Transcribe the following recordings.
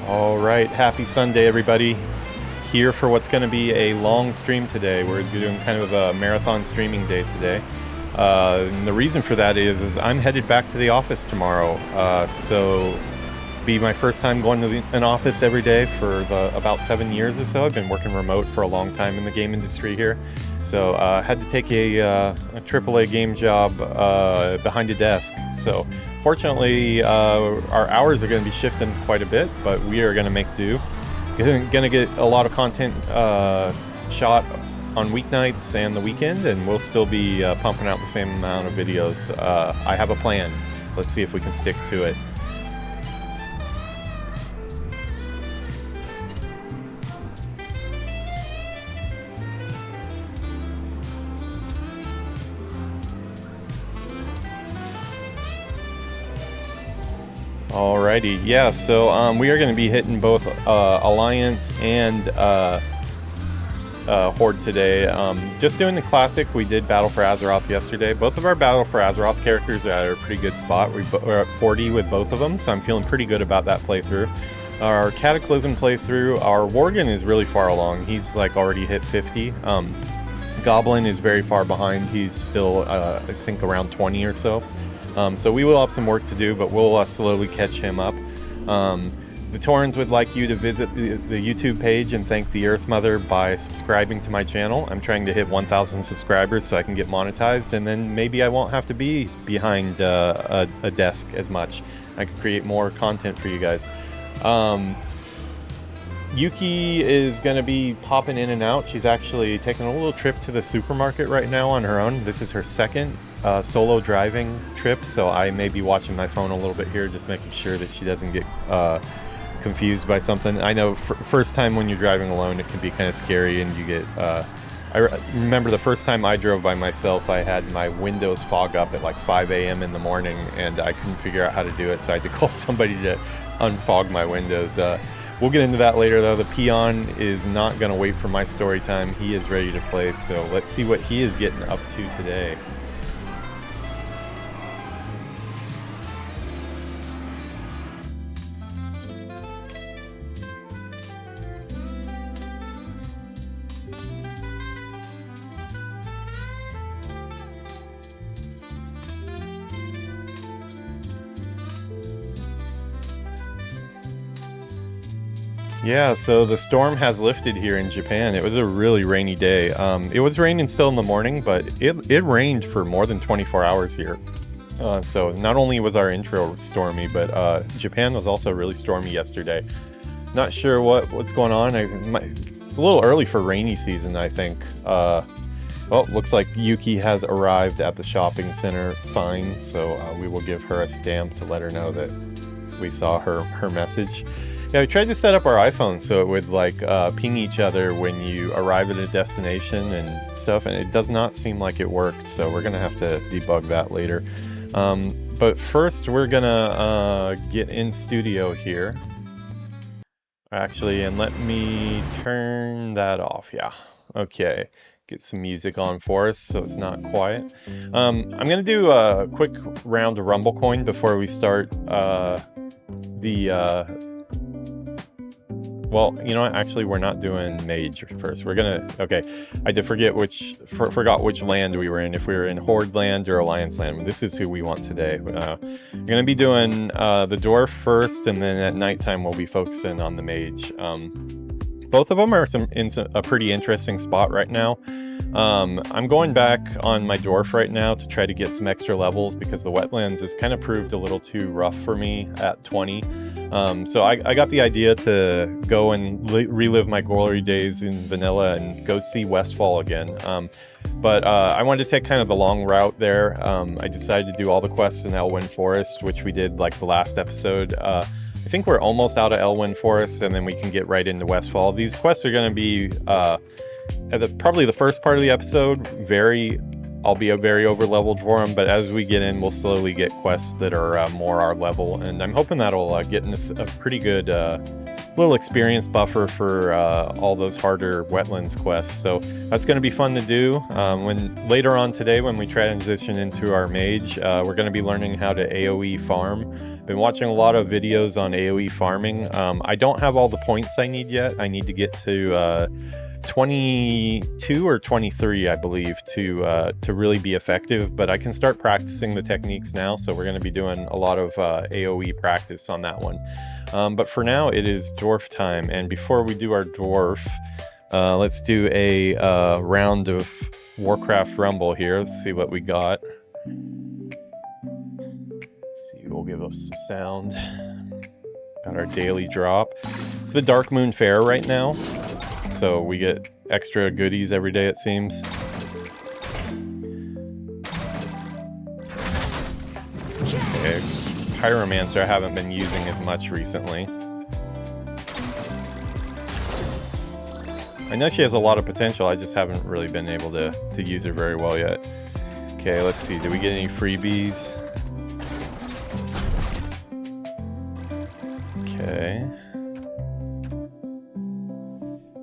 All right, happy Sunday, everybody. Here for what's going to be a long stream today. We're doing kind of a marathon streaming day today. And the reason for that is I'm headed back to the office tomorrow. So be my first time going to an office every day for about 7 years or so. I've been working remote for a long time in the game industry here. So I had to take a AAA game job behind a desk. So fortunately, our hours are going to be shifting quite a bit, but we are going to make do. Going to get a lot of content shot on weeknights and the weekend, and we'll still be pumping out the same amount of videos. I have a plan. Let's see if we can stick to it. Alrighty, yeah, so we are going to be hitting both Alliance and Horde today. Just doing the classic. We did Battle for Azeroth yesterday. Both of our Battle for Azeroth characters are at a pretty good spot. We're at 40 with both of them, so I'm feeling pretty good about that playthrough. Our Cataclysm playthrough, our Worgen is really far along. He's like already hit 50. Goblin is very far behind. He's still, I think, around 20 or so. So we will have some work to do, but we'll slowly catch him up. The Torrens would like you to visit the YouTube page and thank the Earth Mother by subscribing to my channel. I'm trying to hit 1,000 subscribers so I can get monetized, and then maybe I won't have to be behind a desk as much. I can create more content for you guys. Yuki is going to be popping in and out. She's actually taking a little trip to the supermarket right now on her own. This is her second solo driving trip, so I may be watching my phone a little bit here, just making sure that she doesn't get confused by something. I know first time when you're driving alone it can be kind of scary, and you get I remember the first time I drove by myself, I had my windows fog up at like 5 a.m. in the morning, and I couldn't figure out how to do it, so I had to call somebody to unfog my windows. We'll get into that later, though. The Peon is not going to wait for my story time. He is ready to play, so let's see what he is getting up to today. Yeah, so the storm has lifted here in Japan. It was a really rainy day. It was raining still in the morning, but it rained for more than 24 hours here. So not only was our intro stormy, but Japan was also really stormy yesterday. Not sure what's going on. It's a little early for rainy season, I think. Well, looks like Yuki has arrived at the shopping center fine, so we will give her a stamp to let her know that we saw her message. Yeah, we tried to set up our iPhone so it would like ping each other when you arrive at a destination and stuff, and it does not seem like it worked, so we're gonna have to debug that later. But first we're gonna get in studio here. Actually, and let me turn that off. Yeah, okay. Get some music on for us so it's not quiet. I'm gonna do a quick round of Rumble Coin before we start well, you know what? Actually, we're not doing Mage first. We're gonna... Okay, I did forget forgot which land we were in. If we were in Horde land or Alliance land. This is who we want today. We're gonna be doing the Dwarf first, and then at nighttime we'll be focusing on the Mage. Both of them are in a pretty interesting spot right now. I'm going back on my Dwarf right now to try to get some extra levels because the wetlands has kind of proved a little too rough for me at 20. So I got the idea to go and relive my glory days in vanilla and go see Westfall again. But I wanted to take kind of the long route there. I decided to do all the quests in Elwyn Forest, which we did like the last episode. I think we're almost out of Elwyn Forest, and then we can get right into Westfall. These quests are going to be probably the first part of the episode. I'll be very over-leveled for them, but as we get in, we'll slowly get quests that are more our level, and I'm hoping that'll get us a pretty good little experience buffer for all those harder wetlands quests. So that's going to be fun to do. When later on today, when we transition into our mage, we're going to be learning how to AoE farm Been watching a lot of videos on AoE farming. I don't have all the points I need yet. I need to get to 22 or 23, I believe, to really be effective, but I can start practicing the techniques now, so we're going to be doing a lot of AoE practice on that one. But for now, it is dwarf time, and before we do our dwarf, let's do a round of Warcraft Rumble here. Let's see what we got. Let's see, we'll give us some sound. Got our daily drop. It's the Dark Moon Fair right now, so we get extra goodies every day, it seems. Okay, Pyromancer I haven't been using as much recently. I know she has a lot of potential, I just haven't really been able to use her very well yet. Okay, let's see, do we get any freebies? Okay.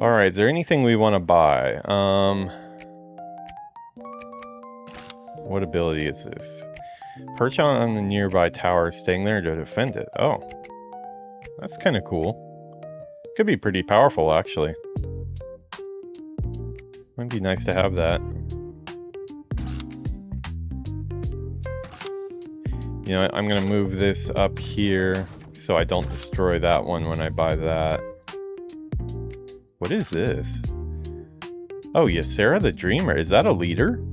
Alright, is there anything we want to buy? What ability is this? Perch on the nearby tower, staying there to defend it. Oh. That's kind of cool. Could be pretty powerful, actually. Might be nice to have that. You know, I'm gonna move this up here so I don't destroy that one when I buy that. What is this? Oh, Ysera the Dreamer. Is that a leader?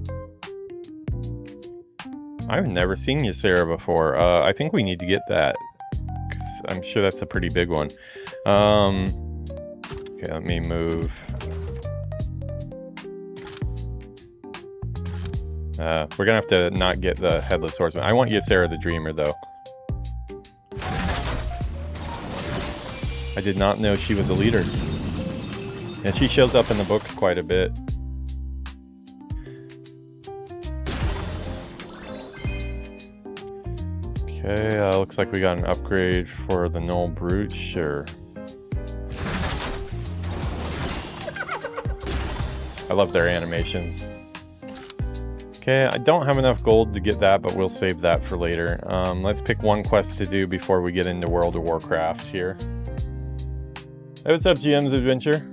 I've never seen Ysera before. I think we need to get that, 'cause I'm sure that's a pretty big one. Okay, let me move. We're gonna have to not get the Headless Horseman. I want Ysera the Dreamer, though. I did not know she was a leader. And she shows up in the books quite a bit. Okay, looks like we got an upgrade for the Null Brute, sure. I love their animations. Okay, I don't have enough gold to get that, but we'll save that for later. Let's pick one quest to do before we get into World of Warcraft here. Hey, what's up, GM's Adventure?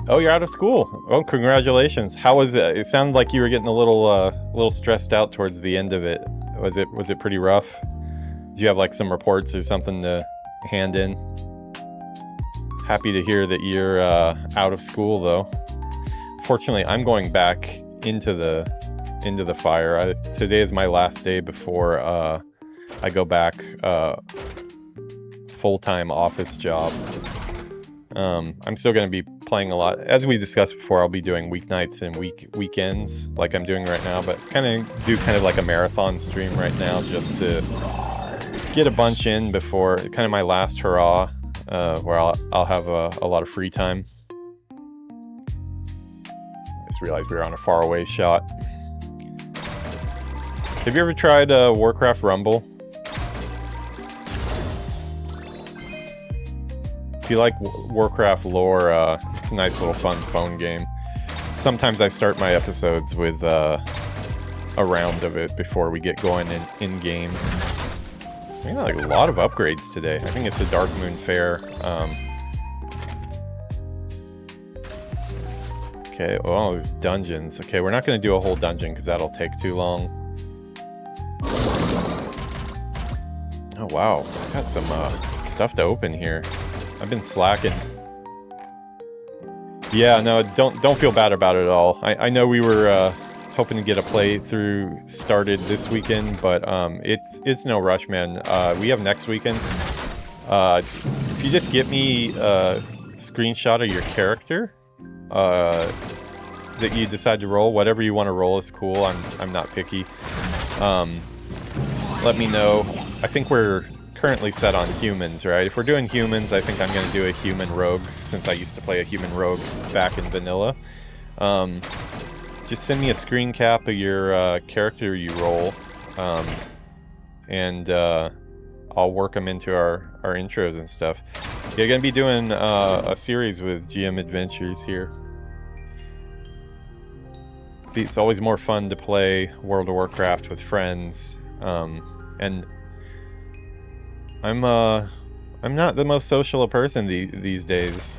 Oh, you're out of school. Oh, congratulations. How was it? It sounded like you were getting a little stressed out towards the end of it. Was it pretty rough? Do you have like some reports or something to hand in? Happy to hear that you're out of school, though. Fortunately, I'm going back into the fire. Today is my last day before I go back full-time office job. I'm still going to be playing a lot. As we discussed before, I'll be doing weeknights and weekends like I'm doing right now, but kind of like a marathon stream right now just to get a bunch in before kind of my last hurrah, where I'll have a lot of free time. I just realized we were on a faraway shot. Have you ever tried Warcraft Rumble? If you like Warcraft lore, it's a nice little fun phone game. Sometimes I start my episodes with a round of it before we get going in game. We got like a lot of upgrades today. I think it's a Dark Moon Fair. Okay, oh, there's dungeons. Okay, we're not going to do a whole dungeon because that'll take too long. Oh wow, got some stuff to open here. I've been slacking. Yeah, no, don't feel bad about it at all. I know we were hoping to get a playthrough started this weekend, but it's no rush, man. We have next weekend. If you just get me a screenshot of your character that you decide to roll, whatever you want to roll is cool. I'm not picky. Let me know. I think we're currently set on humans, right? If we're doing humans, I think I'm going to do a human rogue, since I used to play a human rogue back in vanilla. Just send me a screen cap of your character you roll, and I'll work them into our intros and stuff. You're going to be doing a series with GM Adventures here. It's always more fun to play World of Warcraft with friends, And I'm not the most social person these days,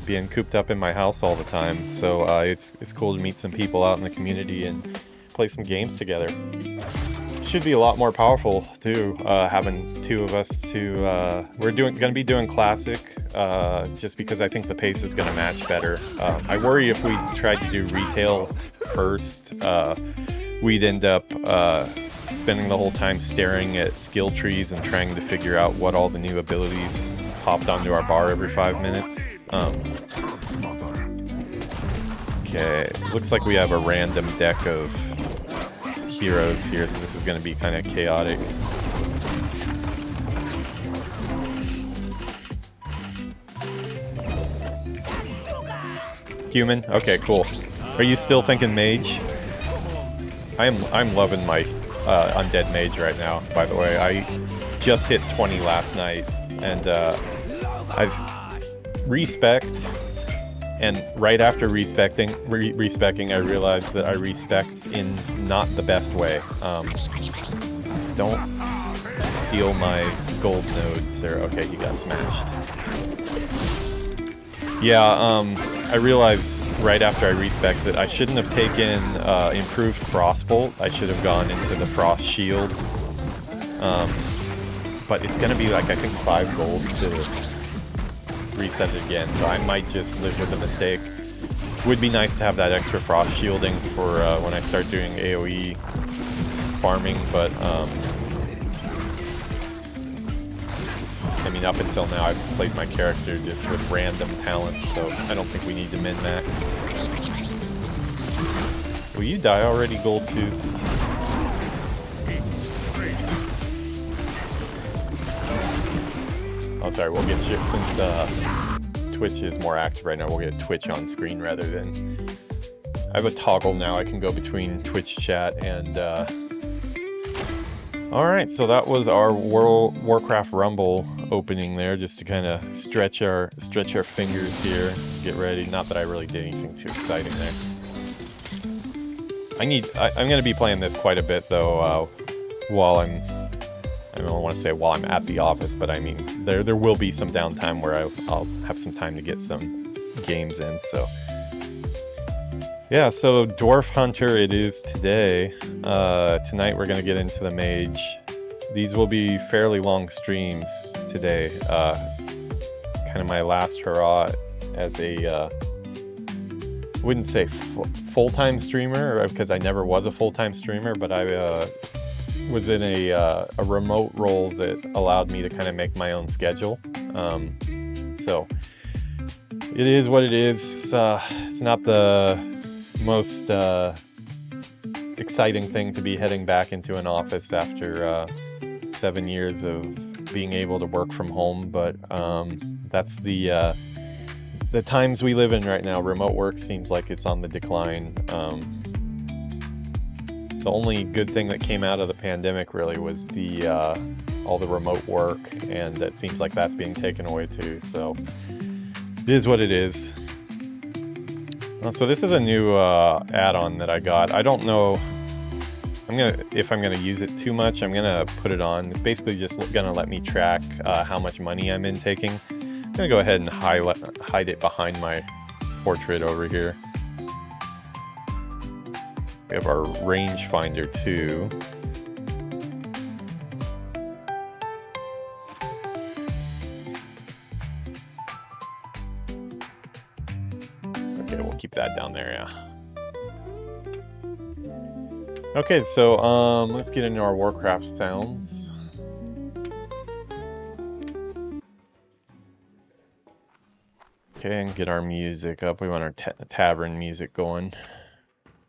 being cooped up in my house all the time. So it's cool to meet some people out in the community and play some games together. Should be a lot more powerful too, having two of us to. We're gonna be doing classic, just because I think the pace is gonna match better. I worry if we tried to do retail first, we'd end up spending the whole time staring at skill trees and trying to figure out what all the new abilities popped onto our bar every 5 minutes. Okay, looks like we have a random deck of heroes here, so this is going to be kind of chaotic. Human? Okay, cool. Are you still thinking mage? I'm loving my undead mage right now, by the way. I just hit 20 last night, and I've respect, and right after respecking, I realized that I respect in not the best way. Don't steal my gold nodes, or okay, you got smashed. Yeah, I realized right after I respec that I shouldn't have taken improved frostbolt. I should have gone into the frost shield. But it's gonna be like, I think 5 gold to reset it again, so I might just live with the mistake. Would be nice to have that extra frost shielding for when I start doing AoE farming, but I mean, up until now I've played my character just with random talents, so I don't think we need to min-max. Will you die already, Gold Tooth? Oh, sorry, we'll get you, since Twitch is more active right now, we'll get Twitch on screen rather than... I have a toggle now, I can go between Twitch chat and... Alright, so that was our World Warcraft Rumble opening there, just to kind of stretch our fingers here, get ready. Not that I really did anything too exciting there. I'm going to be playing this quite a bit though, while I don't want to say while I'm at the office, but I mean there will be some downtime where I'll have some time to get some games in. So yeah, so Dwarf Hunter it is today. Tonight we're going to get into the mage. These will be fairly long streams today. Kind of my last hurrah as a, wouldn't say full-time streamer, because I never was a full-time streamer, but I was in a remote role that allowed me to kind of make my own schedule. So it is what it is. It's not the most exciting thing to be heading back into an office after 7 years of being able to work from home, but that's the times we live in right now. Remote work seems like it's on the decline. The only good thing that came out of the pandemic really was the all the remote work, and it seems like that's being taken away too, so it is what it is. So this is a new add-on that I got. I don't know if I'm gonna use it too much. I'm gonna put it on. It's basically just gonna let me track how much money I'm intaking. I'm gonna go ahead and hide it behind my portrait over here. We have our rangefinder too. Okay, we'll keep that down there, yeah. Okay, so let's get into our Warcraft sounds. Okay, and get our music up. We want our tavern music going.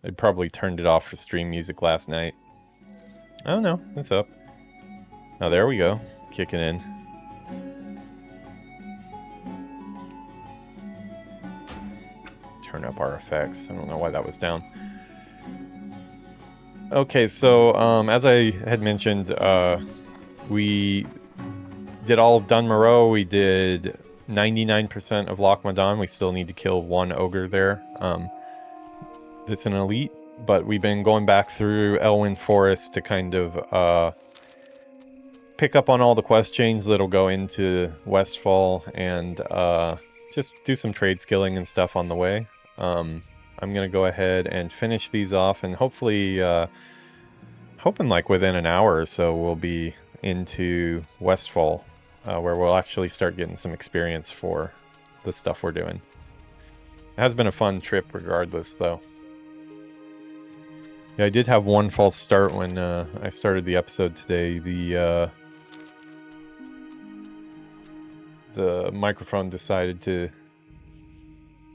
I probably turned it off for stream music last night. Oh no, it's up. Oh, there we go. Kicking in. Turn up our effects. I don't know why that was down. Okay, so as I had mentioned, we did all of Dun Moreau. We did 99% of Loch Modan. We still need to kill one ogre there. It's an elite, but we've been going back through Elwyn Forest to kind of pick up on all the quest chains that'll go into Westfall and just do some trade skilling and stuff on the way. I'm gonna go ahead and finish these off, and hopefully, hoping like within an hour or so we'll be into Westfall, where we'll actually start getting some experience for the stuff we're doing. It has been a fun trip regardless, though. Yeah, I did have one false start when I started the episode today. The microphone decided to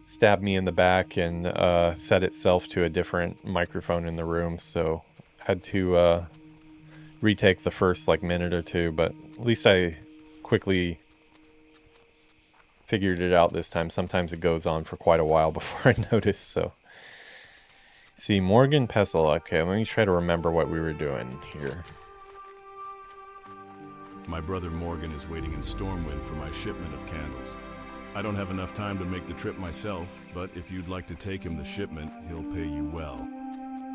stab me in the back and set itself to a different microphone in the room, so I had to retake the first like minute or two, but at least I quickly figured it out this time. Sometimes it goes on for quite a while before I notice, so. See, Morgan Pestle. Okay, let me try to remember what we were doing here. My brother Morgan is waiting in Stormwind for my shipment of candles. I don't have enough time to make the trip myself, but if you'd like to take him the shipment, he'll pay you well.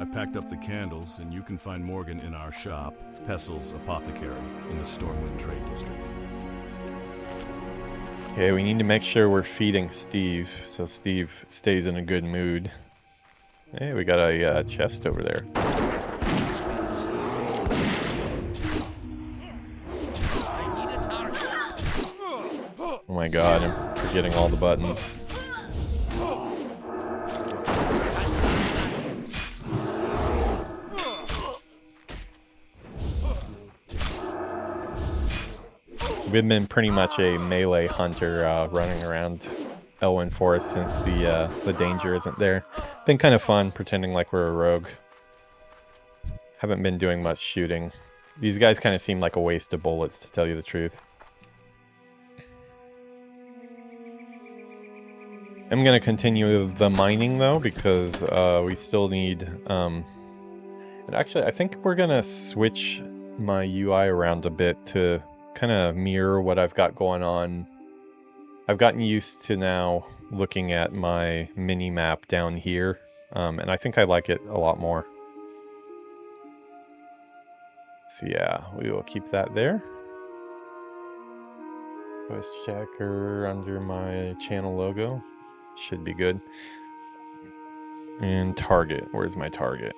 I've packed up the candles, and you can find Morgan in our shop, Pestle's Apothecary, in the Stormwind Trade District. Okay, we need to make sure we're feeding Steve, so Steve stays in a good mood. Hey, we got a chest over there. Oh my god, I'm forgetting all the buttons. We've been pretty much a melee hunter running around Elwyn Forest since the danger isn't there. Been kind of fun pretending like we're a rogue. Haven't been doing much shooting. These guys kind of seem like a waste of bullets, to tell you the truth. I'm going to continue the mining though, because we still need... and actually, I think we're going to switch my UI around a bit to kind of mirror what I've got going on. I've gotten used to now looking at my mini map down here, and I think I like it a lot more. So yeah, we will keep that there. Quest checker under my channel logo. Should be good. And target. Where's my target?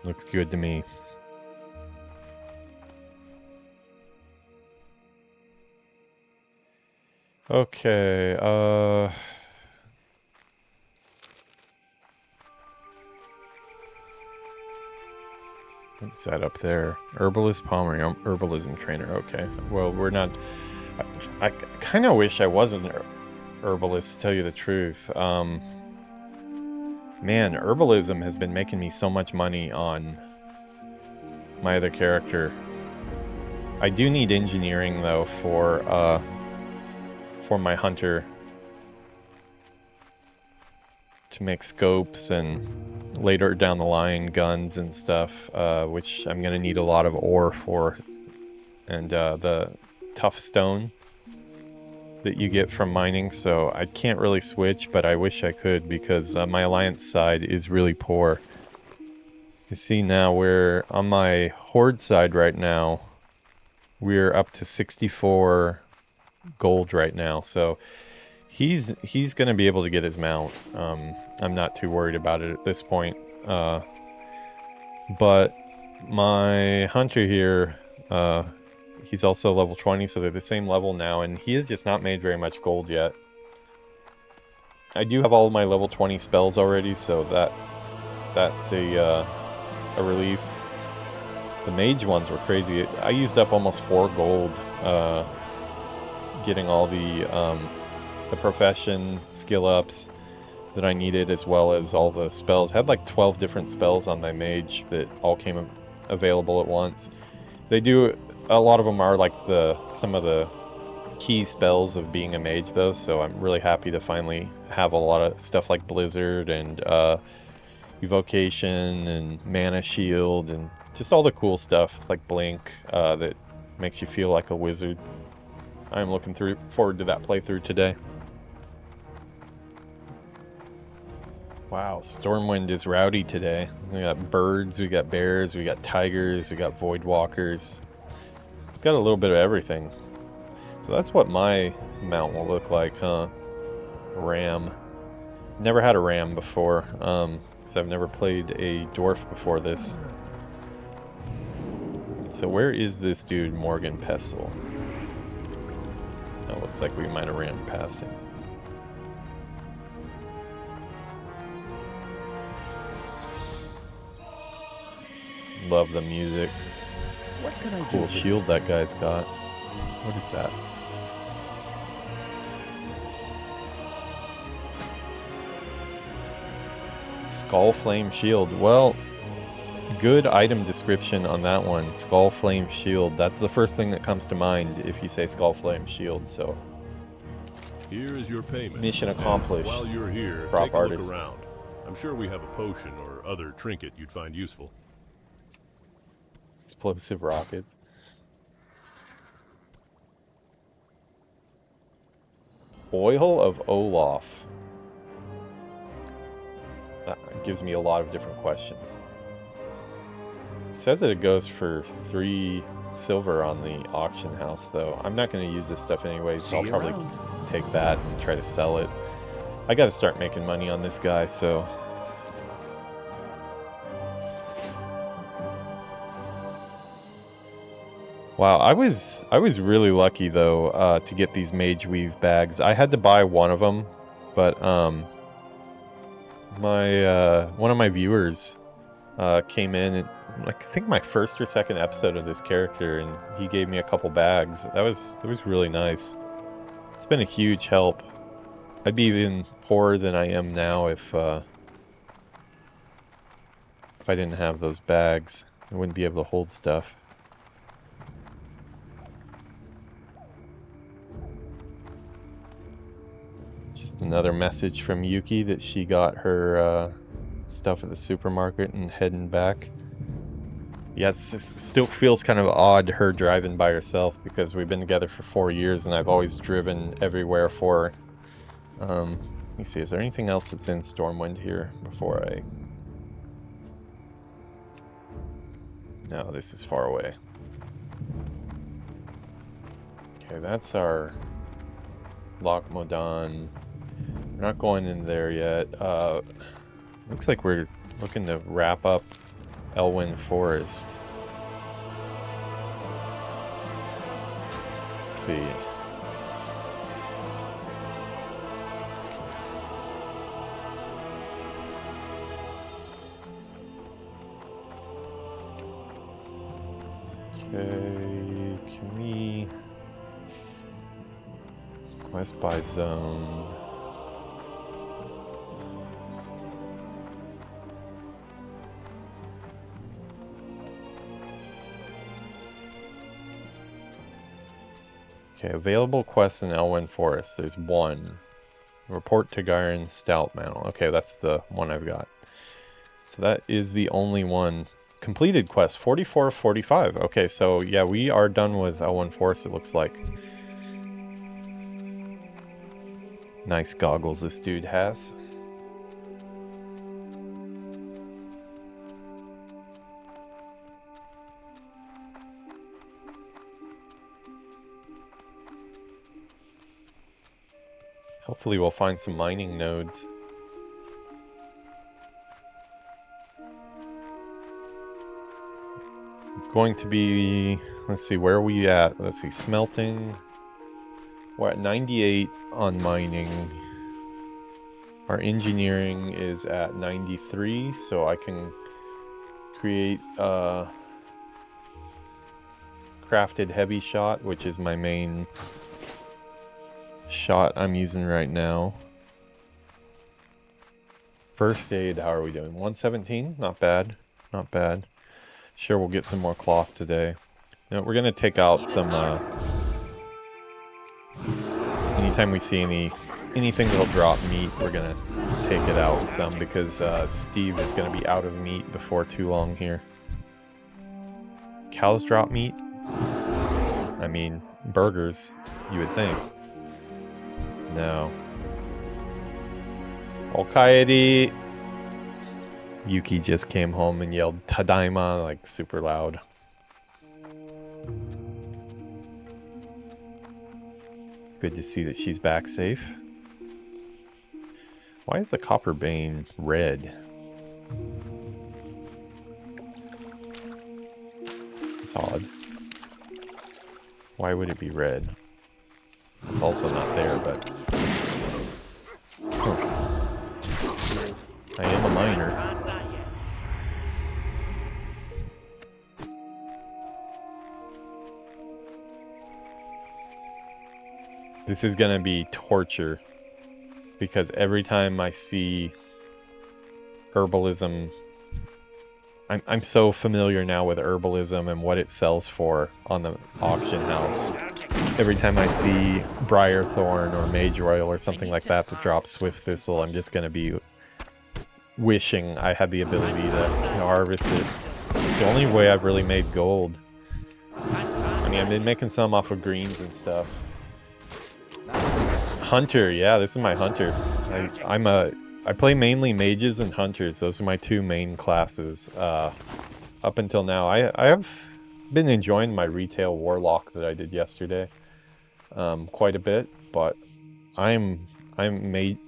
Looks good to me. Okay, what's that up there? Herbalist Palmer, herbalism trainer. Okay, well, we're not... I kind of wish I wasn't an herbalist, to tell you the truth. Man, herbalism has been making me so much money on my other character. I do need engineering, though, for my hunter to make scopes and later down the line guns and stuff, which I'm gonna need a lot of ore for, and the tough stone that you get from mining, so I can't really switch, but I wish I could, because my alliance side is really poor. You can see now we're on my horde side right now. We're up to 64 gold right now, so he's gonna be able to get his mount. I'm not too worried about it at this point, but my hunter here, he's also level 20, so they're the same level now, and he has just not made very much gold yet. I do have all of my level 20 spells already, so that's a relief. The mage ones were crazy. I used up almost 4 gold getting all the profession skill ups that I needed, as well as all the spells. I had like 12 different spells on my mage that all came available at once. They do, a lot of them are like some of the key spells of being a mage though, so I'm really happy to finally have a lot of stuff like Blizzard and Evocation and Mana Shield and just all the cool stuff like Blink that makes you feel like a wizard. I'm looking forward to that playthrough today. Wow, Stormwind is rowdy today. We got birds, we got bears, we got tigers, we got void walkers. Got a little bit of everything. So that's what my mount will look like, huh? Ram. Never had a ram before, because I've never played a dwarf before this. So where is this dude, Morgan Pestle? Oh, looks like we might have ran past him. Love the music. What It's can a I cool do for you? shield that guy's got. What is that? Skull Flame Shield. Well, good item description on that one. Skull Flame Shield. That's the first thing that comes to mind if you say Skull Flame Shield. So, Here is your payment. mission And accomplished. while you're here, Prop take a look artist. around. I'm sure we have a potion or other trinket you'd find useful. Explosive rockets. Oil of Olaf. That gives me a lot of different questions. It says that it goes for 3 silver on the auction house, though. I'm not going to use this stuff anyway, so I'll See you probably around. take that and try to sell it. I got to start making money on this guy, so... Wow, I was really lucky though to get these Mage Weave bags. I had to buy one of them, but my one of my viewers came in and like I think my first or second episode of this character, and he gave me a couple bags. That was really nice. It's been a huge help. I'd be even poorer than I am now if I didn't have those bags. I wouldn't be able to hold stuff. Just another message from Yuki that she got her stuff at the supermarket and heading back. Yeah, it still feels kind of odd her driving by herself because we've been together for 4 years and I've always driven everywhere for her. Let me see, is there anything else that's in Stormwind here before I... No, this is far away. Okay, that's our Loch Modan. We're not going in there yet. Looks like we're looking to wrap up Elwyn Forest. Let's see. Okay, can we quest by zone? Okay, available quests in Elwyn Forest. There's one. Report to Gyron Stout Mountain. Okay, that's the one I've got. So that is the only one. Completed quest, 44 of 45. Okay, so yeah, we are done with Elwyn Forest, it looks like. Nice goggles this dude has. Hopefully we'll find some mining nodes. Going to be, let's see, where are we at? Let's see, smelting. We're at 98 on mining. Our engineering is at 93, so I can create crafted heavy shot, which is my main shot I'm using right now. First aid, how are we doing? 117? Not bad. Not bad. Sure, we'll get some more cloth today. You know, we're gonna take out some anytime we see anything that'll drop meat, we're gonna take it out some because Steve is gonna be out of meat before too long here. Cows drop meat? I mean, burgers, you would think. No. Al-Qaeda. Yuki just came home and yelled "Tadaima" like super loud. Good to see that she's back safe. Why is the Copper Bane red? It's odd. Why would it be red? It's also not there, but... Huh. I am a miner. This is gonna be torture, because every time I see herbalism, I'm so familiar now with herbalism and what it sells for on the auction house. Every time I see Briarthorn or Mage Royal or something like that that drops Swift Thistle, I'm just gonna be wishing I had the ability to harvest it. It's the only way I've really made gold. I mean, I've been making some off of greens and stuff. Hunter, yeah, this is my hunter. I play mainly mages and hunters. Those are my two main classes. Up until now, I have been enjoying my retail warlock that I did yesterday quite a bit, but I'm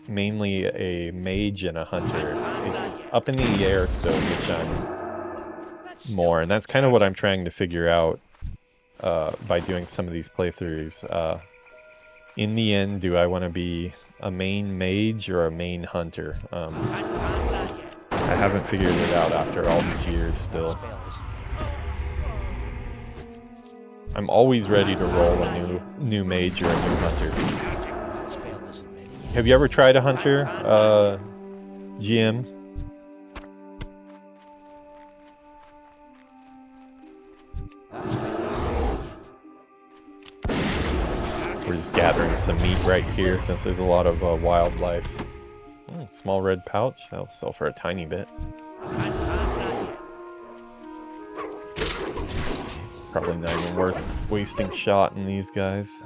mainly a mage and a hunter. It's up in the air still, which I'm more, and that's kind of what I'm trying to figure out by doing some of these playthroughs. In the end, do I want to be a main mage or a main hunter? I haven't figured it out after all these years still. I'm always ready to roll a new mage or a new hunter. Have you ever tried a hunter, GM? We're just gathering some meat right here since there's a lot of wildlife. Oh, small red pouch, that'll sell for a tiny bit. Probably not even worth wasting shot in these guys.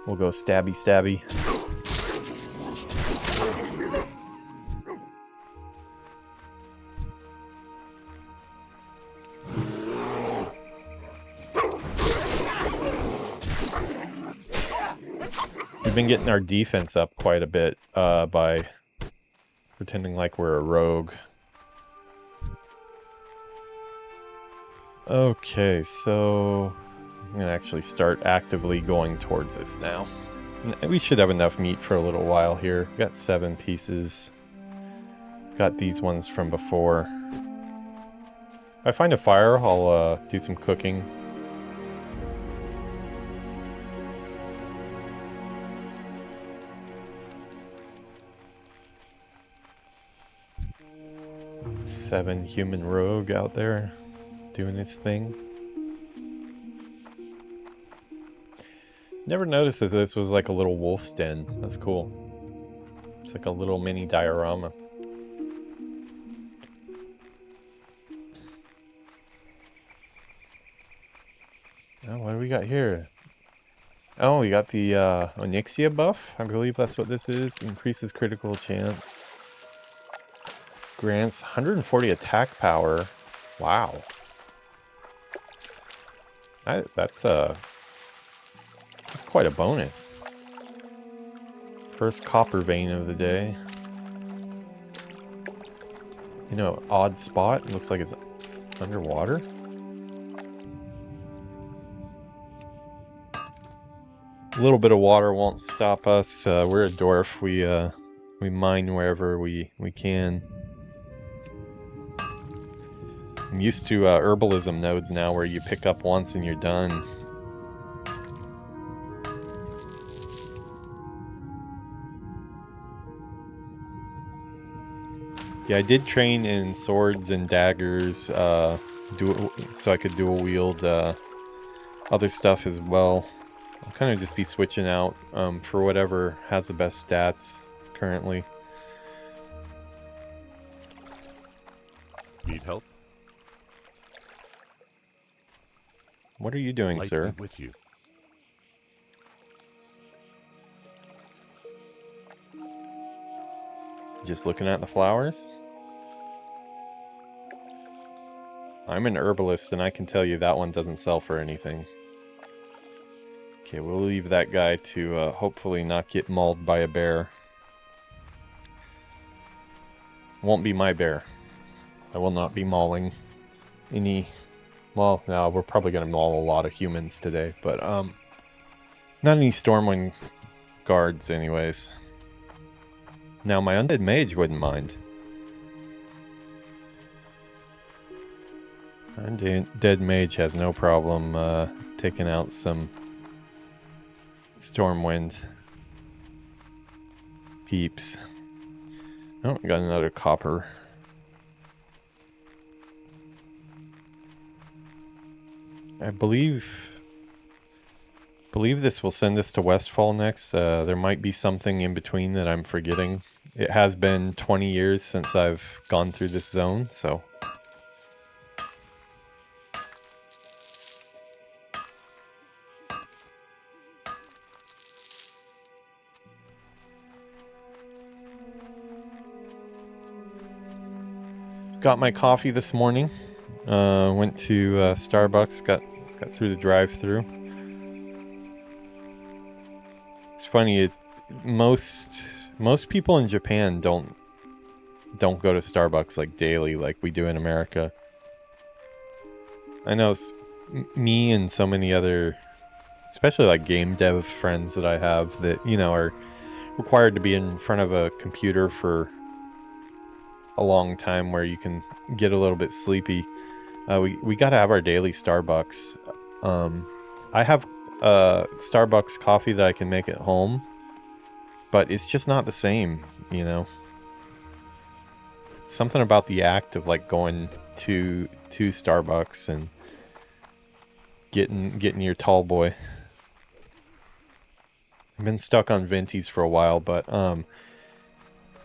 We'll go stabby stabby. We've been getting our defense up quite a bit by pretending like we're a rogue. Okay, so I'm gonna actually start actively going towards this now. We should have enough meat for a little while here. Got 7 pieces. Got these ones from before. If I find a fire, I'll do some cooking. Seven human rogue out there doing his thing. Never noticed that this was like a little wolf's den. That's cool. It's like a little mini diorama. Oh, what do we got here? Oh, we got the Onyxia buff. I believe that's what this is. Increases critical chance. Grants 140 attack power. Wow. That's quite a bonus. First copper vein of the day. You know, odd spot. It looks like it's underwater. A little bit of water won't stop us. We're a dwarf. We mine wherever we can. I'm used to herbalism nodes now where you pick up once and you're done. Yeah, I did train in swords and daggers, so I could dual wield other stuff as well. I'll kind of just be switching out for whatever has the best stats currently. Need help? What are you doing, Light sir? be with you. just looking at the flowers. I'm an herbalist, and I can tell you that one doesn't sell for anything. Okay, we'll leave that guy to hopefully not get mauled by a bear. Won't be my bear. I will not be mauling any... Well, no, we're probably going to maul a lot of humans today, but not any Stormwind guards anyways. Now, my undead mage wouldn't mind. Undead mage has no problem taking out some Stormwind peeps. Oh, got another copper. I believe this will send us to Westfall next. There might be something in between that I'm forgetting. It has been 20 years since I've gone through this zone, so... Got my coffee this morning. Went to Starbucks, got through the drive-thru. It's funny, is most people in Japan don't go to Starbucks like daily like we do in America. I know me and so many other, especially like game dev friends that I have that, you know, are required to be in front of a computer for a long time where you can get a little bit sleepy. We gotta have our daily Starbucks. I have Starbucks coffee that I can make at home, but it's just not the same, you know. Something about the act of like going to Starbucks and getting your tall boy. I've been stuck on Ventis for a while, but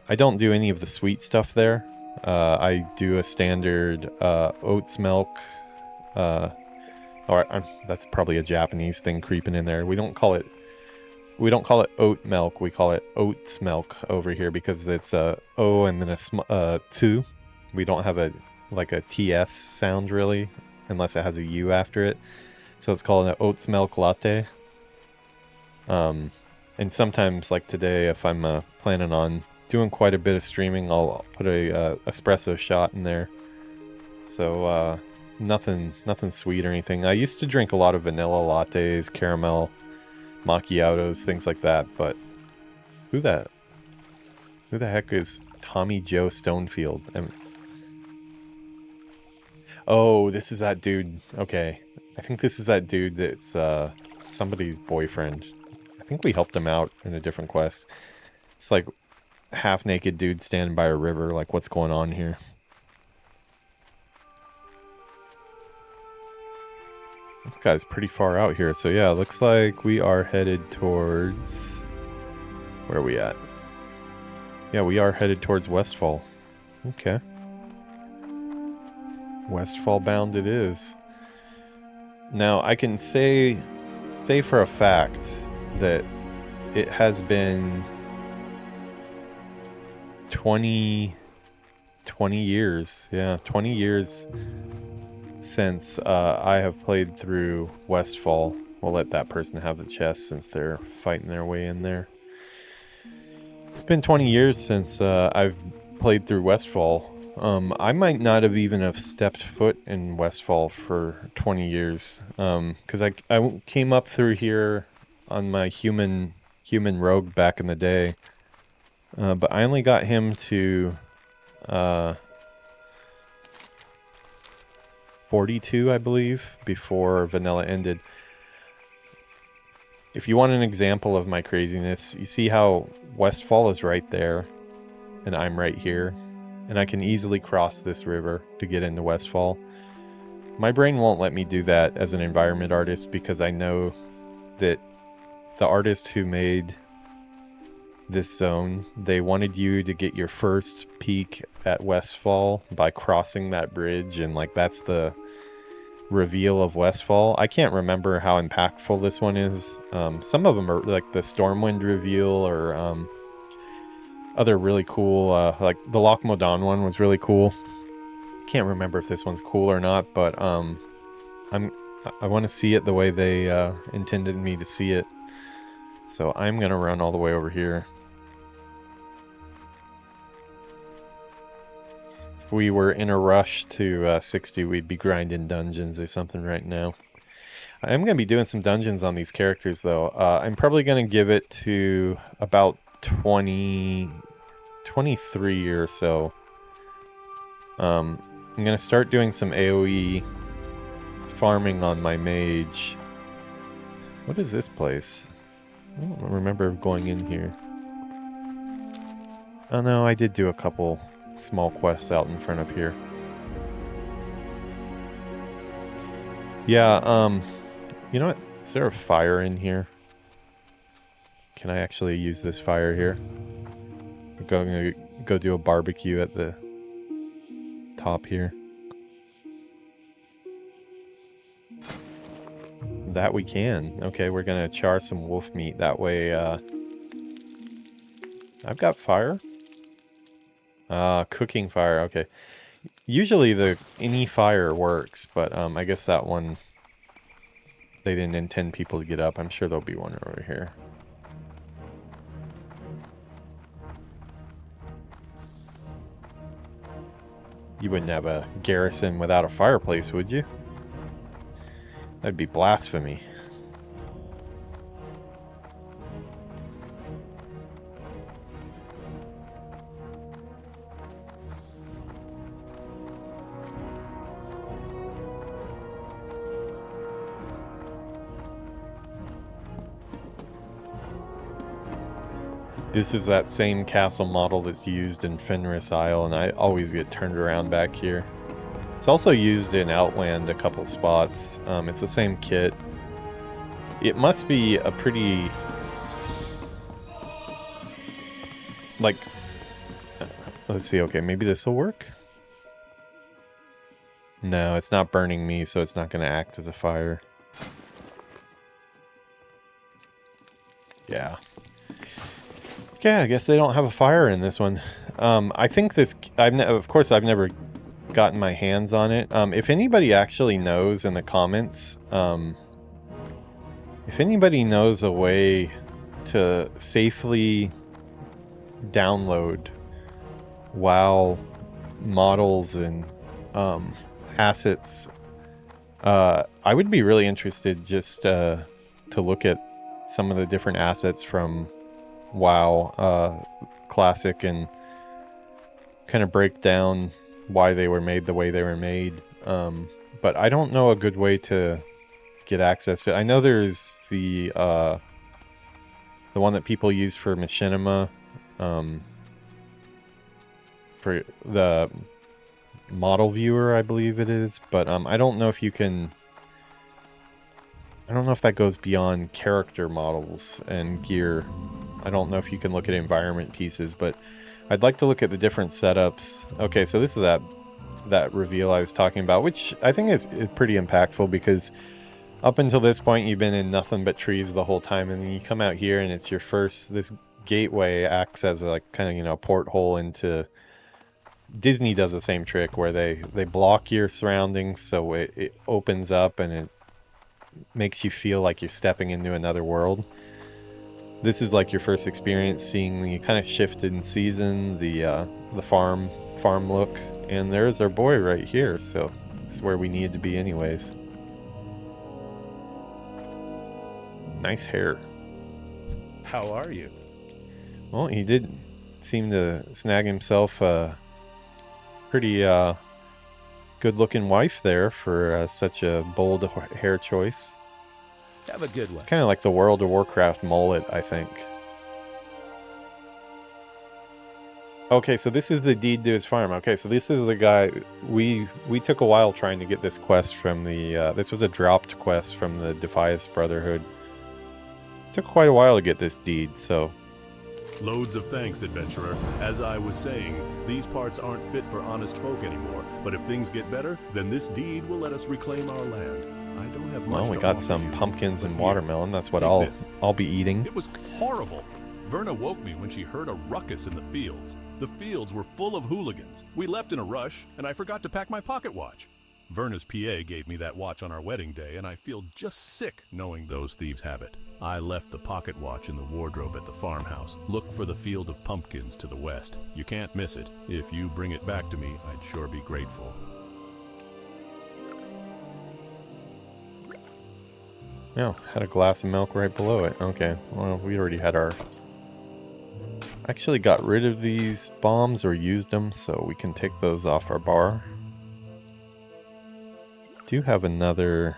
I don't do any of the sweet stuff there. I do a standard oats milk, that's probably a Japanese thing creeping in there. We don't call it oat milk. We call it oats milk over here because it's a O and then a two. We don't have a TS sound really, unless it has a U after it. So it's called an oats milk latte. And sometimes, like today, if I'm planning on doing quite a bit of streaming, I'll put a espresso shot in there. So nothing sweet or anything. I used to drink a lot of vanilla lattes, caramel macchiatos, things like that. But who the heck is Tommy Joe Stonefield? Oh, this is that dude. Okay, I think this is that dude that's somebody's boyfriend. I think we helped him out in a different quest. It's like half-naked dude standing by a river, like what's going on here? This guy's pretty far out here, so yeah, looks like we are headed towards... Where are we at? Yeah, we are headed towards Westfall. Okay. Westfall bound it is. Now, I can say for a fact that it has been 20 years. Yeah, 20 years since I have played through Westfall. We'll let that person have the chest since they're fighting their way in there. It's been 20 years since I've played through Westfall. I might not have even have stepped foot in Westfall for 20 years. Because I came up through here on my human rogue back in the day. But I only got him to 42, I believe, before vanilla ended. If you want an example of my craziness, you see how Westfall is right there, and I'm right here, and I can easily cross this river to get into Westfall. My brain won't let me do that as an environment artist because I know that the artist who made this zone, they wanted you to get your first peek at Westfall by crossing that bridge, and like that's the reveal of Westfall. I can't remember how impactful this one is. Some of them are like the Stormwind reveal, or other really cool, like the Loch Modan one was really cool. Can't remember if this one's cool or not, but I want to see it the way they intended me to see it. So I'm gonna run all the way over here. If we were in a rush to 60, we'd be grinding dungeons or something right now. I'm gonna be doing some dungeons on these characters though. I'm probably gonna give it to about 23 or so. I'm gonna start doing some AoE farming on my mage. What is this place? I don't remember going in here. Oh no, I did do a couple small quests out in front of here. Yeah, you know what? Is there a fire in here? Can I actually use this fire here? I'm going to go do a barbecue at the top here. That we can. Okay, we're gonna char some wolf meat. That way, I've got fire. Cooking fire. Okay. Usually any fire works, but I guess that one they didn't intend people to get up. I'm sure there'll be one over here. You wouldn't have a garrison without a fireplace, would you? That'd be blasphemy. This is that same castle model that's used in Fenris Isle, and I always get turned around back here. It's also used in Outland a couple spots. It's the same kit. It must be a pretty... like... let's see, okay, maybe this will work? No, it's not burning me, so it's not going to act as a fire. Yeah. Okay, I guess they don't have a fire in this one. I think this... of course, I've never gotten my hands on it. If anybody actually knows in the comments, if anybody knows a way to safely download WoW models and assets, I would be really interested just to look at some of the different assets from WoW Classic and kind of break down why they were made the way they were made. But I don't know a good way to get access to it. I know there's the one that people use for Machinima, for the model viewer, I believe it is, but I don't know if you can... I don't know if that goes beyond character models and gear. I don't know if you can look at environment pieces, but I'd like to look at the different setups. Okay, so this is that reveal I was talking about, which I think is pretty impactful, because up until this point you've been in nothing but trees the whole time, and then you come out here and it's your first... this gateway acts as a, like, kind of, you know, porthole into... Disney does the same trick where they block your surroundings, so it opens up and it makes you feel like you're stepping into another world. This is like your first experience seeing the kind of shift in season, the farm look, and there's our boy right here, so this is where we needed to be anyways. Nice hair. How are you? Well, he did seem to snag himself a pretty good-looking wife there for such a bold hair choice. Have a good one. It's kind of like the World of Warcraft mullet, I think. Okay, so this is the deed to his farm. Okay, so this is the guy... We took a while trying to get this quest from the... this was a dropped quest from the Defias Brotherhood. It took quite a while to get this deed, so... Loads of thanks, adventurer. As I was saying, these parts aren't fit for honest folk anymore, but if things get better, then this deed will let us reclaim our land. I don't have much Well, we to got offer some you, pumpkins but and here, watermelon. That's what take this. I'll be eating. It was horrible. Verna woke me when she heard a ruckus in the fields. The fields were full of hooligans. We left in a rush, and I forgot to pack my pocket watch. Verna's PA gave me that watch on our wedding day, and I feel just sick knowing those thieves have it. I left the pocket watch in the wardrobe at the farmhouse. Look for the field of pumpkins to the west. You can't miss it. If you bring it back to me, I'd sure be grateful. Oh, had a glass of milk right below it. Okay, well, we already had our... Actually got rid of these bombs or used them, so we can take those off our bar. Do have another...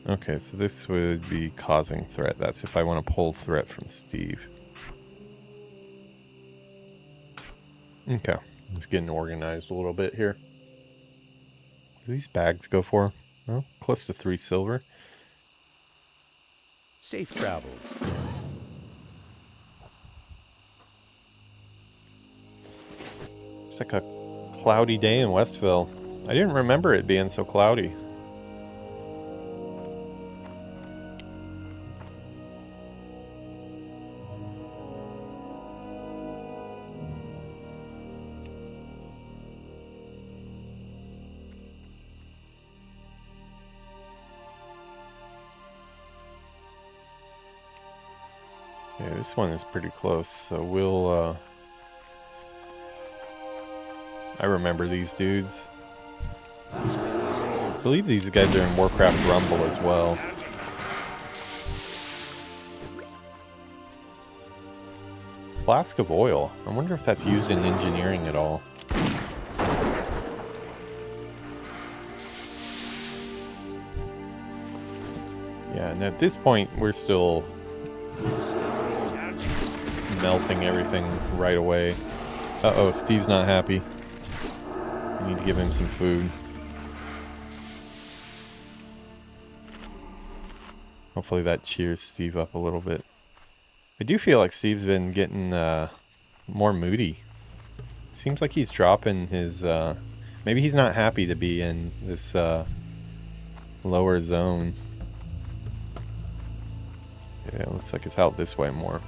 Okay, so this would be causing threat. That's if I want to pull threat from Steve. Okay, it's getting organized a little bit here. What do these bags go for? Well, close to 3 silver. Safe travels. It's like a cloudy day in Westville. I didn't remember it being so cloudy. Yeah, this one is pretty close, so we'll, I remember these dudes. I believe these guys are in Warcraft Rumble as well. Flask of oil. I wonder if that's used in engineering at all. Yeah, and at this point, we're still melting everything right away. Uh-oh, Steve's not happy. We need to give him some food. Hopefully that cheers Steve up a little bit. I do feel like Steve's been getting more moody. Seems like he's dropping his... maybe he's not happy to be in this lower zone. Yeah, it looks like it's out this way more.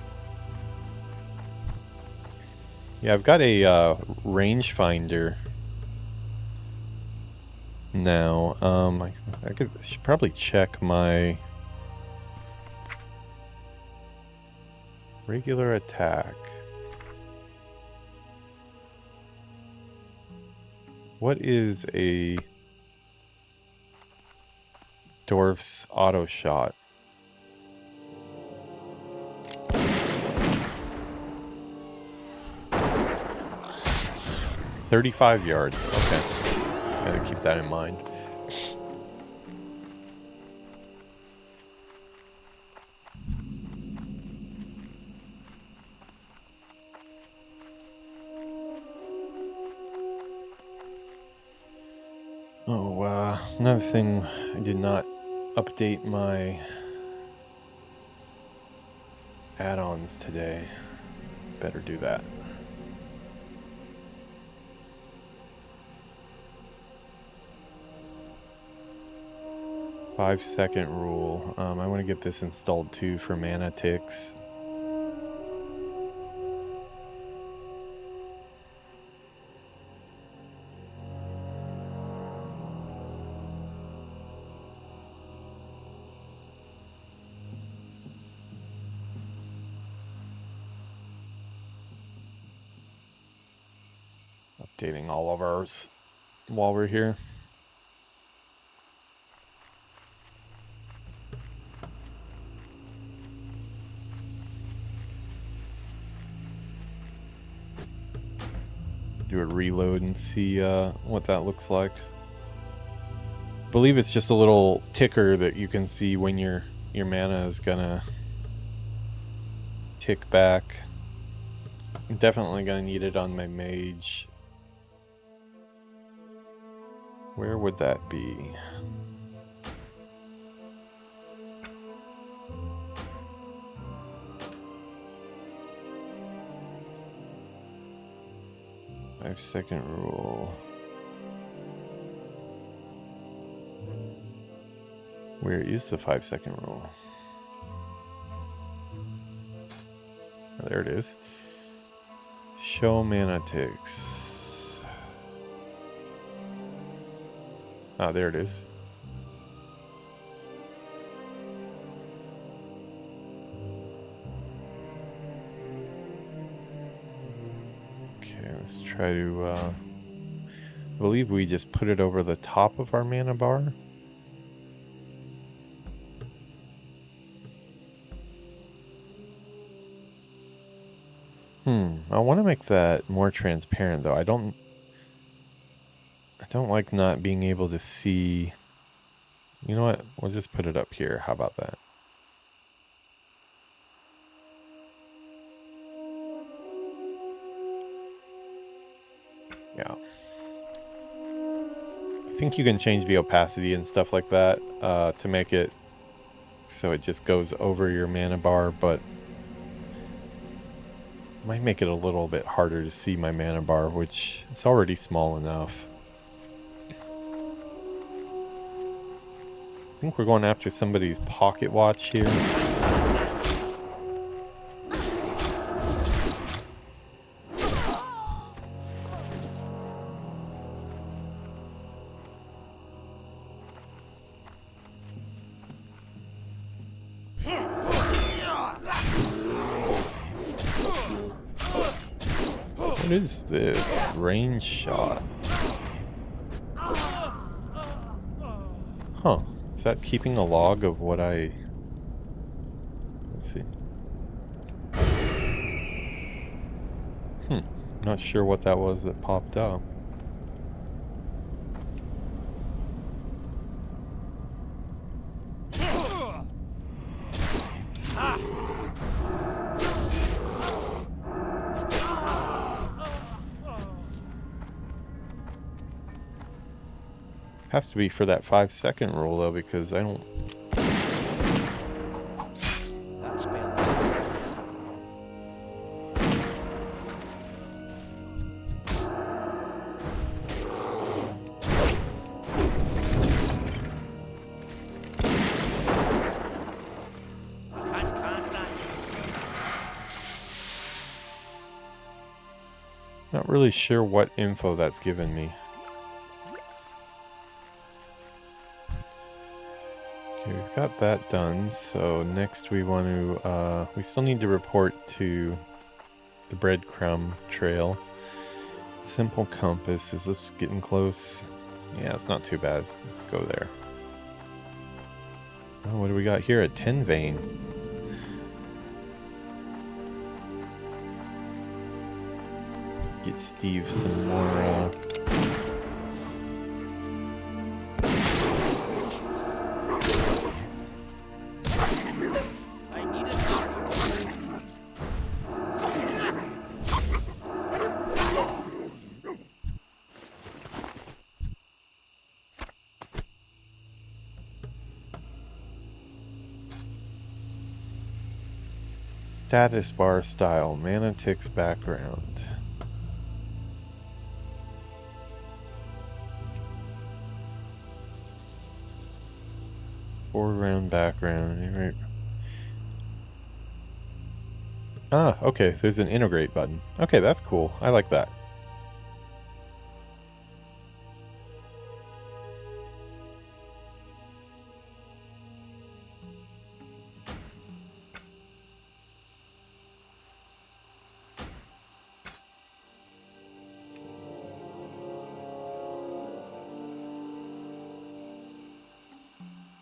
Yeah, I've got a rangefinder now. I should probably check my regular attack. What is a Dwarf's auto shot? 35 yards. Okay. Gotta keep that in mind. Oh, another thing, I did not update my add-ons today. Better do that. 5-second rule. I want to get this installed too for mana ticks. Updating all of ours while we're here. Do a reload and see what that looks like. I believe it's just a little ticker that you can see when your mana is gonna tick back. I'm definitely gonna need it on my mage. Where would that be? 5-second rule. Where is the 5-second rule? Oh, there it is. Show mana ticks. Ah, there it is. Okay, let's try to, I believe we just put it over the top of our mana bar. I want to make that more transparent though. I don't like not being able to see. You know what? We'll just put it up here. How about that? Yeah. I think you can change the opacity and stuff like that to make it so it just goes over your mana bar, but might make it a little bit harder to see my mana bar, which it's already small enough. I think we're going after somebody's pocket watch here. What is this? Range shot. Huh. Is that keeping a log of what I... Let's see. Not sure what that was that popped up. Has to be for that 5-second rule though, because I don't... Not really sure what info that's given me. Okay, we've got that done, so next we want to, we still need to report to the breadcrumb trail. Simple compass, is this getting close? Yeah, it's not too bad. Let's go there. Oh, what do we got here? A 10 vein. Get Steve some more, status bar style, mana ticks background. Foreground background, right? Ah, okay, there's an integrate button. Okay, that's cool. I like that.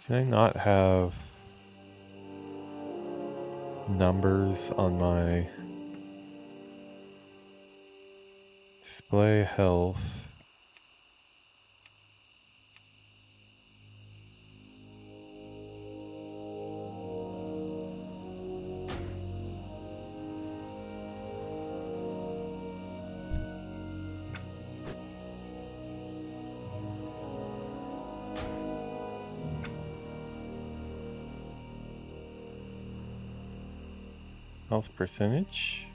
Can I not have numbers on my display health? Health percentage.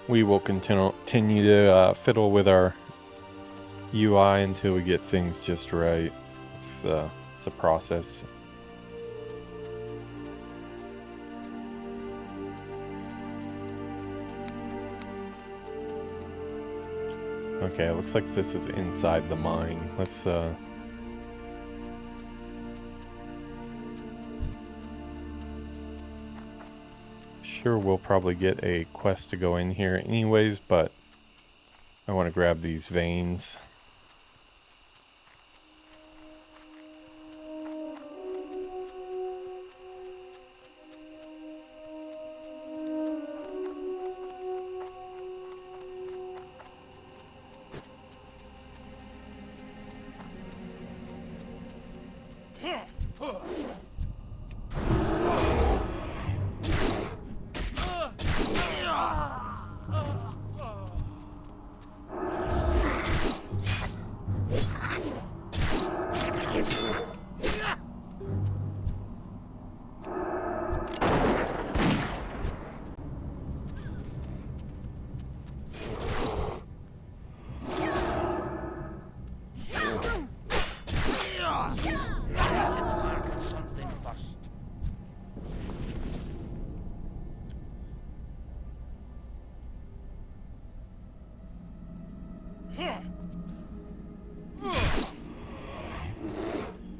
we will continue to fiddle with our UI until we get things just right. It's a process. Okay, it looks like this is inside the mine. Let's sure we'll probably get a quest to go in here anyways, but I want to grab these veins.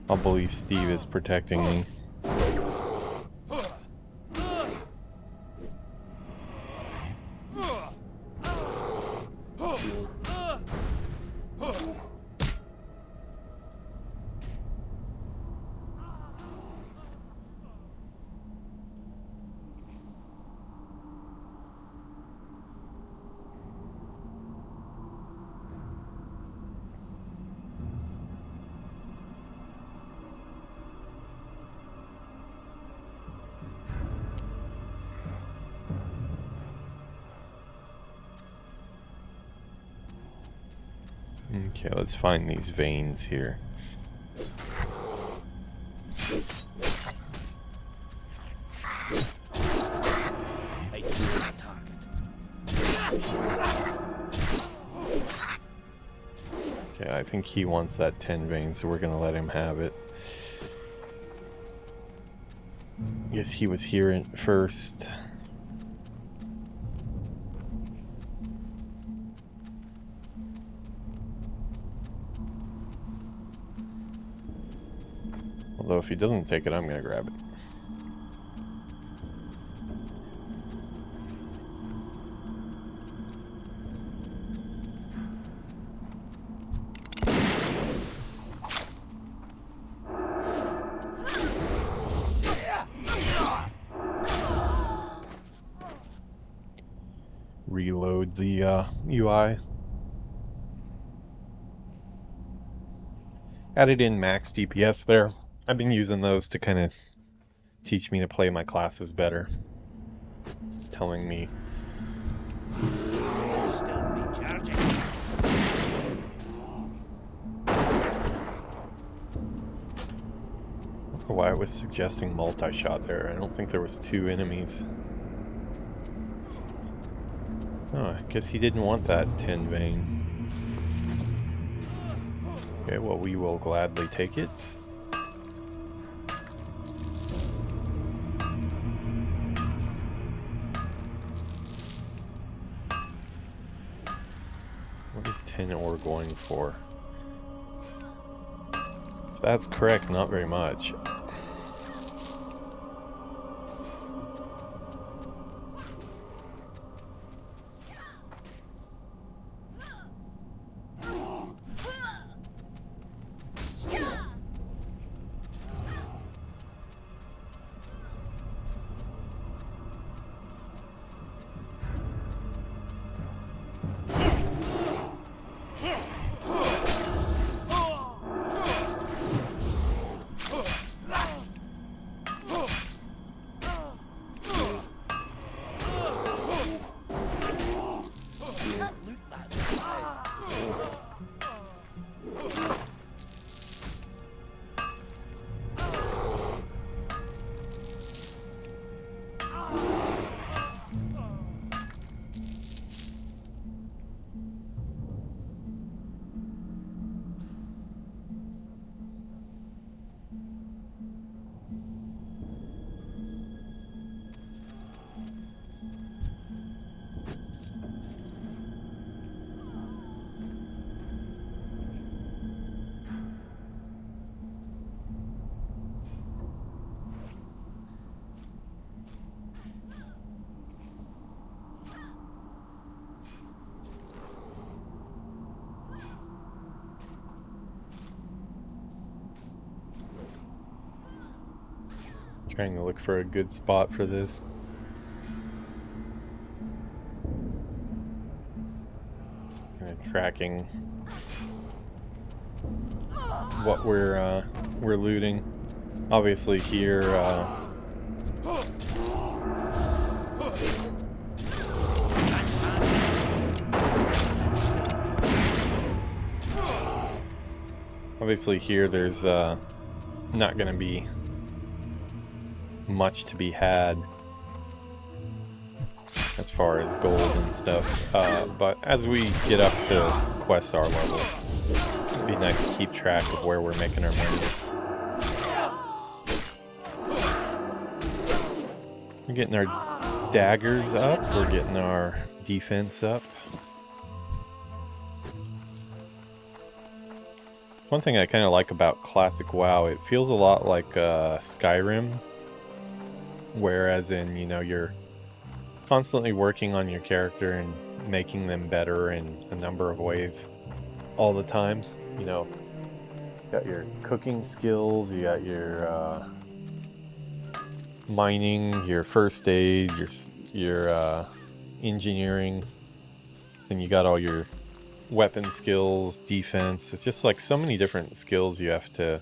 I'll believe Steve is protecting me. Okay, let's find these veins here. Okay, I think he wants that 10 veins, so we're gonna let him have it. Guess he was here first. Although if he doesn't take it, I'm gonna grab it. Reload the UI. Added in max DPS there. I've been using those to kind of teach me to play my classes better. Telling me. Still recharging. Why it was suggesting multi-shot there. I don't think there was 2 enemies. Oh, I guess he didn't want that 10 vein. Okay, well we will gladly take it. What is 10 ore going for? If that's correct, not very much. Trying to look for a good spot for this. Kind of tracking what we're looting. Obviously here, there's not going to be much to be had as far as gold and stuff, but as we get up to quest star level, it'd be nice to keep track of where we're making our money. We're getting our daggers up, we're getting our defense up. One thing I kind of like about classic WoW, it feels a lot like Skyrim, whereas in, you know, you're constantly working on your character and making them better in a number of ways all the time. You know, you got your cooking skills, you got your mining, your first aid, your engineering, and you got all your weapon skills, defense. It's just like so many different skills you have to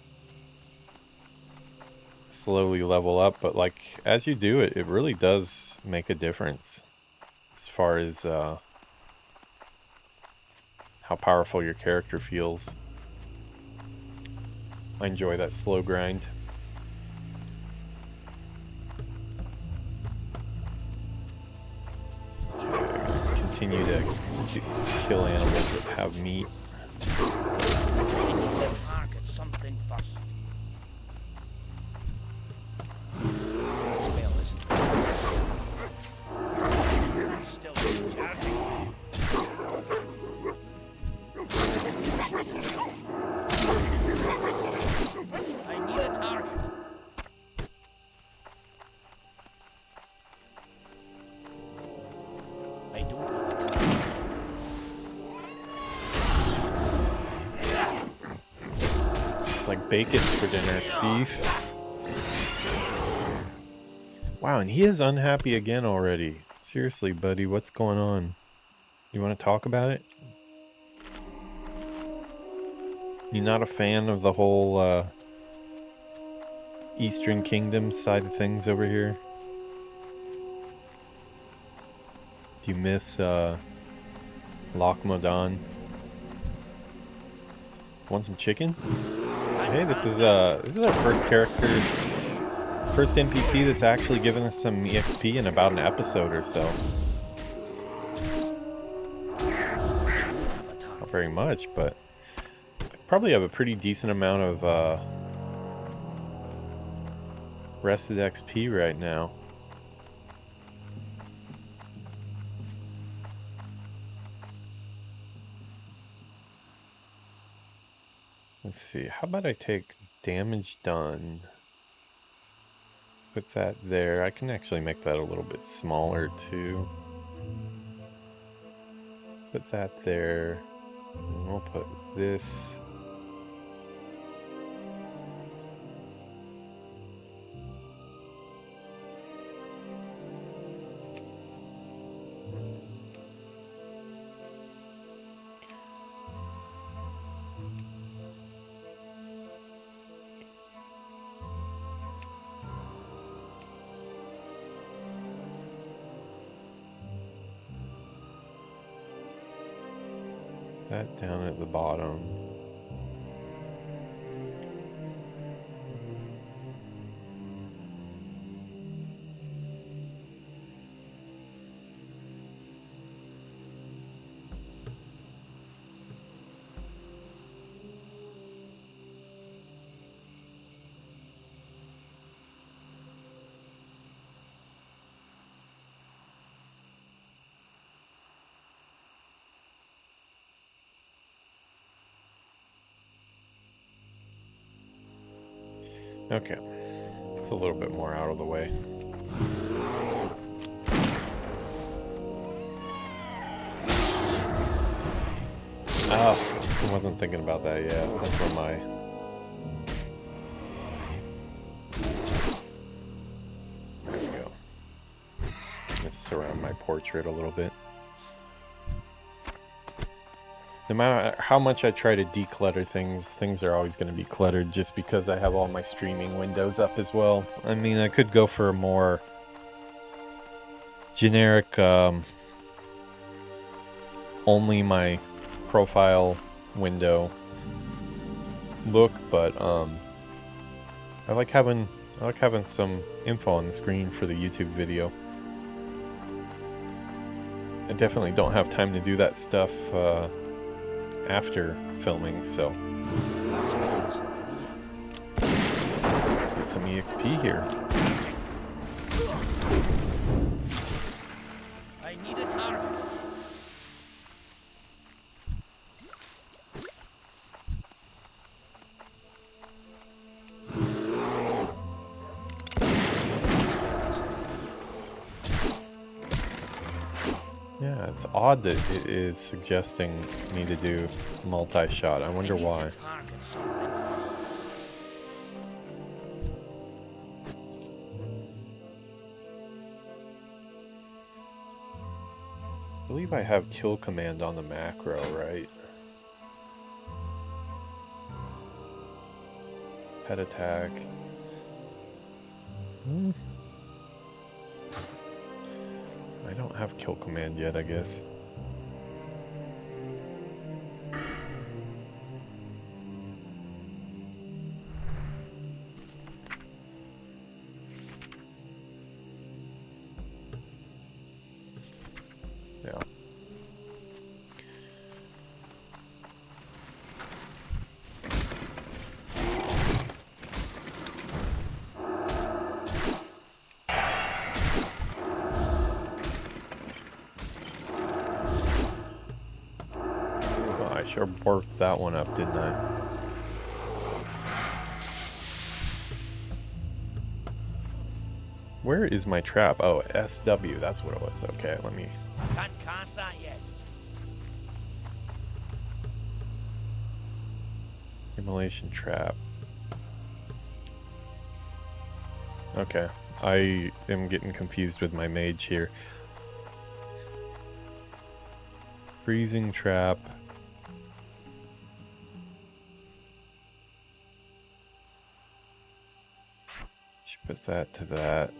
slowly level up, but like as you do it, it really does make a difference as far as how powerful your character feels. I enjoy that slow grind. Okay, continue to kill animals that have meat. Target something first. Still charging. I need a target. I don't have a target. It's like bacons for dinner, Steve. Wow, and he is unhappy again already. Seriously, buddy, what's going on? You want to talk about it? You're not a fan of the whole Eastern Kingdom side of things over here? Do you miss Loch Modan? Want some chicken? Hey, this is our first character, first NPC that's actually given us some EXP in about an episode or so. Not very much, but I probably have a pretty decent amount of rested XP right now. Let's see, how about I take damage done? Put that there. I can actually make that a little bit smaller too. Put that there. And we'll put this. That down at the bottom. Okay, it's a little bit more out of the way. Oh, I wasn't thinking about that yet. That's where my Just surround my portrait a little bit. No matter how much I try to declutter things, things are always going to be cluttered just because I have all my streaming windows up as well. I mean, I could go for a more generic, only my profile window look, but I like having some info on the screen for the YouTube video. I definitely don't have time to do that stuff after filming, so get some EXP here. I need a target. Yeah, it's odd that it is suggesting me to do multi-shot. I wonder why. Target something first. I believe I have kill command on the macro, right? Pet attack. I don't have kill command yet, I guess. Yeah. I sure borked that one up, didn't I? Where is my trap? Oh, SW, that's what it was. Okay, let me... Can't cast that yet. Immolation trap. Okay, I am getting confused with my mage here. Freezing trap. Should put that to that.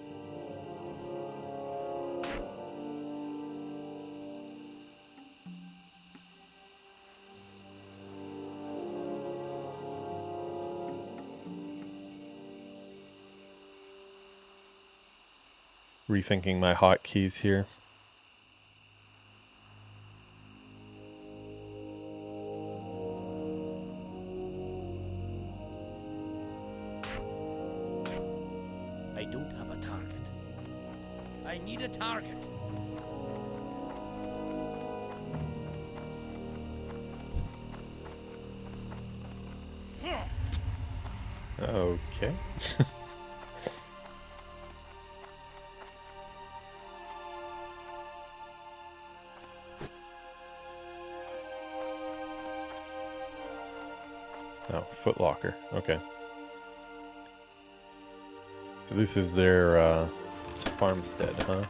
Rethinking my hotkeys here. I don't have a target. I need a target. Okay. Oh, footlocker. Okay. So this is their farmstead, huh?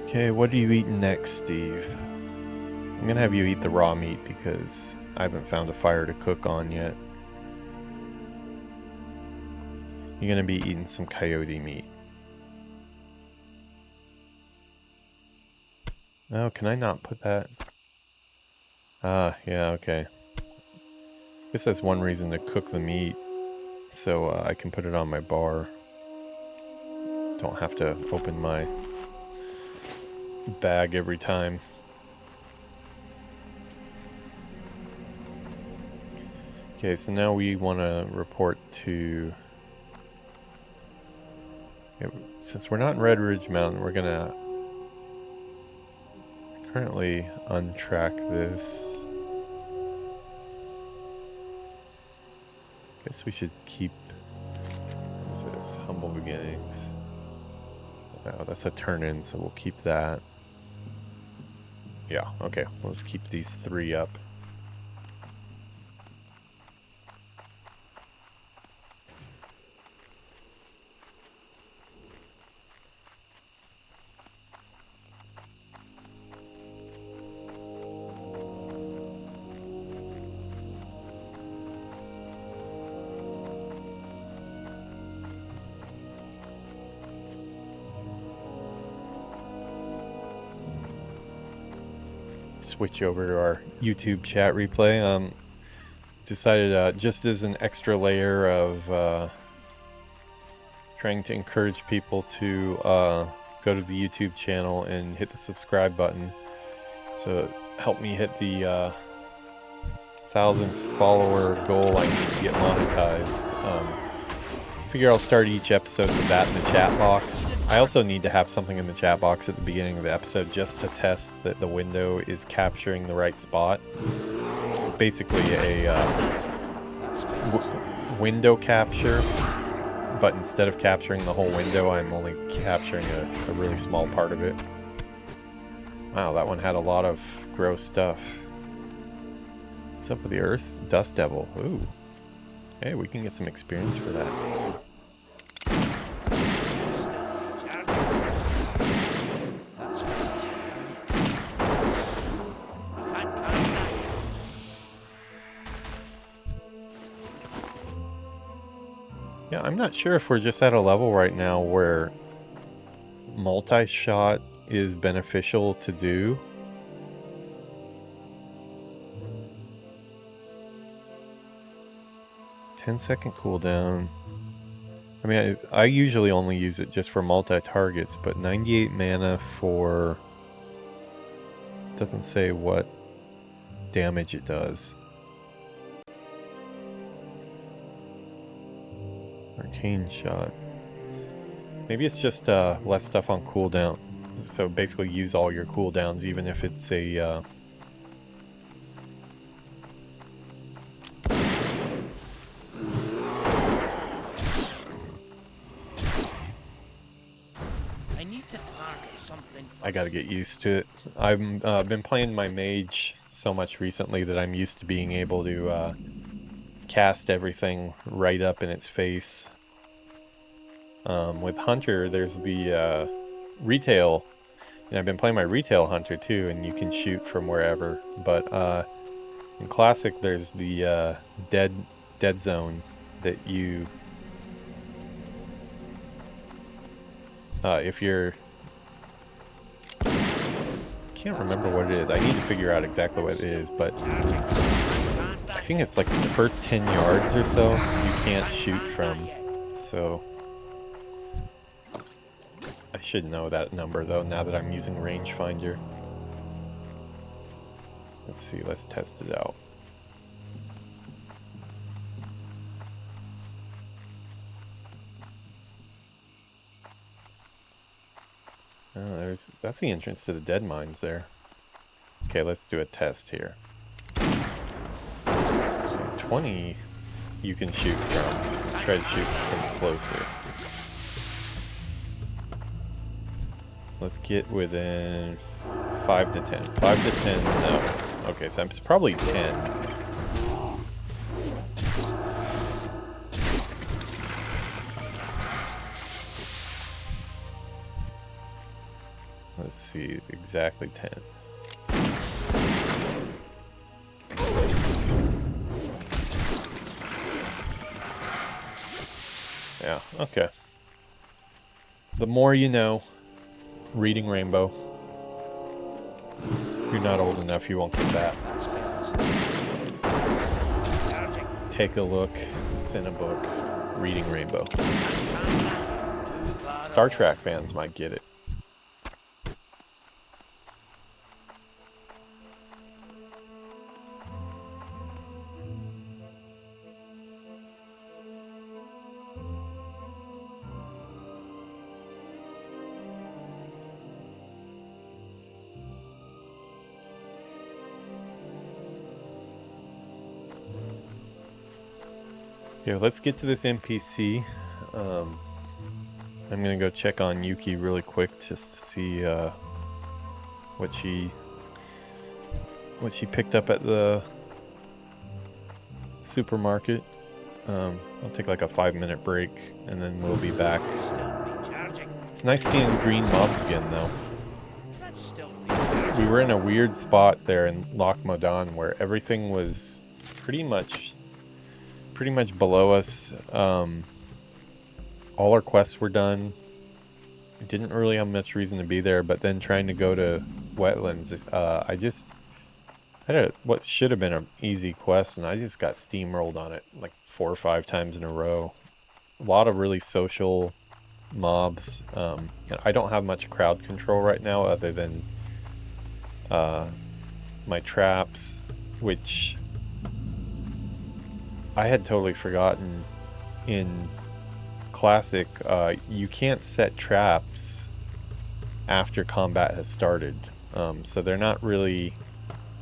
Okay, what are you eating next, Steve? I'm gonna have you eat the raw meat because I haven't found a fire to cook on yet. You're gonna be eating some coyote meat. Oh, can I not put that? Ah, yeah, okay. Guess that's one reason to cook the meat, so I can put it on my bar. Don't have to open my bag every time. Okay, so now we want to report to... Since we're not in Red Ridge Mountain, we're gonna currently untrack this. Guess we should keep... What is this? Humble Beginnings. Oh, that's a turn-in, so we'll keep that. Yeah, okay. Let's keep these 3 up. Switch over to our YouTube chat replay. Decided just as an extra layer of trying to encourage people to go to the YouTube channel and hit the subscribe button. So help me hit the 1,000 follower goal I need to get monetized. Figure I'll start each episode with that in the chat box. I also need to have something in the chat box at the beginning of the episode just to test that the window is capturing the right spot. It's basically a window capture, but instead of capturing the whole window, I'm only capturing a really small part of it. Wow, that one had a lot of gross stuff. What's up with the Earth? Dust Devil. Ooh. Hey, we can get some experience for that. Yeah, I'm not sure if we're just at a level right now where multi-shot is beneficial to do. Ten-second cooldown. I mean, I usually only use it just for multi-targets, but 98 mana for... doesn't say what damage it does. Arcane shot. Maybe it's just less stuff on cooldown. So basically use all your cooldowns even if it's a... I gotta get used to it. I've been playing my mage so much recently that I'm used to being able to cast everything right up in its face. With Hunter, there's the retail, and I've been playing my retail Hunter too, and you can shoot from wherever. But in Classic, there's the dead zone that you, if you're, I can't remember what it is. I need to figure out exactly what it is, but I think it's like the first 10 yards or so you can't shoot from. So I should know that number though now that I'm using rangefinder. Let's see, let's test it out. Oh, that's the entrance to the dead mines there. Okay, let's do a test here. So 20 you can shoot from. Let's try to shoot from closer. Let's get within 5 to 10. 5 to 10, no. Okay, so it's probably 10. Let's see, exactly 10. Yeah, okay. The more you know. Reading Rainbow. If you're not old enough, you won't get that. Take a look. It's in a book. Reading Rainbow. Star Trek fans might get it. Okay, let's get to this NPC. I'm gonna go check on Yuki really quick just to see what she what she picked up at the supermarket. I'll take like a 5-minute break and then we'll be back. Still recharging. It's nice seeing green mobs again though. That's still recharging. We were in a weird spot there in Loch Modan where everything was pretty much below us. All our quests were done. We didn't really have much reason to be there, but then trying to go to wetlands, I had what should have been an easy quest, and I just got steamrolled on it like 4 or 5 times in a row. A lot of really social mobs. I don't have much crowd control right now other than my traps, which I had totally forgotten. In Classic, you can't set traps after combat has started, so they're not really,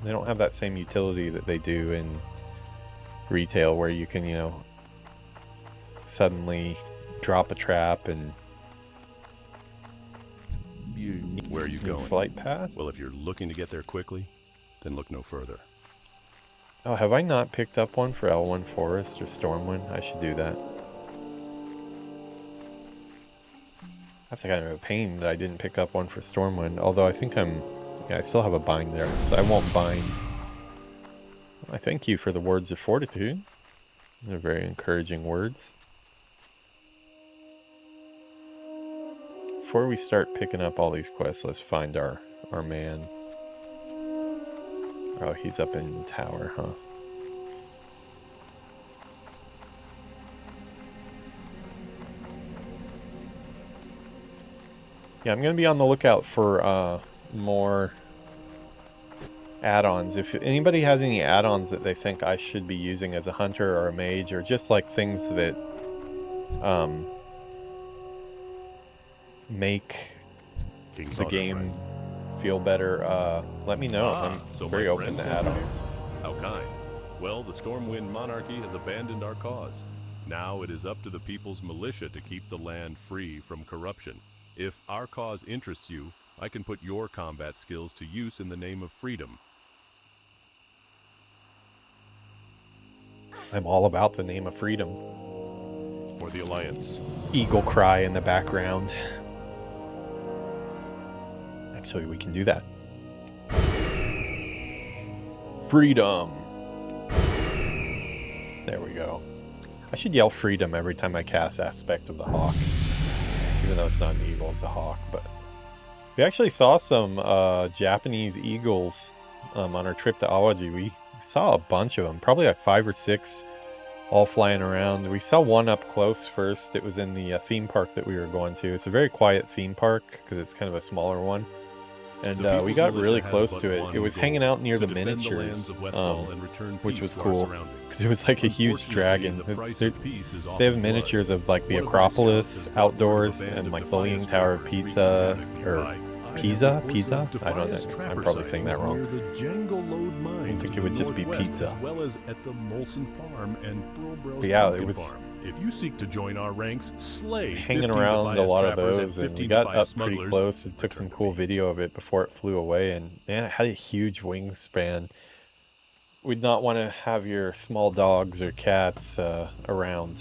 they don't have that same utility that they do in retail where you can, you know, suddenly drop a trap and Where are you going? flight path. Well, if you're looking to get there quickly, then look no further. Oh, have I not picked up one for L1 Forest or Stormwind? I should do that. That's kind of a pain that I didn't pick up one for Stormwind, although I think I still have a bind there, so I won't bind. I thank you for the words of fortitude. They're very encouraging words. Before we start picking up all these quests, let's find our man. Oh, he's up in the tower, huh? Yeah, I'm going to be on the lookout for more add-ons. If anybody has any add-ons that they think I should be using as a hunter or a mage, or just like things that make King's the Honor, game friend. feel better, let me know. I'm So very my open to friend sent add-ons. you. How kind. Well, the Stormwind monarchy has abandoned our cause. Now it is up to the people's militia to keep the land free from corruption. If our cause interests you, I can put your combat skills to use in the name of freedom. I'm all about the name of freedom. For the Alliance. Eagle cry in the background. Actually, we can do that. Freedom! There we go. I should yell freedom every time I cast Aspect of the Hawk. Even though it's not an eagle, it's a hawk. But we actually saw some Japanese eagles on our trip to Awaji. We saw a bunch of them, probably like 5 or 6, all flying around. We saw one up close first. It was in the theme park that we were going to. It's a very quiet theme park because it's kind of a smaller one. And we got really close to it. It was hanging out near the miniatures, which was cool because it was like a huge dragon. They have miniatures of like the Acropolis outdoors and like the Leaning Tower of Pizza, or Pisa? I don't know. I'm probably saying that wrong. I think it would just be pizza. As well as at the Molson Farm and But yeah, it was If you seek to join our ranks, slay hanging 15 around a Defiance lot of trappers those, and we 15 got Defiance up pretty smugglers. close and took some cool video of it before it flew away, and man, it had a huge wingspan. We'd not want to have your small dogs or cats around,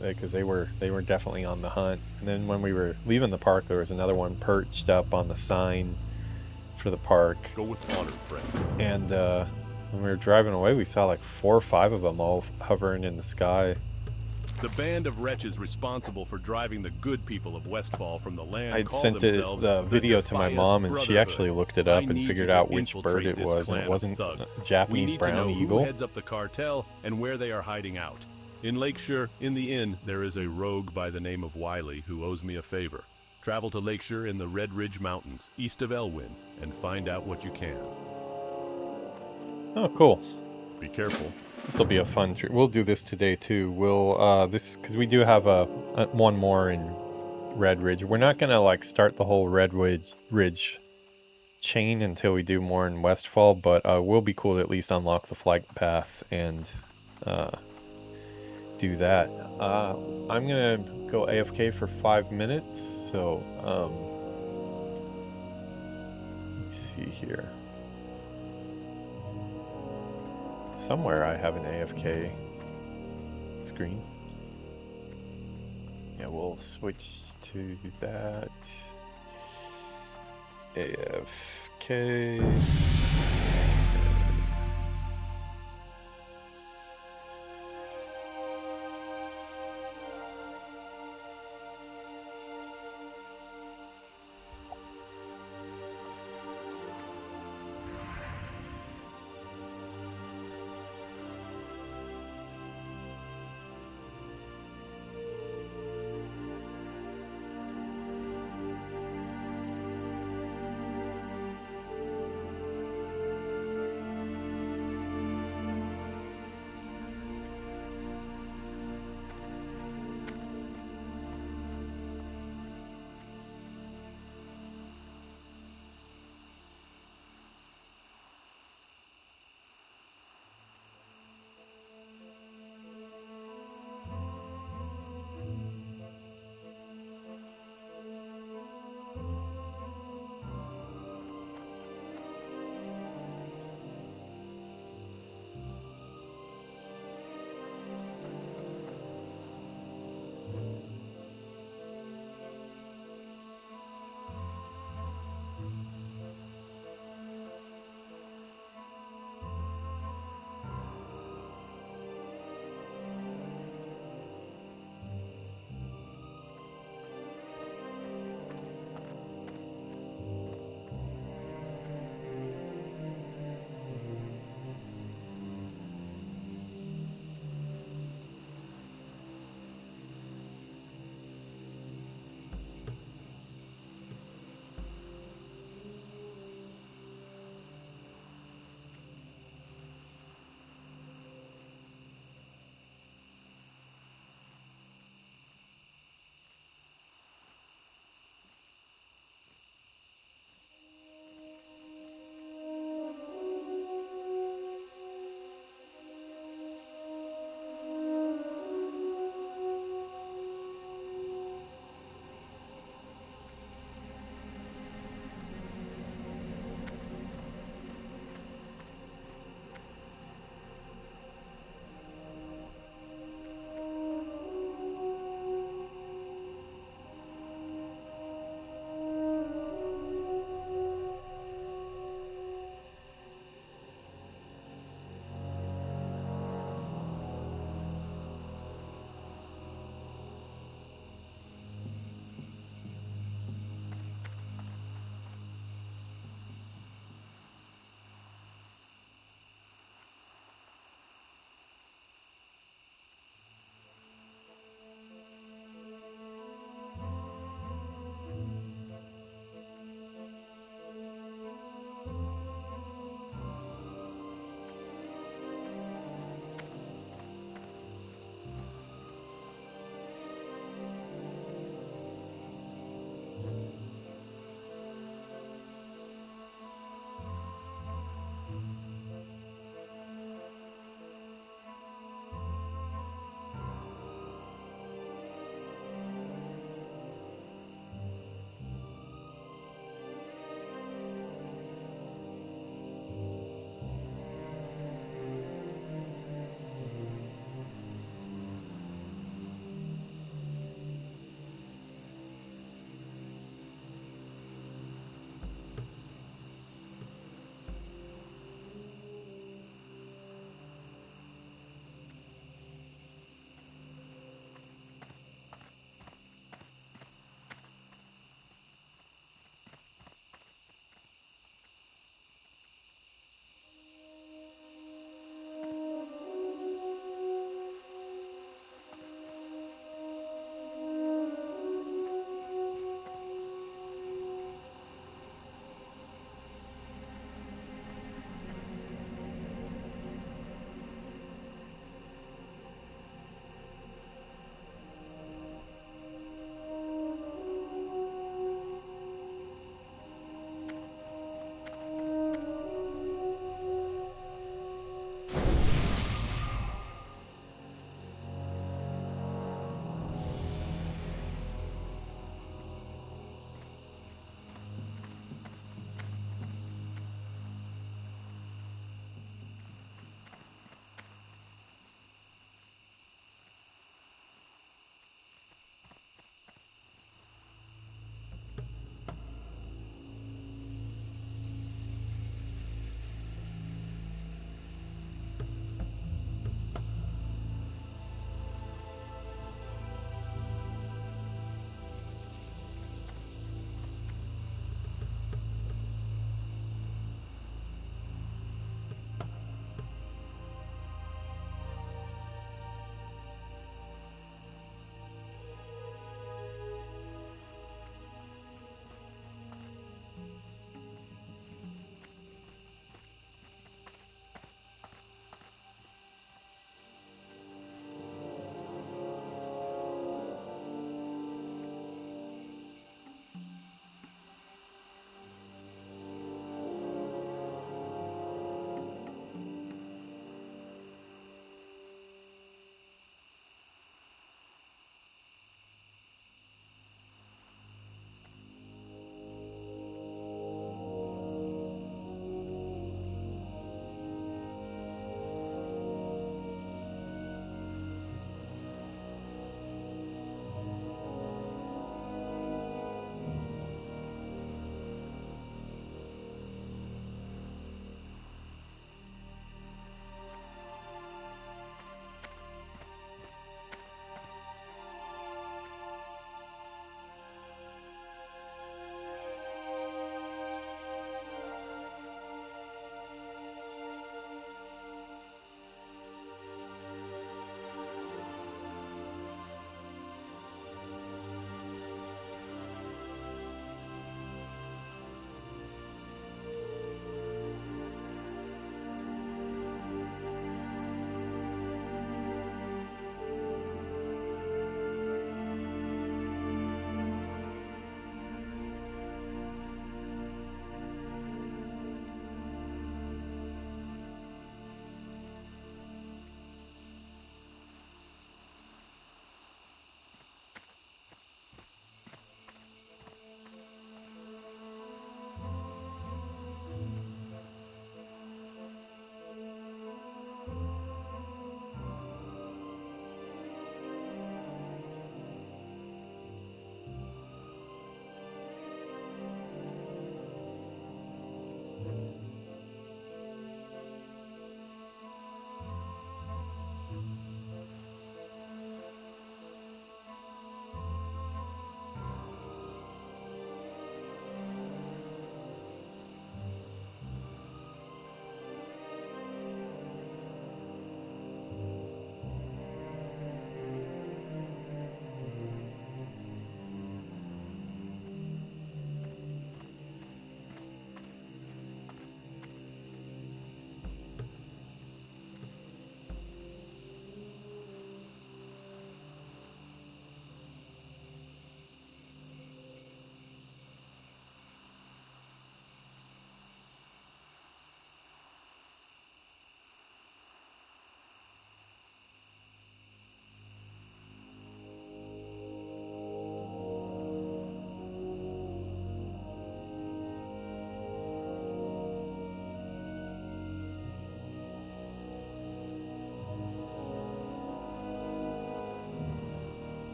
because they were definitely on the hunt. And then when we were leaving the park, there was another one perched up on the sign for the park. Go with honor, friend. And when we were driving away, we saw like 4 or 5 of them all hovering in the sky. The band of wretches responsible for driving the good people of Westfall from the land I'd call sent themselves the video to my Defiance mom, and she Brotherhood. actually looked it I up and need figured you to out which bird infiltrate it this was, and clan it of wasn't thugs. a We Japanese need to brown know eagle. who heads up the cartel and where they are hiding out. In Lakeshire, in the inn, there is a rogue by the name of Wiley who owes me a favor. Travel to Lakeshire in the Red Ridge Mountains, east of Elwyn, and find out what you can. Oh, cool. Be careful. This will be a fun trip. We'll do this today too. We'll because we do have a one more in Red Ridge. We're not gonna like start the whole Red Ridge chain until we do more in Westfall, but will be cool to at least unlock the flight path and do that. I'm gonna go AFK for 5 minutes, so let me see here. Somewhere I have an AFK screen. Yeah, we'll switch to that. AFK.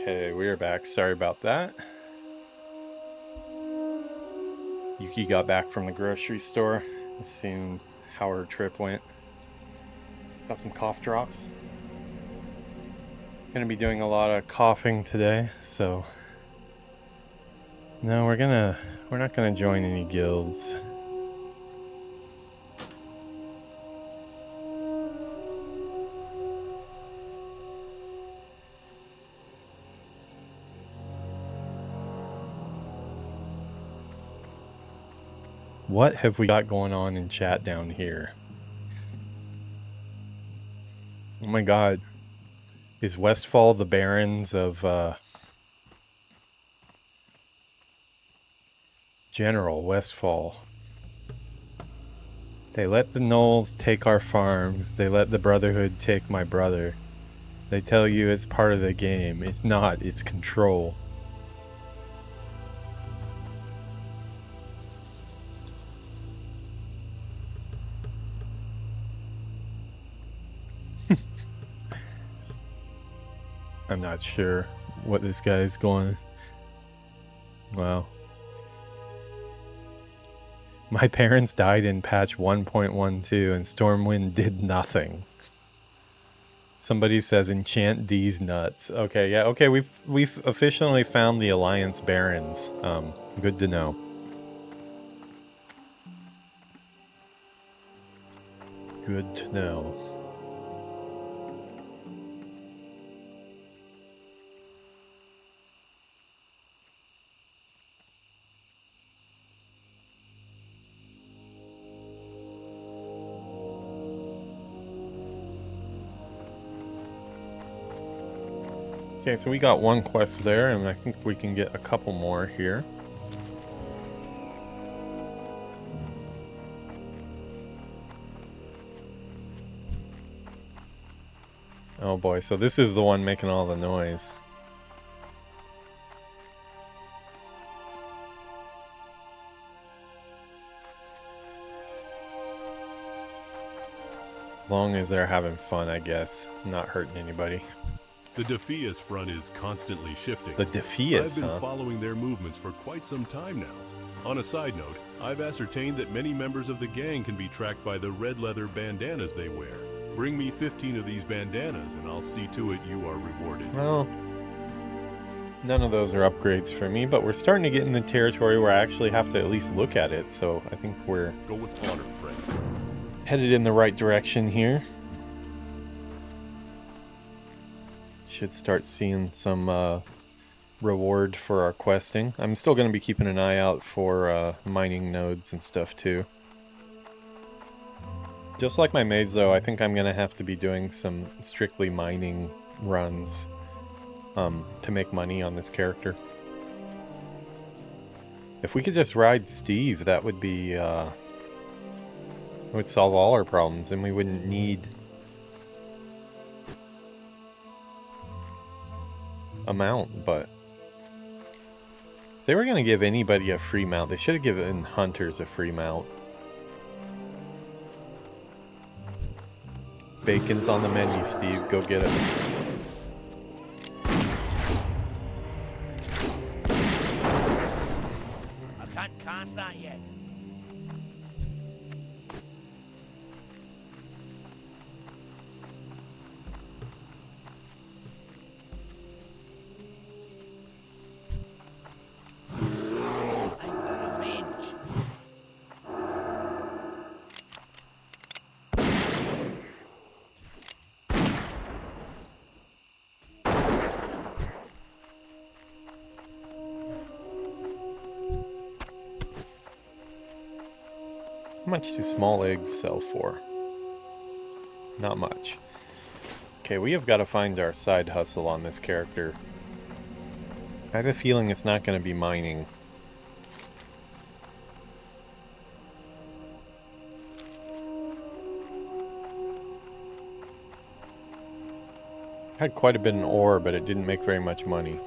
Okay, we are back. Sorry about that. Yuki got back from the grocery store. Seeing how her trip went. Got some cough drops. Gonna be doing a lot of coughing today, so no, we're not gonna join any guilds. What have we got going on in chat down here? Oh my god. Is Westfall the barons of General Westfall? They let the gnolls take our farm. They let the Brotherhood take my brother. They tell you it's part of the game. It's not, it's control. I'm not sure what this guy's going. Wow. My parents died in patch 1.12 and Stormwind did nothing. Somebody says enchant these nuts. Okay, yeah, okay, we've officially found the Alliance Barons. Good to know. Good to know. Okay, so we got one quest there, and I think we can get a couple more here. Oh boy, so this is the one making all the noise. As long as they're having fun, I guess. Not hurting anybody. The Defias front is constantly shifting. The Defias, I've been huh? following their movements for quite some time now. On a side note, I've ascertained that many members of the gang can be tracked by the red leather bandanas they wear. Bring me 15 of these bandanas and I'll see to it you are rewarded. Well, none of those are upgrades for me, but we're starting to get in the territory where I actually have to at least look at it, so I think we're Go with honor, friend. headed in the right direction here. Should start seeing some reward for our questing. I'm still going to be keeping an eye out for mining nodes and stuff too. Just like my maze though, I think I'm going to have to be doing some strictly mining runs to make money on this character. If we could just ride Steve, that would be it would solve all our problems and we wouldn't need a mount, but if they were going to give anybody a free mount, they should have given hunters a free mount. Bacon's on the menu, Steve. Go get it. I can't cast that yet. I'm out of range. How much do small eggs sell for? Not much. Okay, we have got to find our side hustle on this character. I have a feeling it's not going to be mining. Had quite a bit in ore, but it didn't make very much money.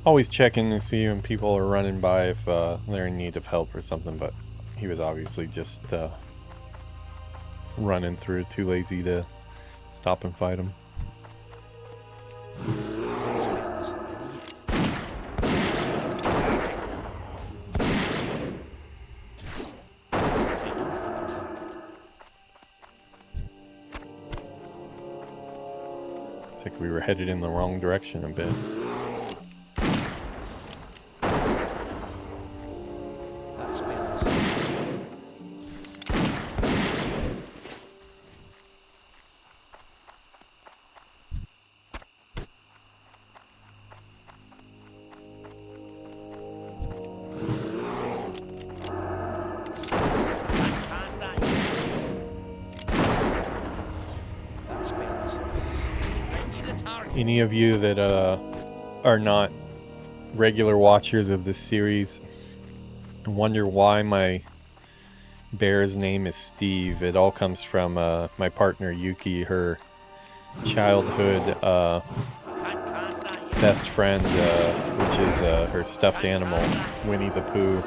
always checking to see when people are running by if they're in need of help or something, but he was obviously just running through, too lazy to stop and fight him. Looks like we were headed in the wrong direction a bit. Any of you that are not regular watchers of this series wonder why my bear's name is Steve, it all comes from my partner Yuki, her childhood best friend, which is her stuffed animal, Winnie the Pooh.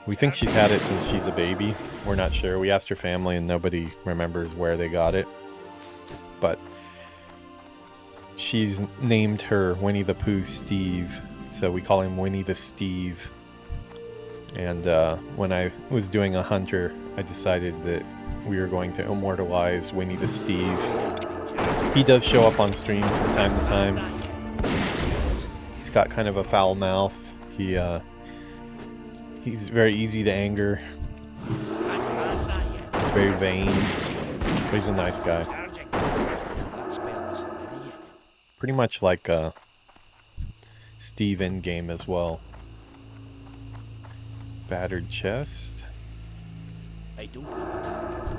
We think she's had it since she's a baby. We're not sure. We asked her family and nobody remembers where they got it. But she's named her Winnie the Pooh Steve, so we call him Winnie the Steve. And when I was doing a hunter, I decided that we were going to immortalize Winnie the Steve. He does show up on stream from time to time. He's got kind of a foul mouth. He's very easy to anger. He's very vain, but he's a nice guy. Pretty much like Steve in game as well. Battered chest. I don't have a target.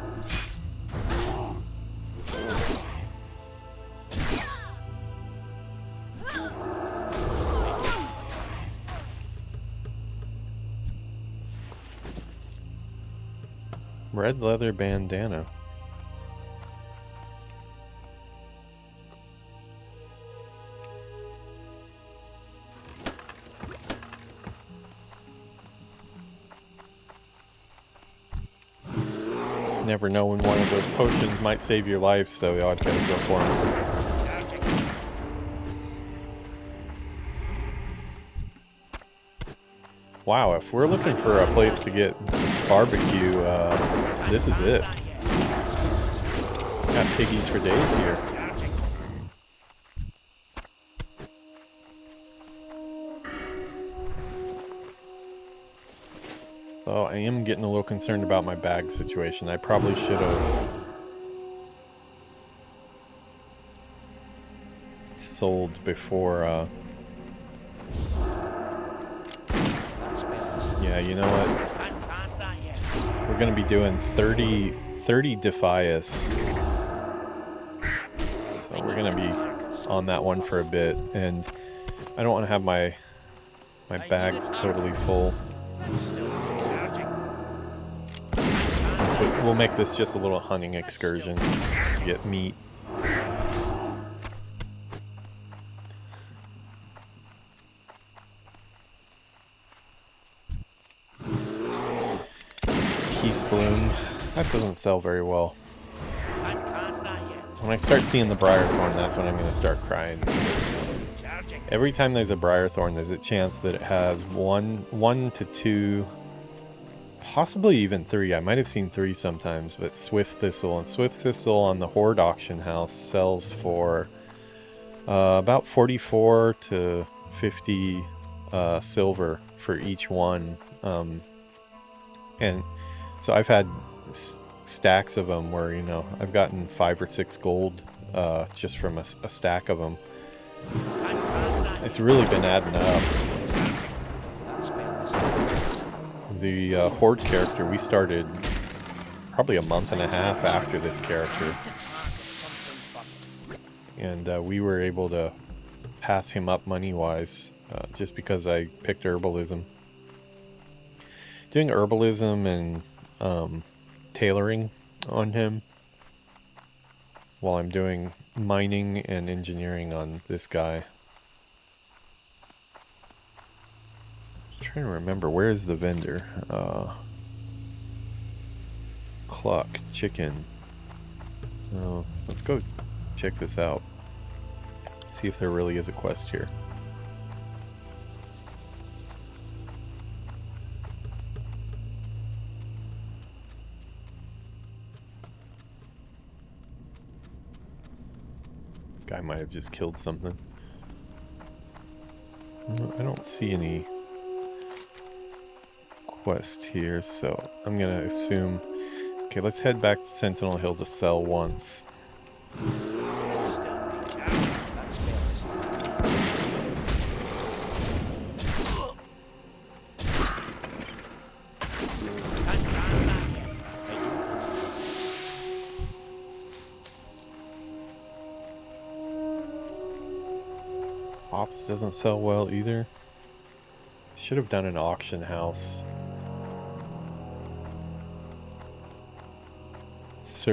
Red leather bandana. Never know when one of those potions might save your life, so you always gotta go for them. Wow, if we're looking for a place to get barbecue, this is it. Got piggies for days here. Oh, I am getting a little concerned about my bag situation. I probably should have sold before, yeah, you know what? We're gonna be doing 30 Defias. So we're gonna be on that one for a bit, and I don't want to have my bags totally full. So we'll make this just a little hunting excursion to get meat. Peace Bloom. That doesn't sell very well. When I start seeing the Briarthorn, that's when I'm going to start crying. Because every time there's a Briarthorn, there's a chance that it has one to two, possibly even 3. I might have seen 3 sometimes, but Swift Thistle. And Swift Thistle on the Horde auction house sells for about 44 to 50 silver for each one. And so I've had stacks of them where, you know, I've gotten 5 or 6 gold just from a stack of them. It's really been adding up. The Horde character, we started probably a month and a half after this character. And we were able to pass him up money-wise just because I picked herbalism. Doing herbalism and tailoring on him while I'm doing mining and engineering on this guy. trying to remember, where is the vendor? Cluck, chicken. Oh, let's go check this out. See if there really is a quest here. Guy might have just killed something. No, I don't see any quest here, so I'm gonna assume. Okay, let's head back to Sentinel Hill to sell once. Ops doesn't sell well either. Should have done an auction house.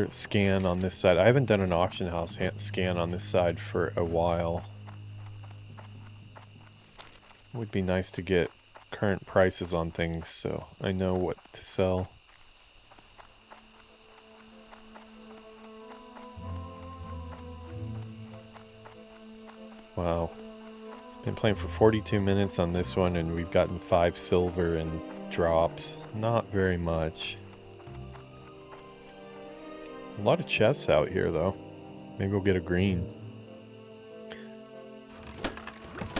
Scan on this side. I haven't done an auction house scan on this side for a while. It would be nice to get current prices on things so I know what to sell. Wow. Been playing for 42 minutes on this one and we've gotten 5 silver and drops. Not very much. A lot of chests out here though. Maybe we'll get a green.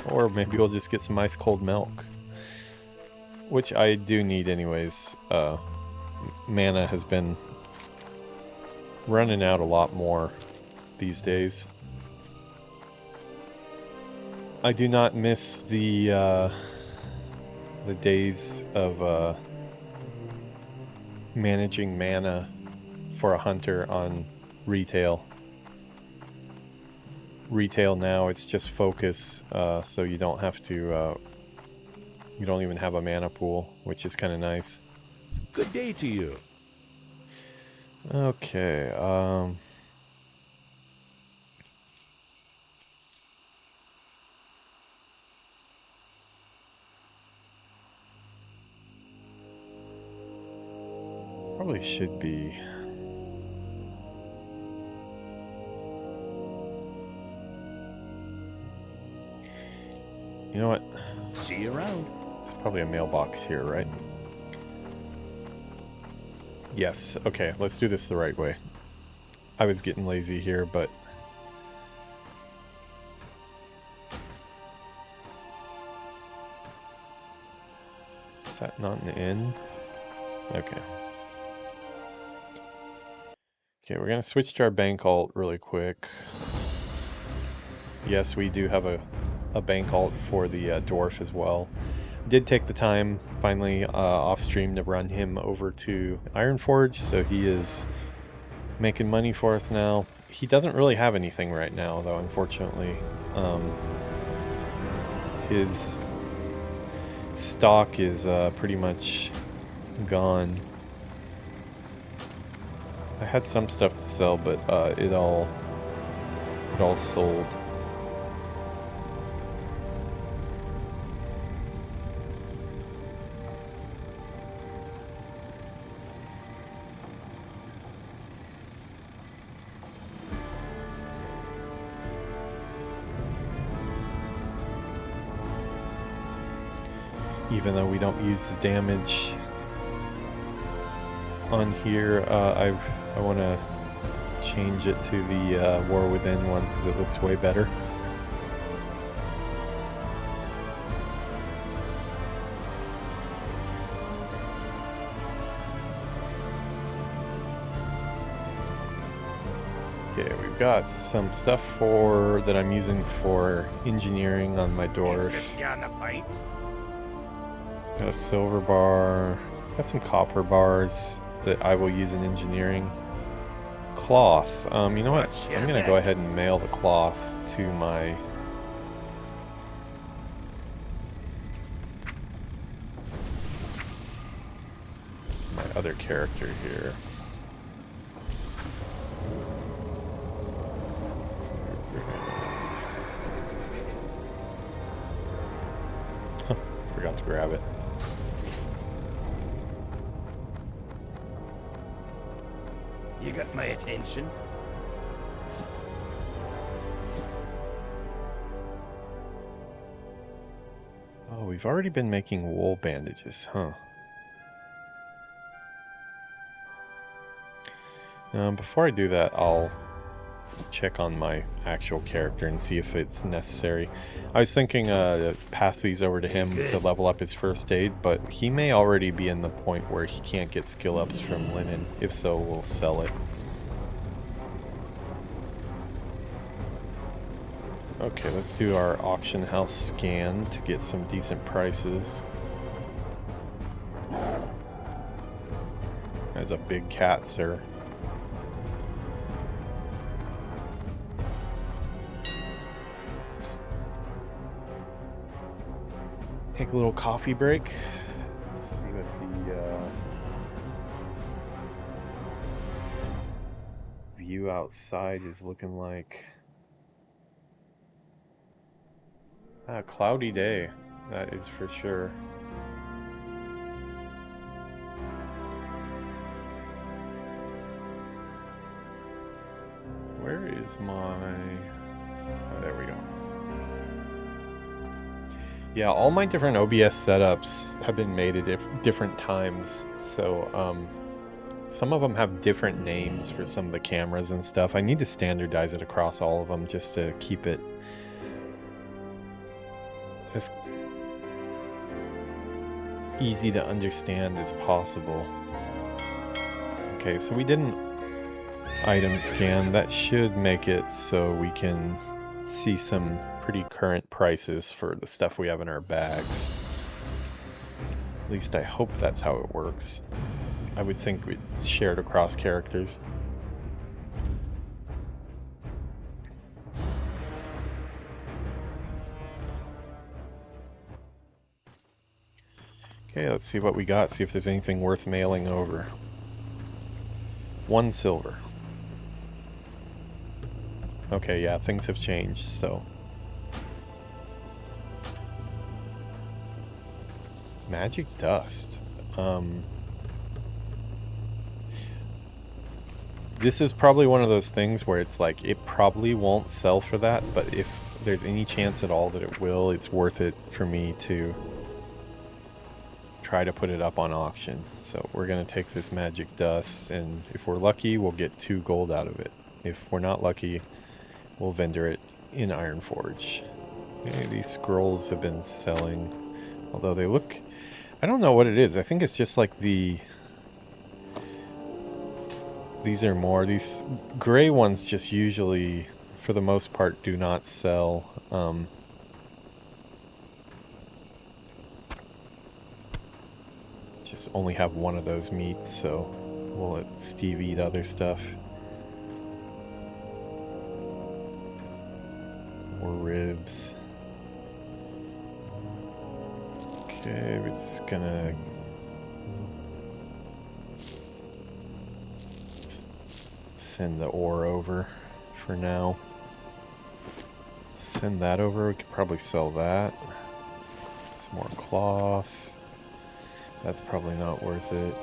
Or maybe we'll just get some ice cold milk. Which I do need anyways. Mana has been running out a lot more these days. I do not miss the days of managing mana for a hunter on retail. Retail now, it's just focus, so you don't have to, you don't even have a mana pool, which is kind of nice. Good day to you. Okay, probably should be. You know what? See you around. There's probably a mailbox here, right? Yes, okay, let's do this the right way. I was getting lazy here, but... Is that not an inn? Okay. Okay, we're gonna switch to our bank alt really quick. Yes, we do have a bank alt for the dwarf as well. I did take the time finally off stream to run him over to Ironforge, so he is making money for us now. He doesn't really have anything right now though, unfortunately. His stock is pretty much gone. I had some stuff to sell, but it all sold. Even though we don't use the damage on here, I want to change it to the War Within one because it looks way better. Okay, we've got some stuff that I'm using for engineering on my dwarf. Got a silver bar, got some copper bars that I will use in engineering. Cloth, you know what, I'm gonna go ahead and mail the cloth to my other character here. Forgot to grab it. You got my attention. Oh, we've already been making wool bandages, huh? Before I do that, I'll check on my actual character and see if it's necessary. I was thinking to pass these over to him to level up his first aid, but he may already be in the point where he can't get skill ups from linen. If so, we'll sell it. Okay, let's do our auction house scan to get some decent prices. There's a big cat, sir. Take a little coffee break. Let's see what the view outside is looking like. A cloudy day, that is for sure. Where is my... Oh, there we go. Yeah, all my different OBS setups have been made at different times, so some of them have different names for some of the cameras and stuff. I need to standardize it across all of them just to keep it as easy to understand as possible. Okay, so we did an item scan. That should make it so we can see some pretty current prices for the stuff we have in our bags. At least I hope that's how it works. I would think we'd share it across characters. Okay, let's see what we got, see if there's anything worth mailing over. 1 silver. Okay, yeah, things have changed, so. Magic dust. This is probably one of those things where it's like, it probably won't sell for that, but if there's any chance at all that it will, it's worth it for me to try to put it up on auction. So we're going to take this magic dust, and if we're lucky, we'll get 2 gold out of it. If we're not lucky, we'll vendor it in Ironforge. Okay, these scrolls have been selling, although they look... I don't know what it is. I think it's just like the... These are more... These gray ones just usually, for the most part, do not sell. Just only have one of those meats, so we'll let Steve eat other stuff. More ribs. Okay, we're just gonna send the ore over for now. Send that over, we could probably sell that. Some more cloth. That's probably not worth it.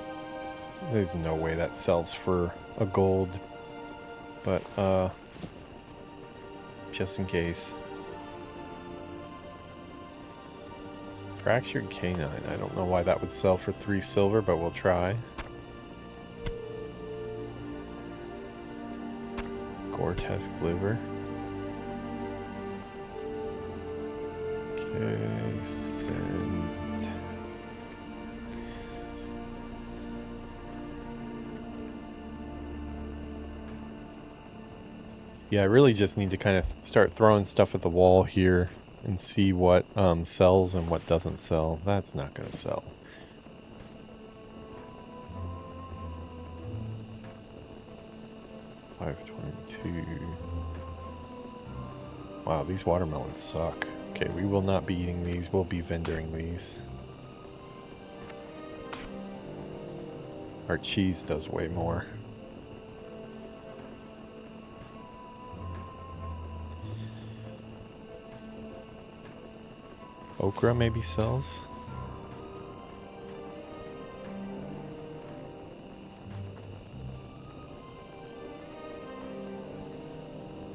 There's no way that sells for a gold. But, just in case. Fractured canine. I don't know why that would sell for 3 silver, but we'll try. Gore-Tusk liver. Okay, send. Yeah, I really just need to kind of start throwing stuff at the wall here and see what sells and what doesn't sell. That's not going to sell. $5.22. Wow, these watermelons suck. Okay, we will not be eating these. We'll be vendoring these. Our cheese does way more. Okra maybe sells.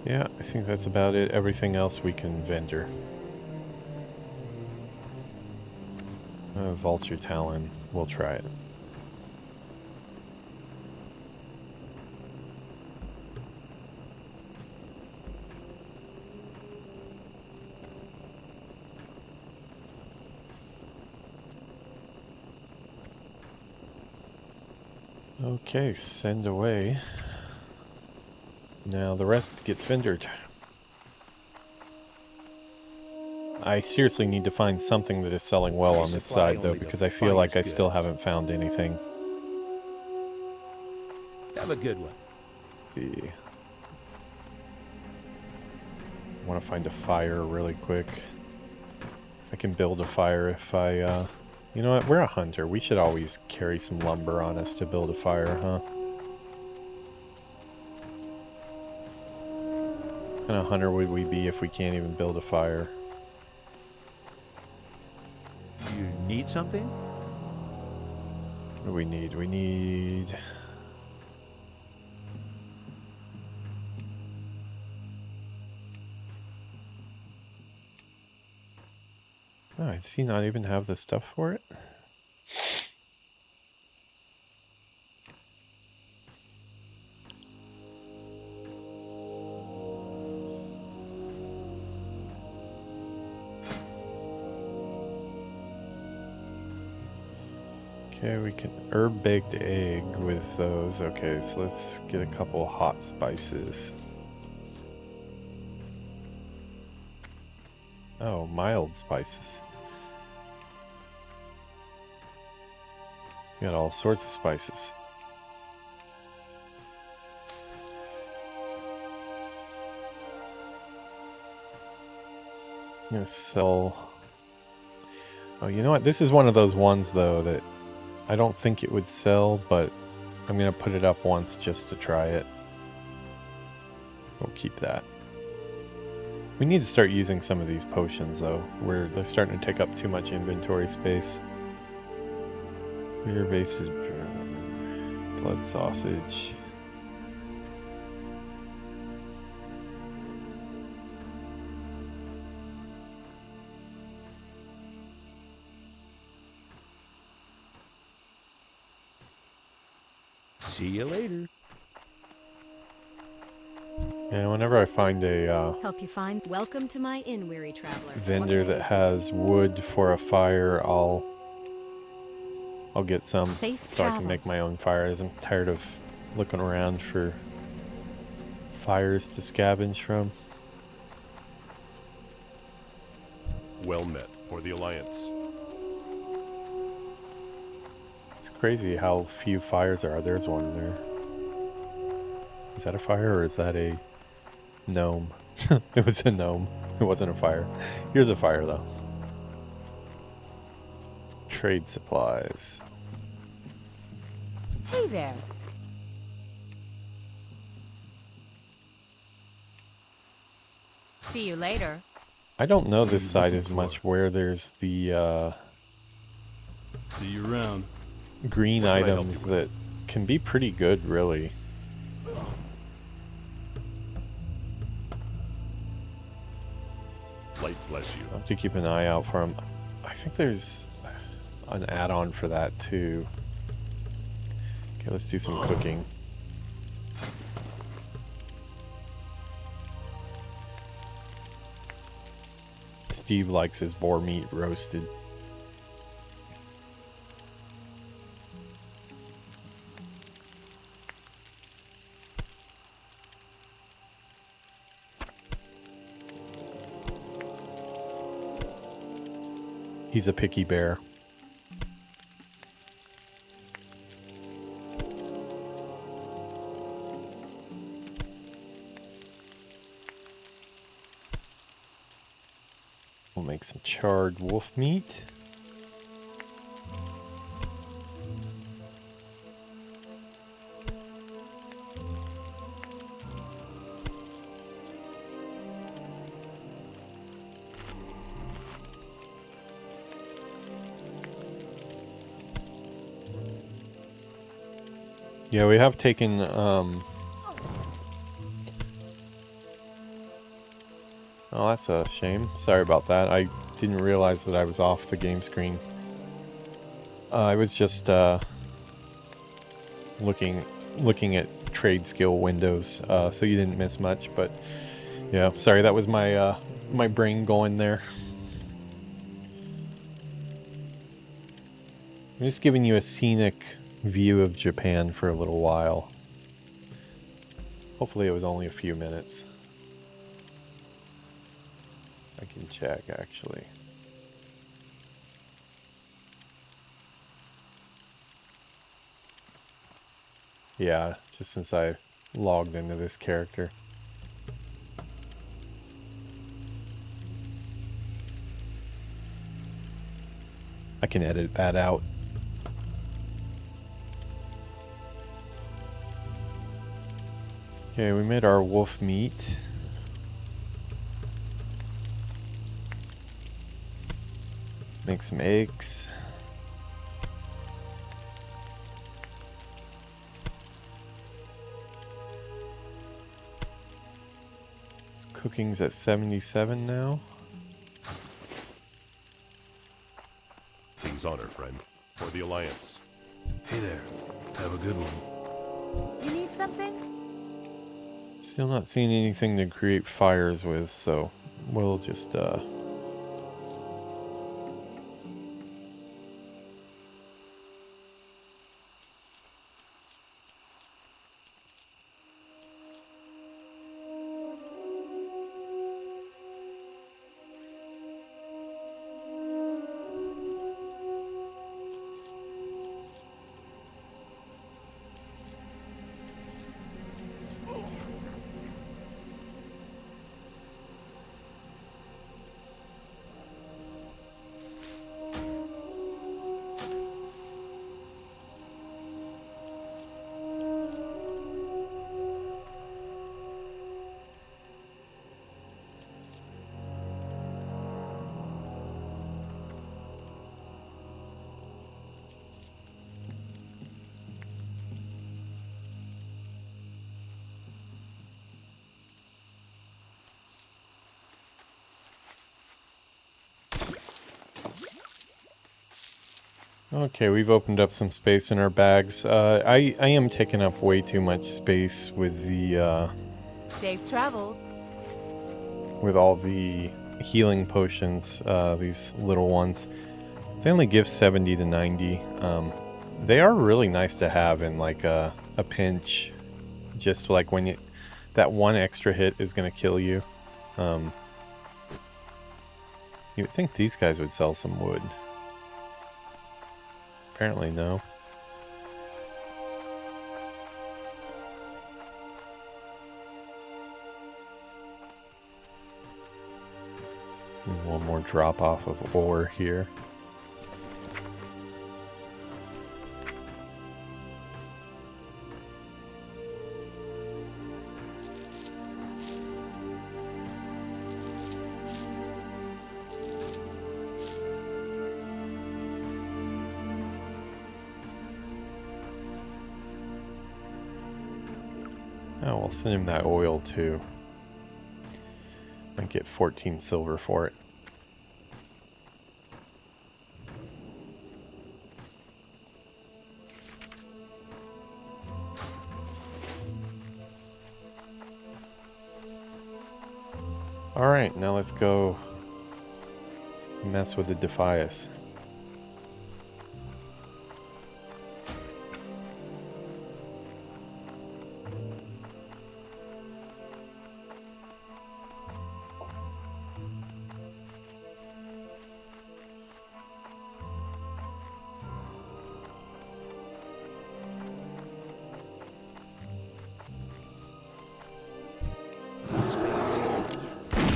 Yeah, I think that's about it. Everything else we can vendor. Vulture Talon. We'll try it. Okay, send away. Now the rest gets vendored. I seriously need to find something that is selling well on this supply side though, only the because I feel like I finest still goods. haven't found anything. Have a good one. Let's see. I want to find a fire really quick. I can build a fire if I, you know what, we're a hunter. We should always carry some lumber on us to build a fire, huh? What kind of hunter would we be if we can't even build a fire? You need something? What do we need? We need... Oh, does he not even have the stuff for it? Okay, we can herb baked egg with those. Okay, so let's get a couple hot spices. Oh, mild spices. We got all sorts of spices. I'm gonna sell... Oh, you know what? This is one of those ones, though, that I don't think it would sell, but I'm gonna put it up once just to try it. We'll keep that. We need to start using some of these potions, though. They're starting to take up too much inventory space. Rear bases, blood sausage. See you later. Yeah, whenever I find a Help you find. Welcome to my inn, weary traveler. vendor What can I that do? has wood for a fire, I'll get some Safe so I can make travels. my own fires. I'm tired of looking around for fires to scavenge from. Well met, for the Alliance. It's crazy how few fires there are. There's one there. Is that a fire or is that a gnome? It was a gnome. It wasn't a fire. Here's a fire though. Trade supplies. Hey there. See you later. I don't know this you side looking as for? much where there's the See you around. green What can I help items you with? that can be pretty good, really. Light bless you. I'll have to keep an eye out for them. I think there's an add-on for that too. Okay, let's do some cooking. Steve likes his boar meat roasted. He's a picky bear. We'll make some charred wolf meat. Yeah, we have taken Oh, that's a shame. Sorry about that. I didn't realize that I was off the game screen. I was just looking at trade skill windows, so you didn't miss much. But yeah, sorry, that was my my brain going there. I'm just giving you a scenic view of Japan for a little while. Hopefully it was only a few minutes. I can check, actually. Yeah, just since I logged into this character. I can edit that out. Okay, we made our wolf meat. Make some eggs. Cooking's at 77 now. King's honor, friend. For the Alliance. Hey there. Have a good one. You need something? Still not seeing anything to create fires with, so we'll just okay, we've opened up some space in our bags. I am taking up way too much space with the Safe travels. with all the healing potions, these little ones. They only give 70 to 90. They are really nice to have in like a pinch, just like when you, that one extra hit is gonna kill you. You would think these guys would sell some wood. Apparently no. One more drop off of ore here. Oh, we'll send him that oil too. Might get 14 silver for it. Alright, now let's go mess with the Defias.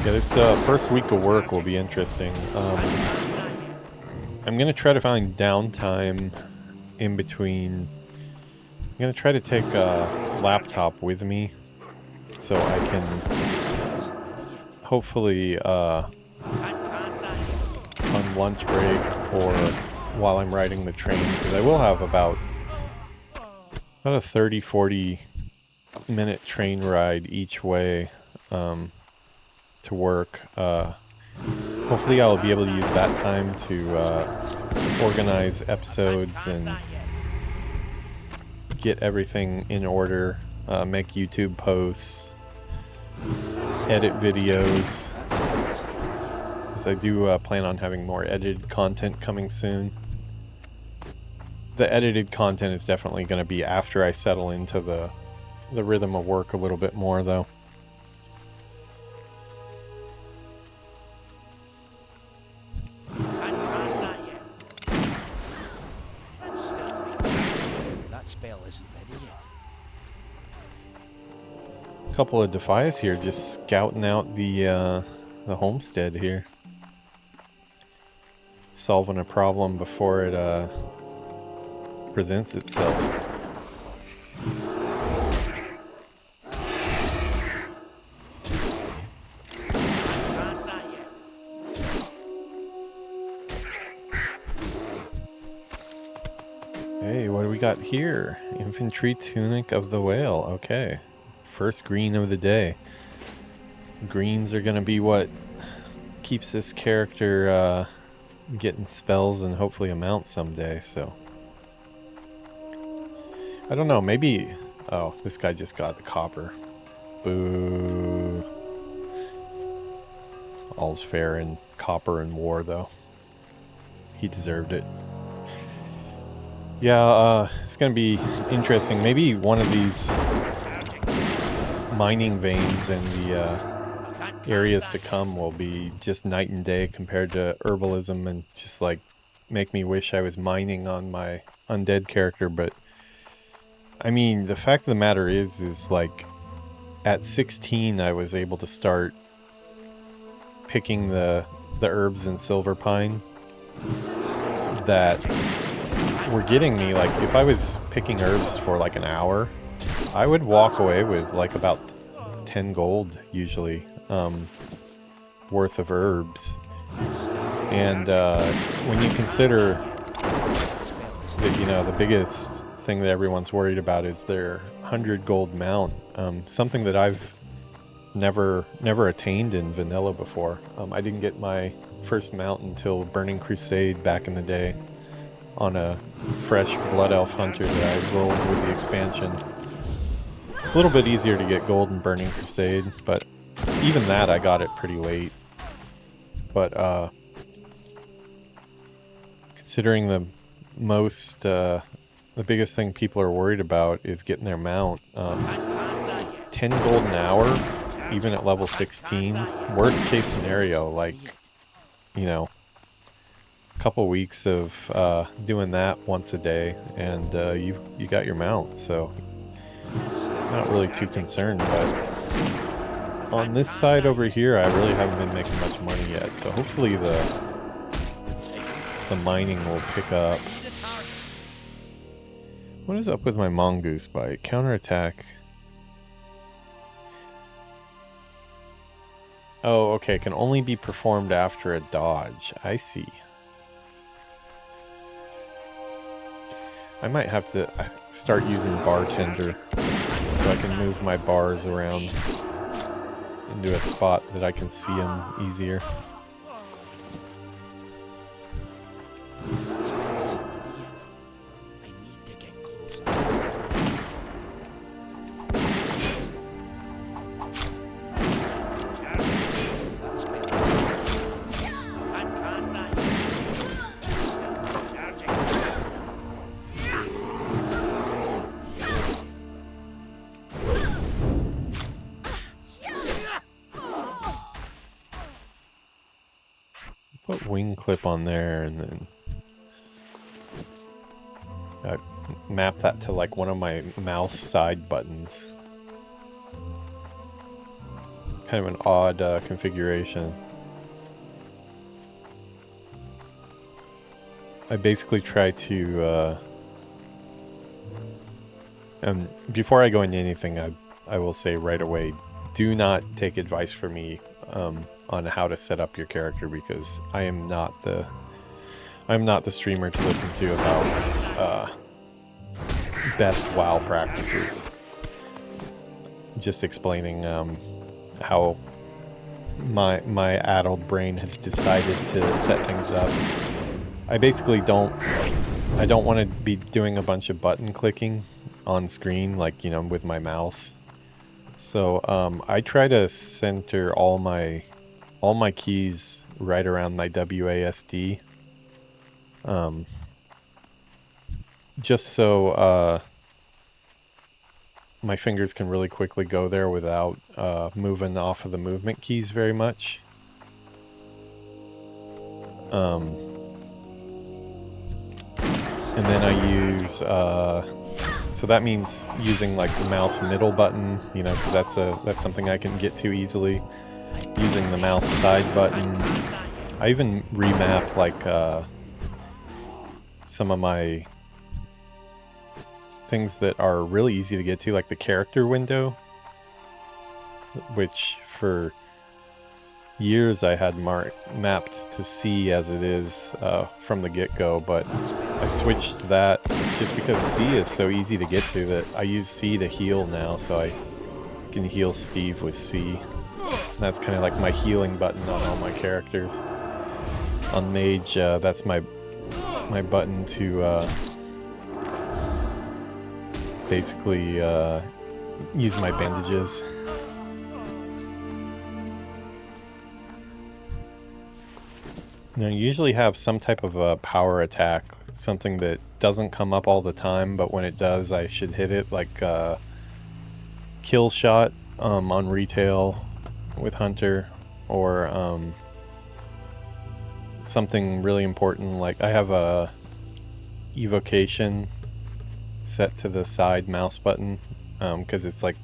Yeah, this first week of work will be interesting. I'm gonna try to find downtime in between. I'm gonna try to take a laptop with me so I can hopefully on lunch break or while I'm riding the train, because I will have about a 30-40 minute train ride each way. to work. Hopefully I'll be able to use that time to organize episodes and get everything in order, make YouTube posts, edit videos. Because I do plan on having more edited content coming soon. The edited content is definitely going to be after I settle into the rhythm of work a little bit more, though. That spell isn't ready yet. A couple of Defias here, just scouting out the homestead here, solving a problem before it presents itself. Hey, what do we got here? Infantry Tunic of the Whale. Okay. First green of the day. Greens are gonna be what keeps this character getting spells and hopefully a mount someday, so. I don't know, maybe... Oh, this guy just got the copper. Boo. All's fair in copper and war, though. He deserved it. Yeah, it's gonna be interesting. Maybe one of these mining veins in the areas to come will be just night and day compared to herbalism, and just like make me wish I was mining on my undead character. But I mean, the fact of the matter is like at 16 I was able to start picking the herbs in Silverpine that were getting me. Like, if I was picking herbs for like an hour, I would walk away with like about 10 gold usually worth of herbs. And when you consider that, you know, the biggest thing that everyone's worried about is their 100 gold mount, something that I've never attained in vanilla before. I didn't get my first mount until Burning Crusade back in the day on a fresh Blood Elf Hunter that I rolled with the expansion. A little bit easier to get gold in Burning Crusade, but even that I got it pretty late. But considering the biggest thing people are worried about is getting their mount, 10 gold an hour, even at level 16, worst case scenario, like, you know, couple weeks of doing that once a day, and you got your mount. So not really too concerned. But on this side over here, I really haven't been making much money yet, so hopefully the mining will pick up. What is up with my mongoose bite? Counterattack. Oh, okay, can only be performed after a dodge. I see. I might have to start using bartender so I can move my bars around into a spot that I can see them easier. Put wing clip on there, and then I map that to like one of my mouse side buttons. Kind of an odd configuration. I basically try to before I go into anything, I will say right away, do not take advice from me on how to set up your character, because I'm not the streamer to listen to about best WoW practices. Just explaining how my addled brain has decided to set things up. I basically don't want to be doing a bunch of button clicking on screen, like, you know, with my mouse. So I try to center all my keys right around my WASD, just so my fingers can really quickly go there without moving off of the movement keys very much. And then I use, so that means using like the mouse middle button, you know, because that's something I can get to easily. Using the mouse side button. I even remap like some of my things that are really easy to get to, like the character window, which for years I had mapped to C as it is from the get-go, but I switched that just because C is so easy to get to that I use C to heal now, so I can heal Steve with C. And that's kind of like my healing button on all my characters. On Mage, that's my button to basically use my bandages. You know, you usually have some type of a power attack, something that doesn't come up all the time, but when it does, I should hit it, like kill shot on retail with Hunter, or something really important, like I have a evocation set to the side mouse button, because it's like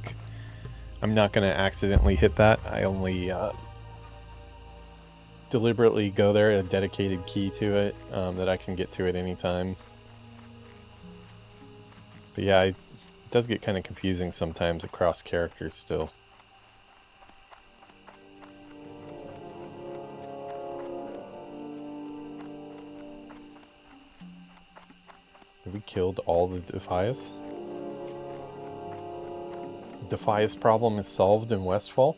I'm not going to accidentally hit that. I only deliberately go there, a dedicated key to it, that I can get to at any time. But yeah, it does get kind of confusing sometimes across characters still. Have we killed all the Defias? Defias problem is solved in Westfall?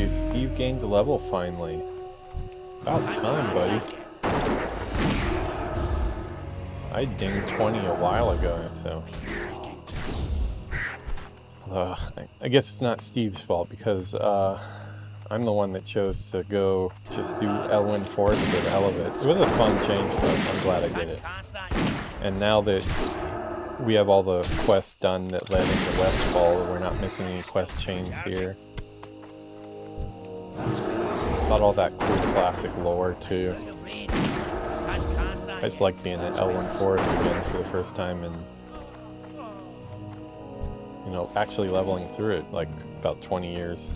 Steve gained a level finally. About time, buddy. I dinged 20 a while ago, so... I guess it's not Steve's fault, because I'm the one that chose to go just do Elwyn Forest for the hell of it. It was a fun change, but I'm glad I did it. And now that we have all the quests done that led into Westfall, we're not missing any quest chains here. Got all that cool classic lore too. I just like being at Elwyn Forest again for the first time and, you know, actually leveling through it, like about 20 years.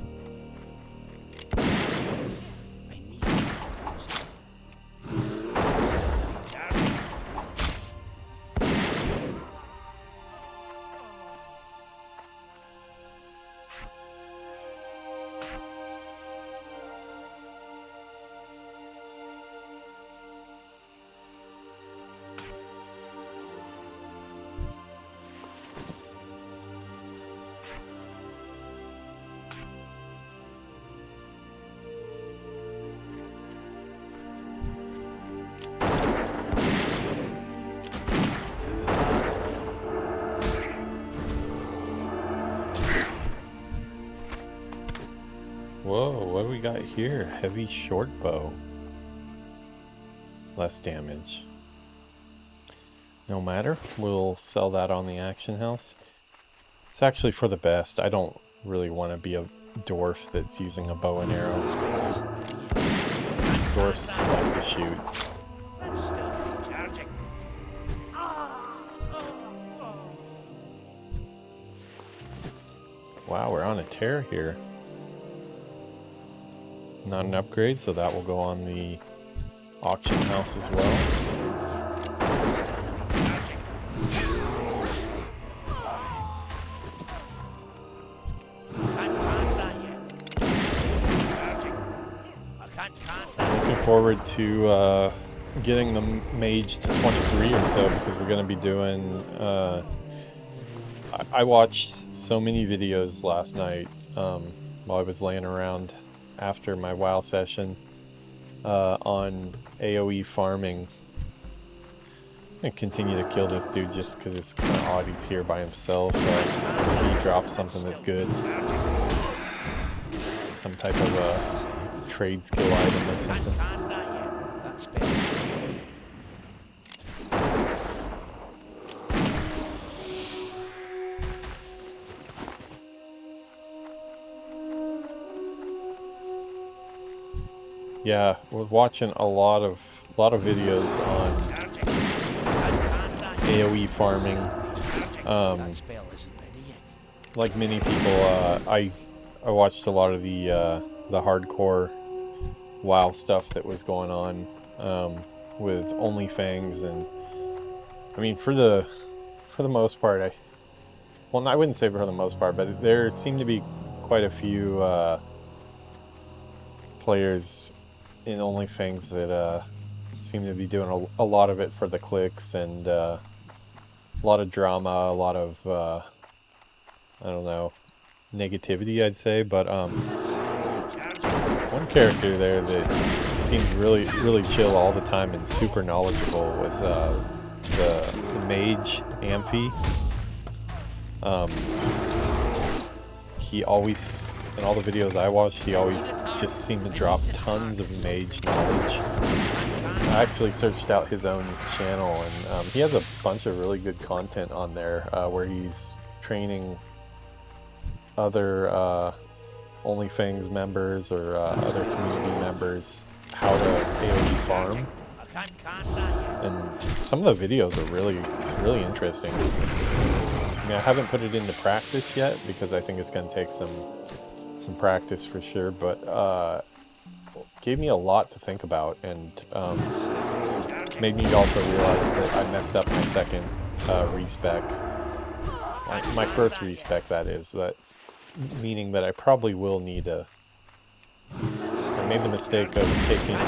Whoa, what do we got here? Heavy short bow. Less damage. No matter, we'll sell that on the auction house. It's actually for the best. I don't really want to be a dwarf that's using a bow and arrow. Dwarfs like to shoot. Wow, we're on a tear here. Not an upgrade, so that will go on the auction house as well. Looking forward to getting the mage to 23 or so, because we're going to be doing... I watched so many videos last night while I was laying around after my WoW session on AoE farming. I'm going to continue to kill this dude just because it's kind of odd he's here by himself. Maybe he drops something that's good. Some type of a trade skill item or something. Yeah, we're watching a lot of videos on AoE farming. Like many people, I watched a lot of the hardcore WoW stuff that was going on with OnlyFangs, and I mean for the most part, I wouldn't say for the most part, but there seem to be quite a few players in OnlyFans that seem to be doing a lot of it for the clicks, and a lot of drama, a lot of I don't know, negativity, I'd say. But one character there that seemed really chill all the time and super knowledgeable was the mage Amphi. He always, in all the videos I watched, he always just seemed to drop tons of mage knowledge. I actually searched out his own channel, and he has a bunch of really good content on there where he's training other OnlyFans members or other community members how to AoE farm. And some of the videos are really interesting. I mean, I haven't put it into practice yet because I think it's going to take some practice for sure, but gave me a lot to think about, and made me also realize that I messed up my second respec. My first respec, that is, but meaning that I probably will need a... I made the mistake of taking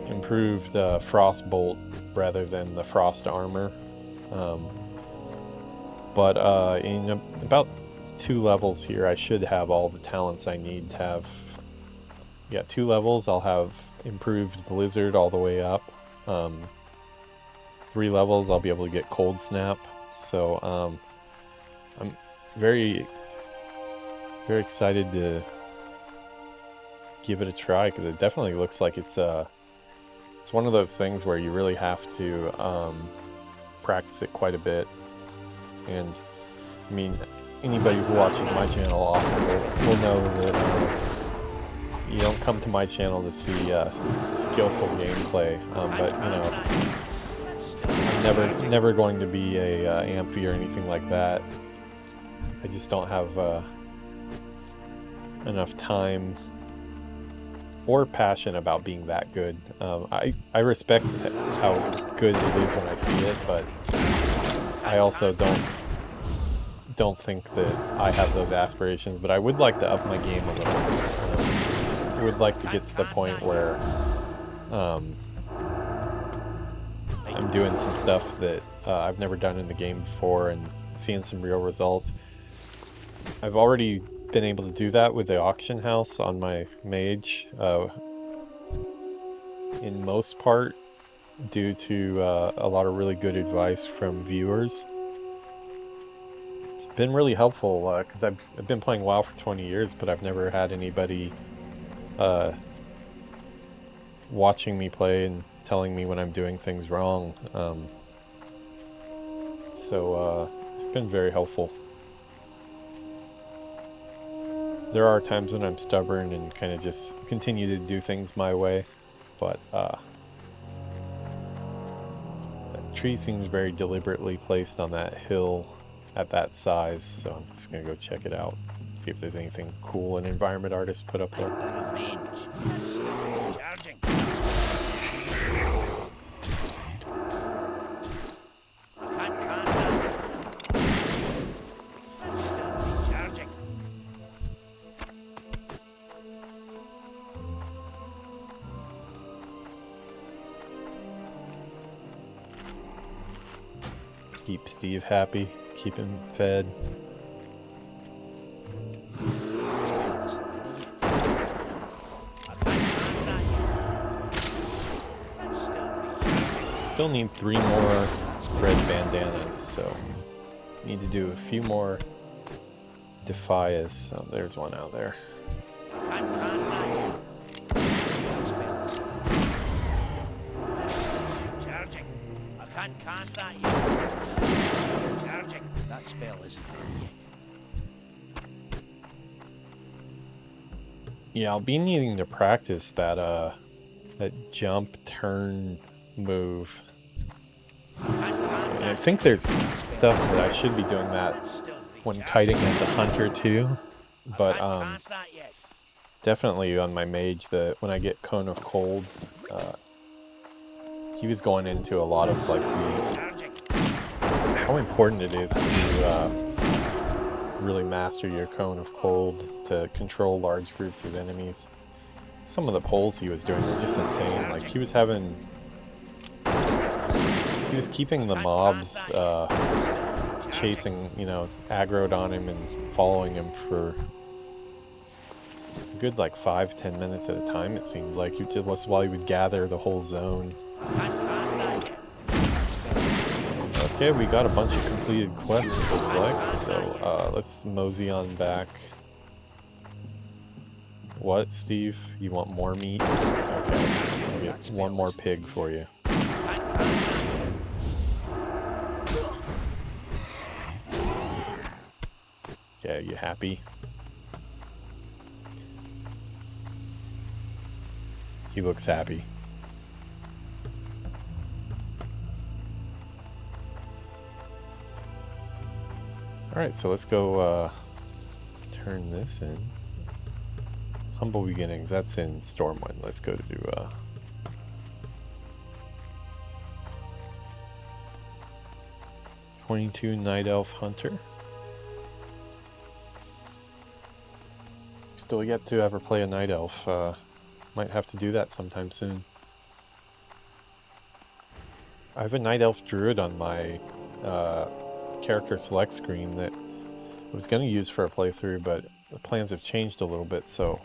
improved Frostbolt rather than the Frost Armor. But in about 2 levels here, I should have all the talents I need to have. Yeah, 2 levels, I'll have improved Blizzard all the way up. 3 levels, I'll be able to get Cold Snap. So I'm very excited to give it a try, because it definitely looks like it's one of those things where you really have to practice it quite a bit. And I mean, anybody who watches my channel often will know that you don't come to my channel to see skillful gameplay, but you know, I'm never going to be a Amphi or anything like that. I just don't have enough time or passion about being that good. I respect how good it is when I see it, but I also don't think that I have those aspirations. But I would like to up my game a little. I would like to get to the point where I'm doing some stuff that I've never done in the game before and seeing some real results. I've already been able to do that with the auction house on my mage, in most part due to a lot of really good advice from viewers. It's been really helpful because I've been playing WoW for 20 years, but I've never had anybody watching me play and telling me when I'm doing things wrong. So it's been very helpful. There are times when I'm stubborn and kind of just continue to do things my way, but tree seems very deliberately placed on that hill at that size, so I'm just gonna go check it out, see if there's anything cool an environment artist put up there. Out of range. And still recharging. I can't cast that. And still recharging. Keep Steve happy, keep him fed. Spell isn't ready yet. I can't cast that yet. And still recharging. Still need 3 more red bandanas, so need to do a few more Defias. Oh, there's one out there. I can't cast that yet. Spell isn't ready. And still recharging. I can't cast that yet. Recharging. That spell isn't ready yet. Yeah, I'll be needing to practice that jump turn move. And I think there's stuff that I should be doing that when kiting as a hunter too, but definitely on my mage, that when I get Cone of Cold, he was going into a lot of like how important it is to really master your Cone of Cold to control large groups of enemies. Some of the pulls he was doing were just insane. Like he was keeping the mobs chasing, you know, aggroed on him and following him for a good like 5-10 minutes at a time. It seemed like he did this while he would gather the whole zone. Okay, we got a bunch of completed quests, it looks like, so let's mosey on back. What, Steve? You want more meat? Okay, I'll get one more pig for you. Okay, you happy? He looks happy. Alright, so let's go turn this in. Humble Beginnings, that's in Stormwind. Let's go to 22 Night Elf Hunter. Still yet to ever play a Night Elf. Might have to do that sometime soon. I have a Night Elf Druid on my character select screen that I was going to use for a playthrough, but the plans have changed a little bit, so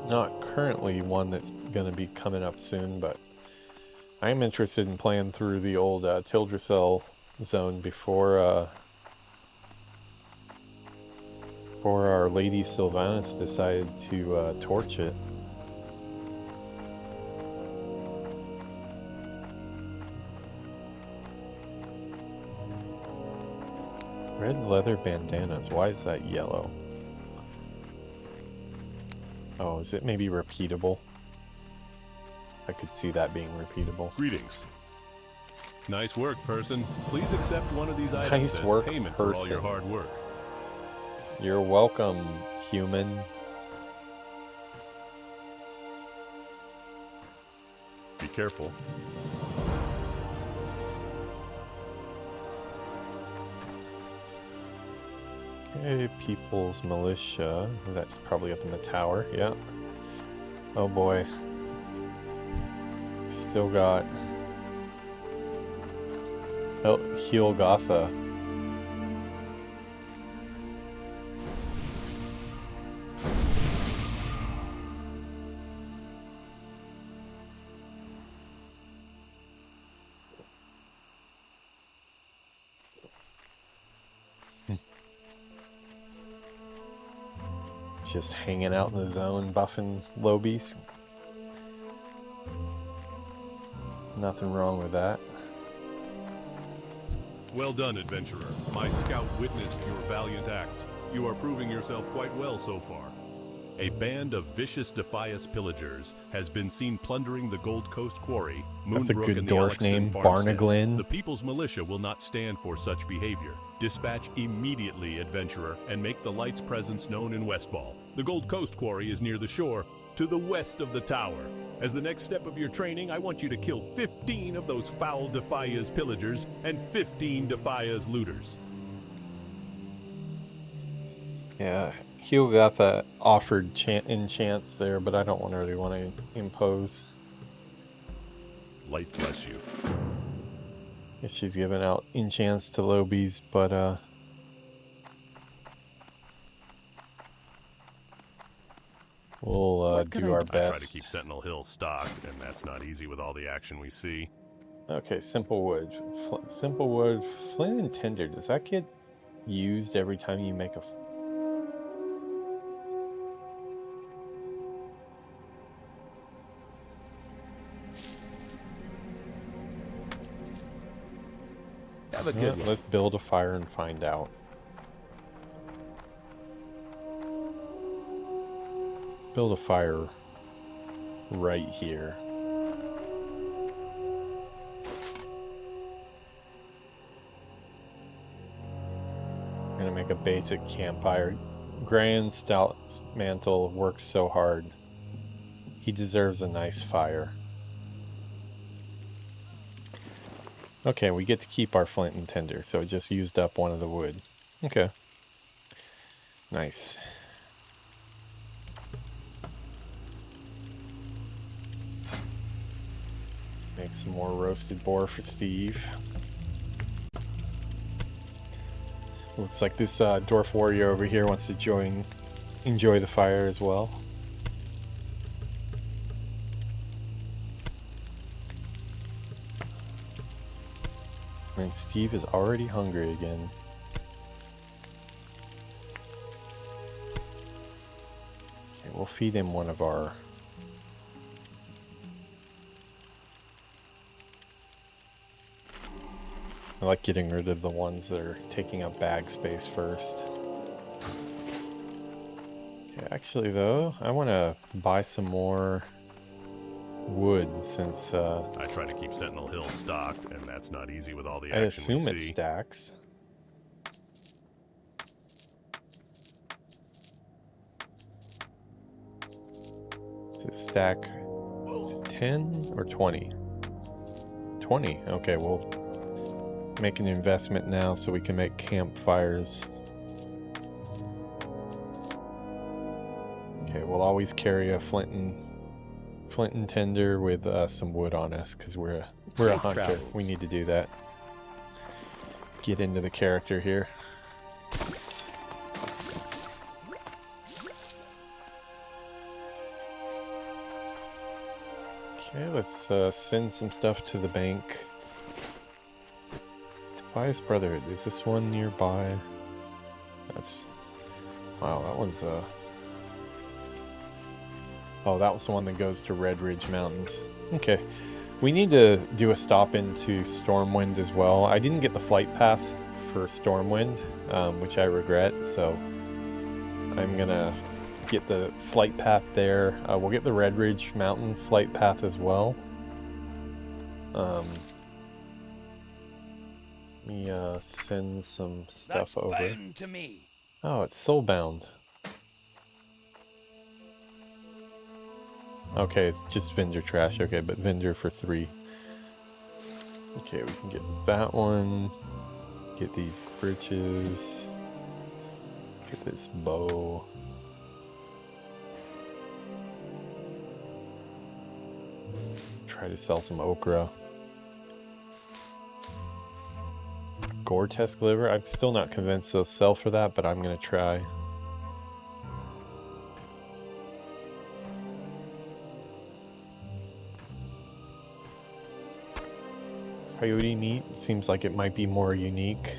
not currently one that's going to be coming up soon, but I am interested in playing through the old Tildrassil zone before our Lady Sylvanas decided to torch it. Red leather bandanas, why is that yellow? Oh, is it maybe repeatable? I could see that being repeatable. Greetings. Nice work, person. Please accept one of these items Nice work, as payment for all your person. hard work. You're welcome, human. Be careful. Okay, People's Militia. That's probably up in the tower, yeah. Oh boy. Still got... Oh, Helgotha. Just hanging out in the zone, buffing lobies. Nothing wrong with that. Well done, adventurer. My scout witnessed your valiant acts. You are proving yourself quite well so far. A band of vicious Defias pillagers has been seen plundering the Gold Coast quarry That's a Moonbrook good and the dwarf Elixton name, farmstead. Barnaglin. The People's Militia will not stand for such behavior. Dispatch immediately, adventurer, and make the Light's presence known in Westfall. The Gold Coast Quarry is near the shore, to the west of the tower. As the next step of your training, I want you to kill 15 of those foul Defia's pillagers and 15 Defia's looters. Yeah, Hugh got that offered enchants there, but I don't really want to impose. Light bless you. Guess she's giving out enchants to Lobies, but we'll do our I try to best. keep Sentinel Hill stocked, and that's not easy with all the action we see. Okay, simple wood. Simple wood, flint and tinder. Does that get used every time you make a... Have a Yeah, good one. let's build a fire and find out. Build a fire right here. I'm gonna make a basic campfire. Grand Stout Mantle works so hard. He deserves a nice fire. Okay, we get to keep our flint and tinder, so it just used up one of the wood. Okay. Nice. Make some more roasted boar for Steve. Looks like this dwarf warrior over here wants to enjoy the fire as well. And Steve is already hungry again. Okay, we'll feed him one of our... I like getting rid of the ones that are taking up bag space first. Okay, actually though, I want to buy some more wood since I try to keep Sentinel Hill stocked, and that's not easy with all the I action assume we it see. stacks. Does it stack 10 or 20? 20. Okay, we'll make an investment now so we can make campfires. Okay, we'll always carry a flint and tinder with some wood on us because we're a Safe hunter. travels. We need to do that. Get into the character here. Okay, let's send some stuff to the bank. Tobias Brotherhood, is this one nearby? That's... Wow, that one's Oh, that was the one that goes to Red Ridge Mountains. Okay. We need to do a stop into Stormwind as well. I didn't get the flight path for Stormwind, which I regret, so I'm gonna get the flight path there. We'll get the Red Ridge Mountain flight path as well. Let me send some stuff That's over. bound to me. Oh, it's soulbound. Okay, it's just vendor trash. Okay, but vendor for 3. Okay, we can get that one. Get these britches. Get this bow. Try to sell some okra. Gore-Tesk liver. I'm still not convinced they'll sell for that, but I'm gonna try. Coyote meat seems like it might be more unique.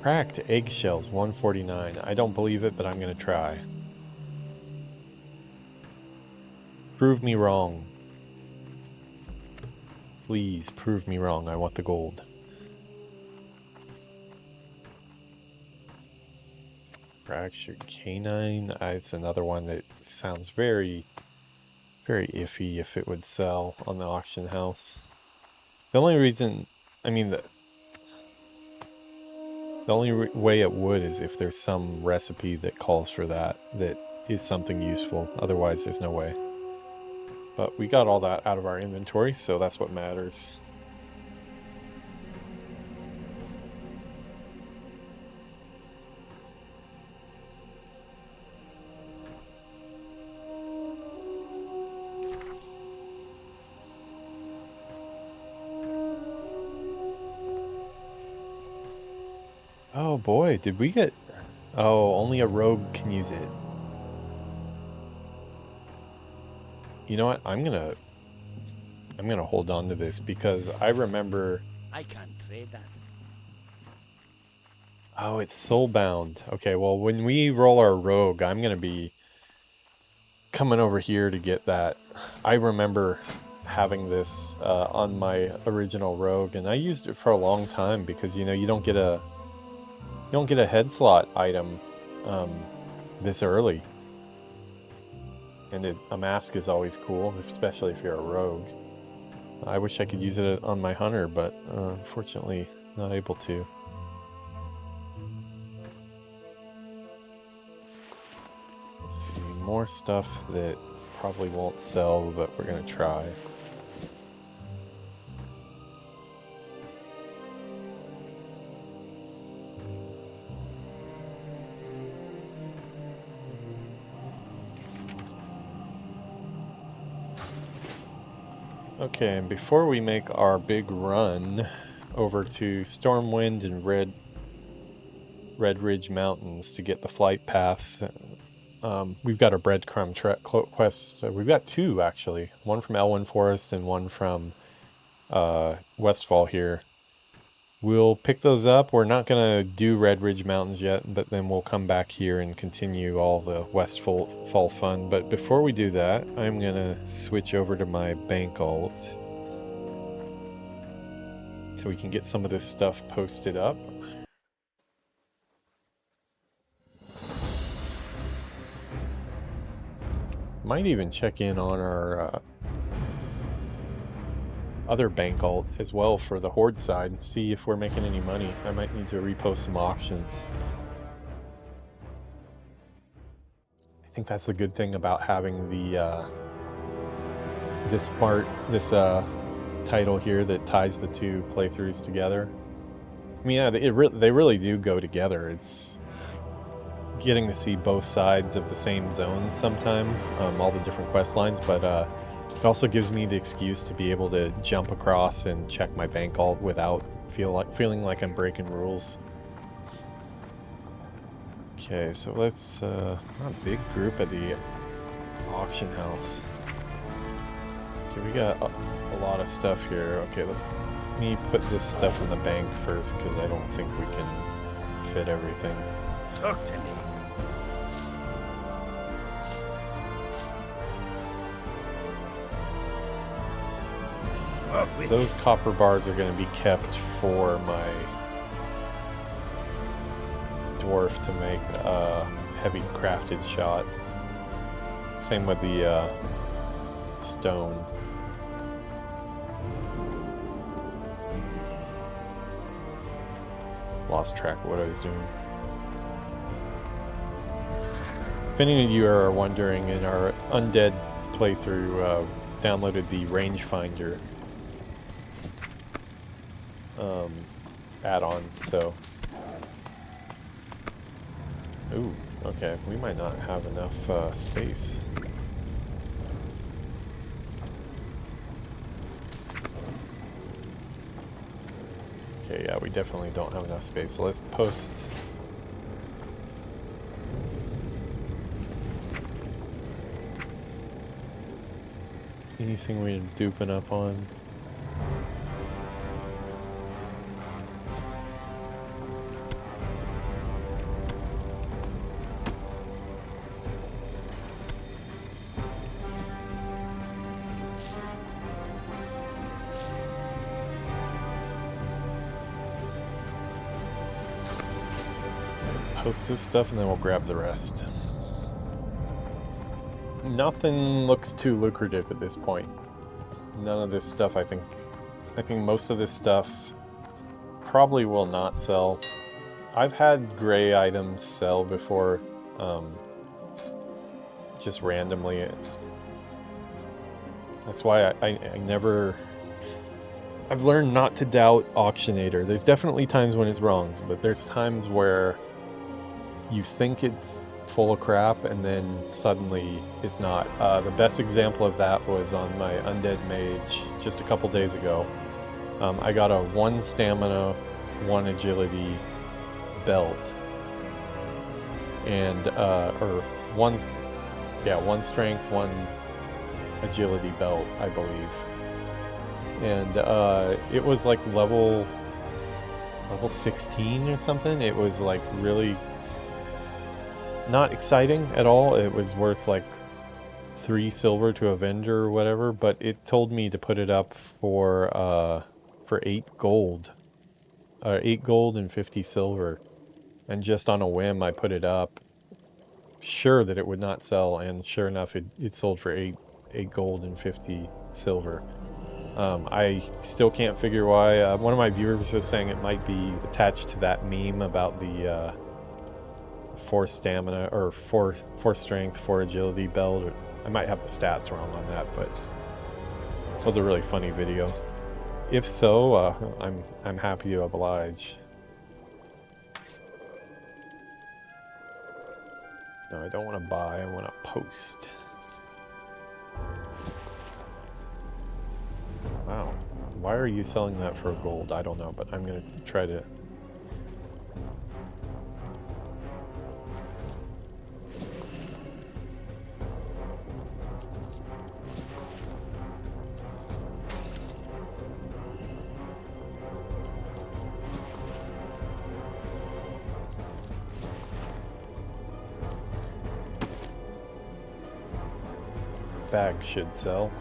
Cracked eggshells, 149. I don't believe it, but I'm gonna try. Prove me wrong. Please prove me wrong. I want the gold. Fractured canine. It's another one that sounds very, very iffy if it would sell on the auction house. The only reason, I mean, the only way it would is if there's some recipe that calls for that is something useful. Otherwise, there's no way. But we got all that out of our inventory, so that's what matters. Oh boy, did we get... Oh, only a rogue can use it. You know what? I'm gonna hold on to this because I remember... I can't trade that. Oh, it's soulbound. Okay, well, when we roll our rogue, I'm gonna be coming over here to get that. I remember having this on my original rogue, and I used it for a long time because, you know, you don't get a head slot item this early. And a mask is always cool, especially if you're a rogue. I wish I could use it on my hunter, but unfortunately not able to. Let's see, more stuff that probably won't sell, but we're gonna try. Okay, and before we make our big run over to Stormwind and Red Ridge Mountains to get the flight paths, we've got a breadcrumb quest. We've got two, actually. One from Elwyn Forest and one from Westfall here. We'll pick those up. We're not going to do Red Ridge Mountains yet, but then we'll come back here and continue all the Westfall fun. But before we do that, I'm going to switch over to my bank alt so we can get some of this stuff posted up. Might even check in on our other bank alt as well for the Horde side and see if we're making any money. I might need to repost some auctions. I think that's the good thing about having the this title here that ties the two playthroughs together. I mean, yeah, they really do go together. It's getting to see both sides of the same zone sometime, all the different quest lines, but it also gives me the excuse to be able to jump across and check my bank alt without feeling like I'm breaking rules. Okay, so let's not a big group at the auction house. Okay, we got a lot of stuff here. Okay, let me put this stuff in the bank first because I don't think we can fit everything. Talk to me. Those copper bars are going to be kept for my dwarf to make a heavy crafted shot. Same with the stone. Lost track of what I was doing. If any of you are wondering, in our Undead playthrough, downloaded the rangefinder add-on, so... Ooh, okay, we might not have enough space. Okay, yeah, we definitely don't have enough space, so let's post... anything we're duping up on. Post this stuff and then we'll grab the rest. nothing looks too lucrative at this point. None of this stuff, I think most of this stuff probably will not sell. I've had gray items sell before, just randomly. That's why I never... I've learned not to doubt Auctionator. There's definitely times when it's wrong, but there's times where you think it's full of crap and then suddenly it's not. The best example of that was on my Undead Mage just a couple days ago. I got a 1 stamina, 1 agility belt. And, or 1 strength, 1 agility belt, I believe. And it was like level 16 or something. It was like really not exciting at all. It was worth like 3 silver to a vendor or whatever, but it told me to put it up for 8 gold. 8 gold and 50 silver. And just on a whim I put it up, sure that it would not sell, and sure enough it sold for 8 gold and 50 silver. I still can't figure why. One of my viewers was saying it might be attached to that meme about the 4 stamina or 4 strength, 4 agility belt. I might have the stats wrong on that, but it was a really funny video. If so, I'm happy to oblige. No, I don't want to buy. I want to post. Wow. Why are you selling that for gold? I don't know, but I'm going to try to... Bag should sell.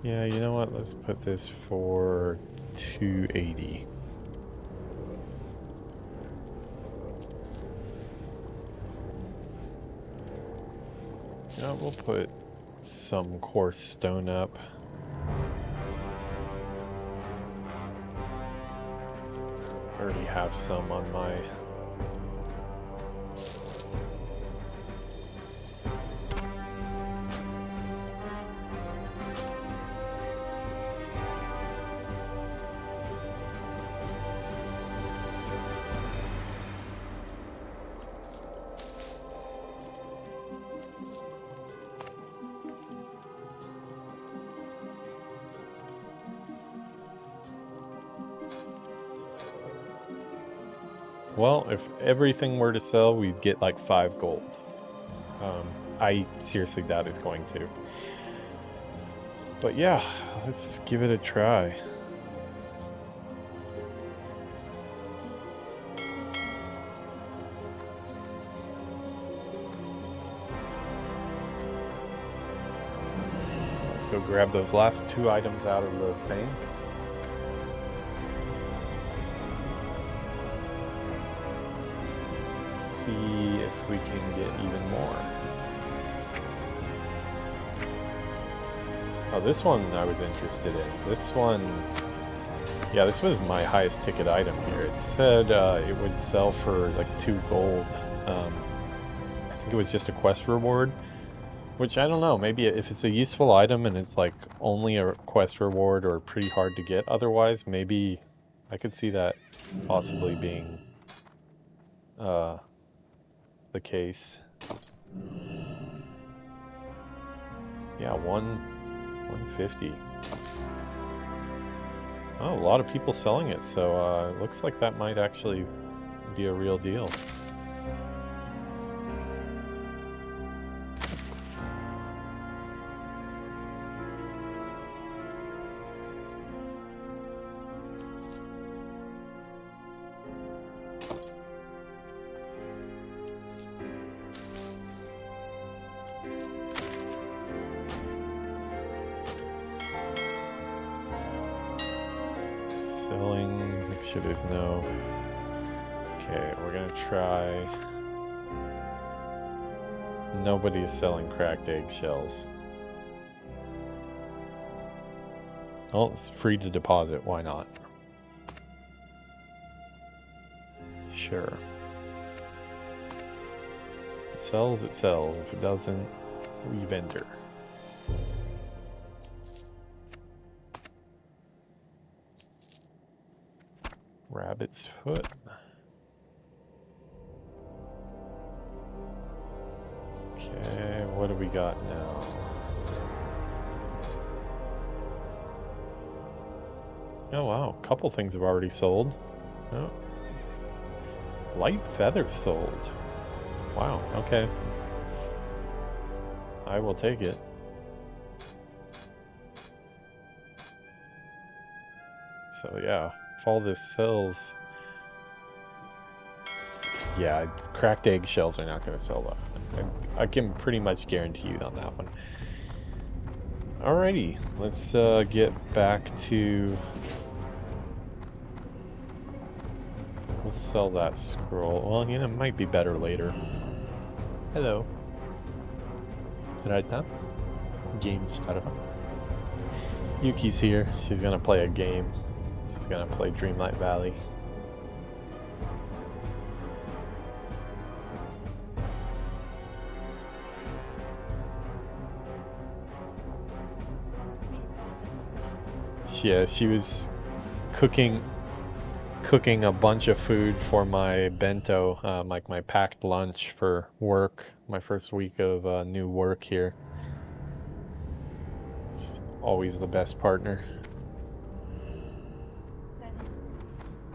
Yeah, you know what? Let's put this for 280. Yeah, we'll put some coarse stone up. I already have some on my... Well, if everything were to sell, we'd get like 5 gold. I seriously doubt it's going to. But yeah, let's give it a try. Let's go grab those last 2 items out of the bank. See if we can get even more. Oh, this one I was interested in. This one, yeah, this was my highest ticket item here. It said it would sell for like 2 gold. I think it was just a quest reward, which I don't know. Maybe if it's a useful item and it's like only a quest reward or pretty hard to get otherwise, maybe I could see that possibly being the case. Yeah, 150. Oh, a lot of people selling it, so it looks like that might actually be a real deal. sure there's no... Okay, we're gonna try... Nobody's selling cracked eggshells. Well, it's free to deposit, why not? Sure. It sells, it sells. If it doesn't, re-vendor. Rabbit's foot. Okay, what do we got now? Oh wow, a couple things have already sold. Oh. Light feathers sold. Wow, okay. I will take it. So yeah, if all this sells... Yeah, cracked eggshells are not going to sell that. I can pretty much guarantee you on that one. Alrighty, let's get back to... Let's sell that scroll. Well, you know, it might be better later. Hello. Is it right now? Game started. Yuki's here. She's gonna play a game. She's gonna play Dreamlight Valley. Yeah, she was cooking a bunch of food for my bento, like my packed lunch for work, my first week of new work here. She's always the best partner.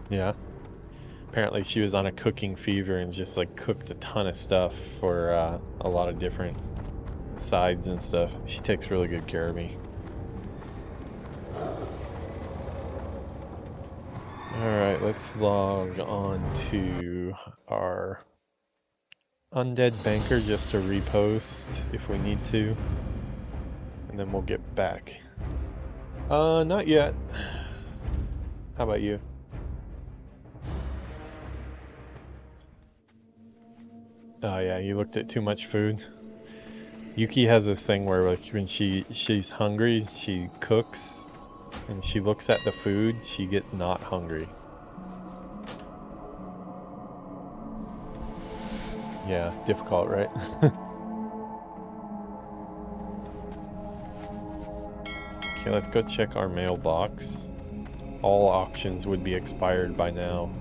Yeah. Apparently she was on a cooking fever and just like cooked a ton of stuff for a lot of different sides and stuff. She takes really good care of me. Alright, let's log on to our undead banker just to repost if we need to. And then we'll get back. Not yet. How about you? Oh yeah, you looked at too much food. Yuki has this thing where like when she's hungry, she cooks. And she looks at the food, she gets not hungry. Yeah, difficult, right? Okay, let's go check our mailbox. All auctions would be expired by now.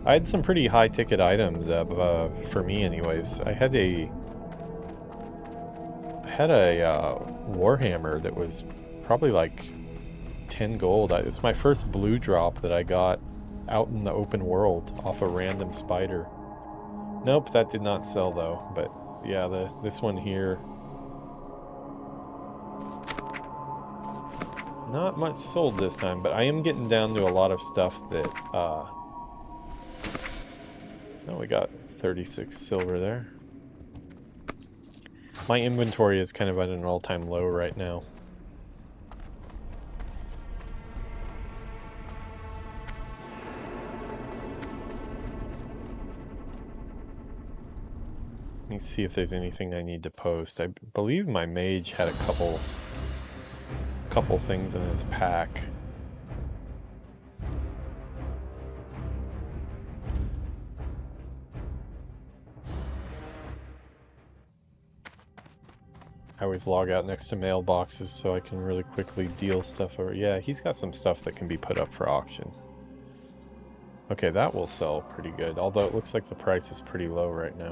I had some pretty high ticket items, for me anyways. I had a Warhammer that was probably like 10 gold. It's my first blue drop that I got out in the open world off a random spider. Nope, that did not sell though. But yeah, this one here, not much sold this time. But I am getting down to a lot of stuff that oh, we got 36 silver there. My inventory is kind of at an all-time low right now. Let me see if there's anything I need to post. I believe my mage had a couple things in his pack. I always log out next to mailboxes so I can really quickly deal stuff over. Yeah, he's got some stuff that can be put up for auction. Okay, that will sell pretty good, although it looks like the price is pretty low right now.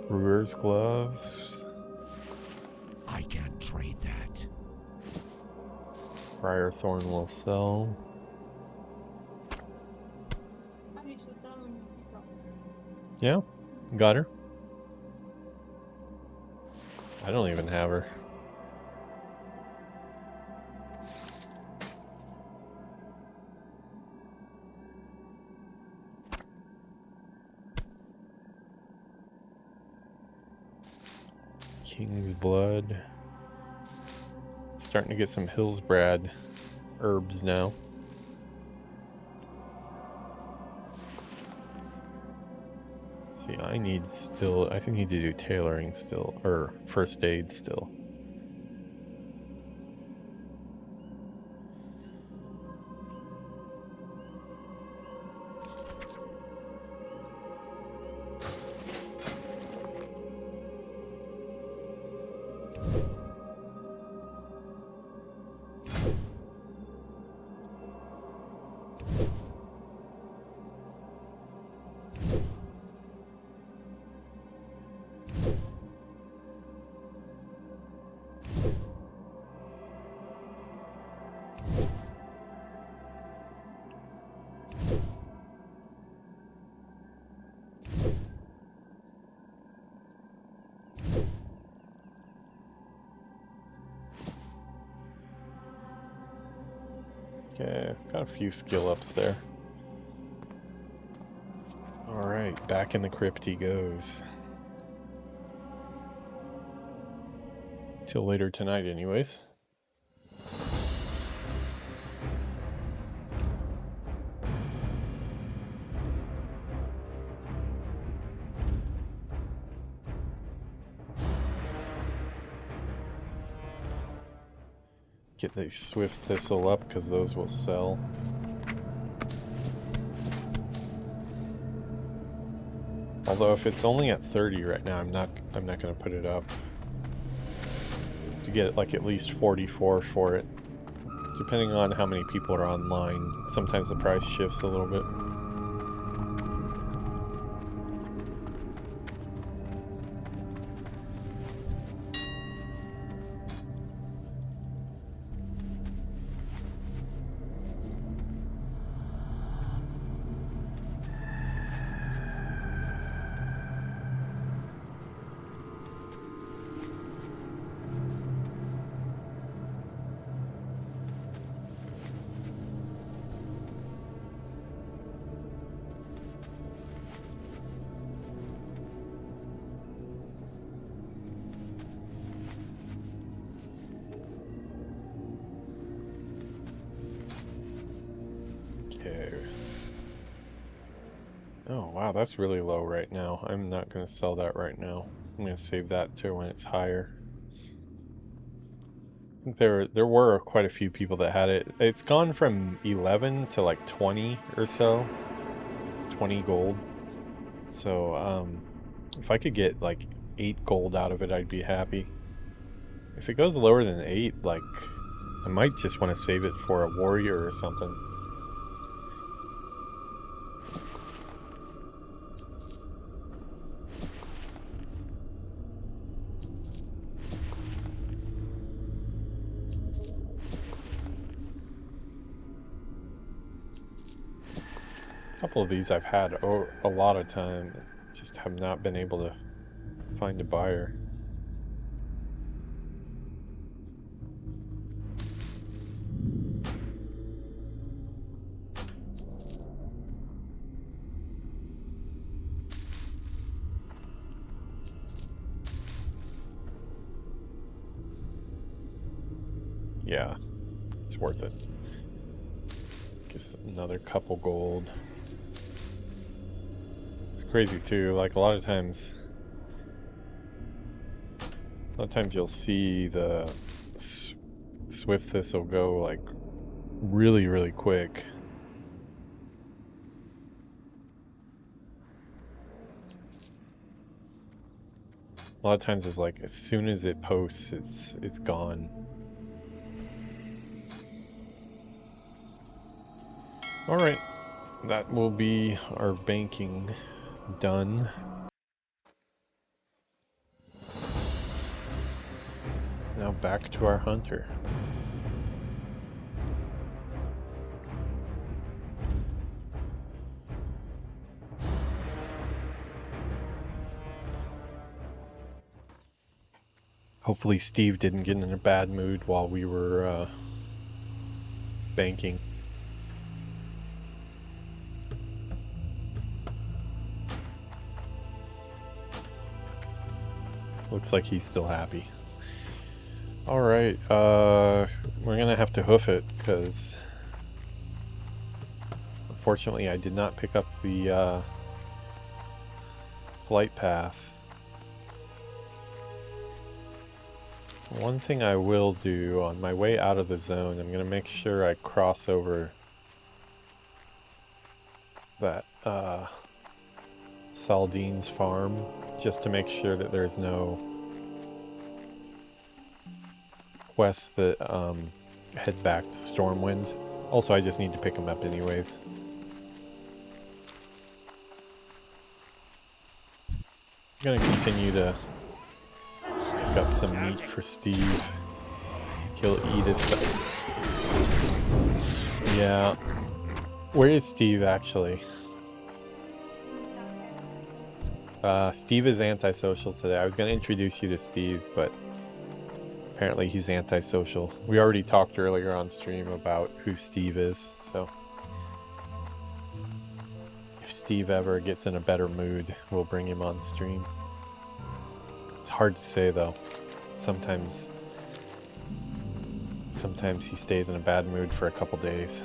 Brewer's gloves. I can't trade that. Briar thorn will sell. Yeah, got her. I don't even have her. King's Blood. Starting to get some Hillsbrad herbs now. See, I need to do tailoring still, or first aid still. Okay, got a few skill ups there. Alright, back in the crypt he goes. Till later tonight anyways. Get the Swift Thistle up because those will sell. Although if it's only at 30 right now, I'm not going to put it up. To get like at least 44 for it. Depending on how many people are online, sometimes the price shifts a little bit. Oh wow, that's really low right now. I'm not going to sell that right now. I'm going to save that to when it's higher. I think there were quite a few people that had it. It's gone from 11 to like 20 or so. 20 gold. So if I could get like 8 gold out of it, I'd be happy. If it goes lower than 8, like I might just want to save it for a warrior or something. A couple of these I've had a lot of time, just have not been able to find a buyer. Yeah, it's worth it. Just another couple gold. It's crazy too, like a lot of times you'll see the Swift Thistle go like really quick. A lot of times it's like as soon as it posts, it's gone. Alright, that will be our banking done. Now back to our hunter. Hopefully Steve didn't get in a bad mood while we were banking. Looks like he's still happy. Alright, we're gonna have to hoof it, because unfortunately I did not pick up the flight path. One thing I will do on my way out of the zone, I'm gonna make sure I cross over that Saldine's farm, just to make sure that there's no quests that head back to Stormwind. Also, I just need to pick them up anyways. I'm gonna continue to pick up some meat for Steve. Eat his Yeah. Where is Steve actually? Steve is antisocial today. I was going to introduce you to Steve, but apparently he's antisocial. We already talked earlier on stream about who Steve is, so if Steve ever gets in a better mood, we'll bring him on stream. It's hard to say though. Sometimes he stays in a bad mood for a couple days.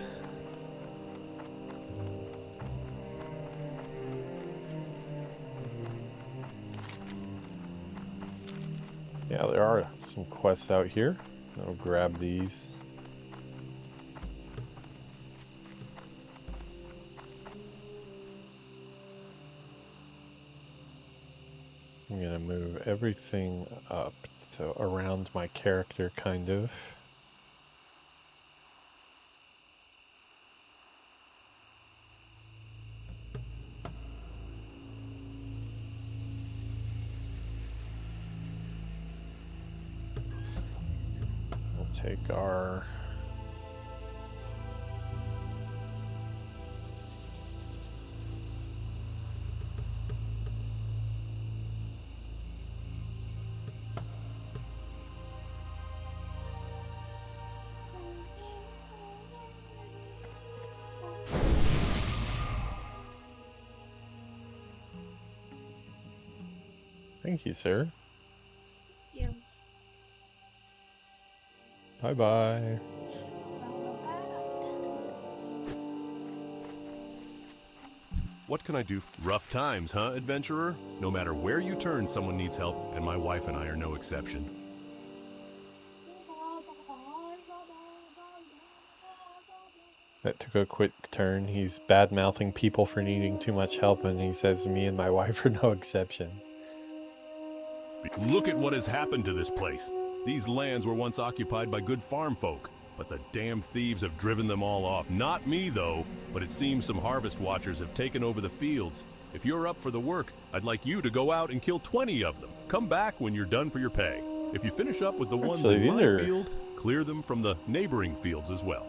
Yeah, there are some quests out here. I'll grab these. I'm gonna move everything up, so around my character, kind of. Take our Thank you, sir. Yeah. Bye-bye. What can I do? Rough times, huh, adventurer? No matter where you turn, someone needs help, and my wife and I are no exception. That took a quick turn. He's bad-mouthing people for needing too much help, and he says me and my wife are no exception. Look at what has happened to this place. These lands were once occupied by good farm folk, but the damn thieves have driven them all off. Not me, though, but it seems some harvest watchers have taken over the fields. If you're up for the work, I'd like you to go out and kill 20 of them. Come back when you're done for your pay. If you finish up with the ones in my field, clear them from the neighboring fields as well.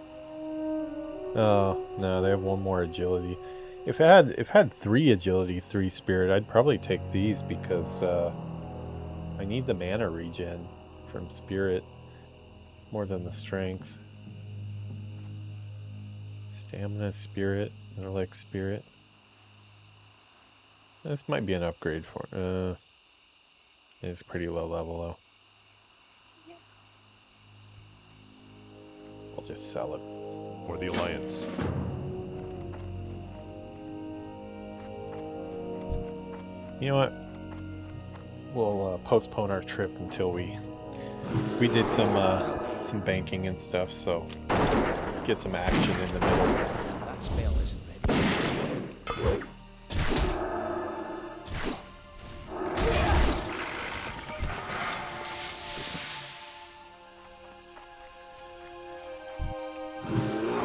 Oh, no, they have one more agility. If it had 3 agility, 3 spirit, I'd probably take these because I need the mana regen from spirit more than the strength. Stamina, spirit, intellect, spirit. This might be an upgrade for it's pretty low level though. I'll just sell it. For the Alliance. You know what? We'll postpone our trip until we did some banking and stuff, so get some action in the middle. That spell isn't ready.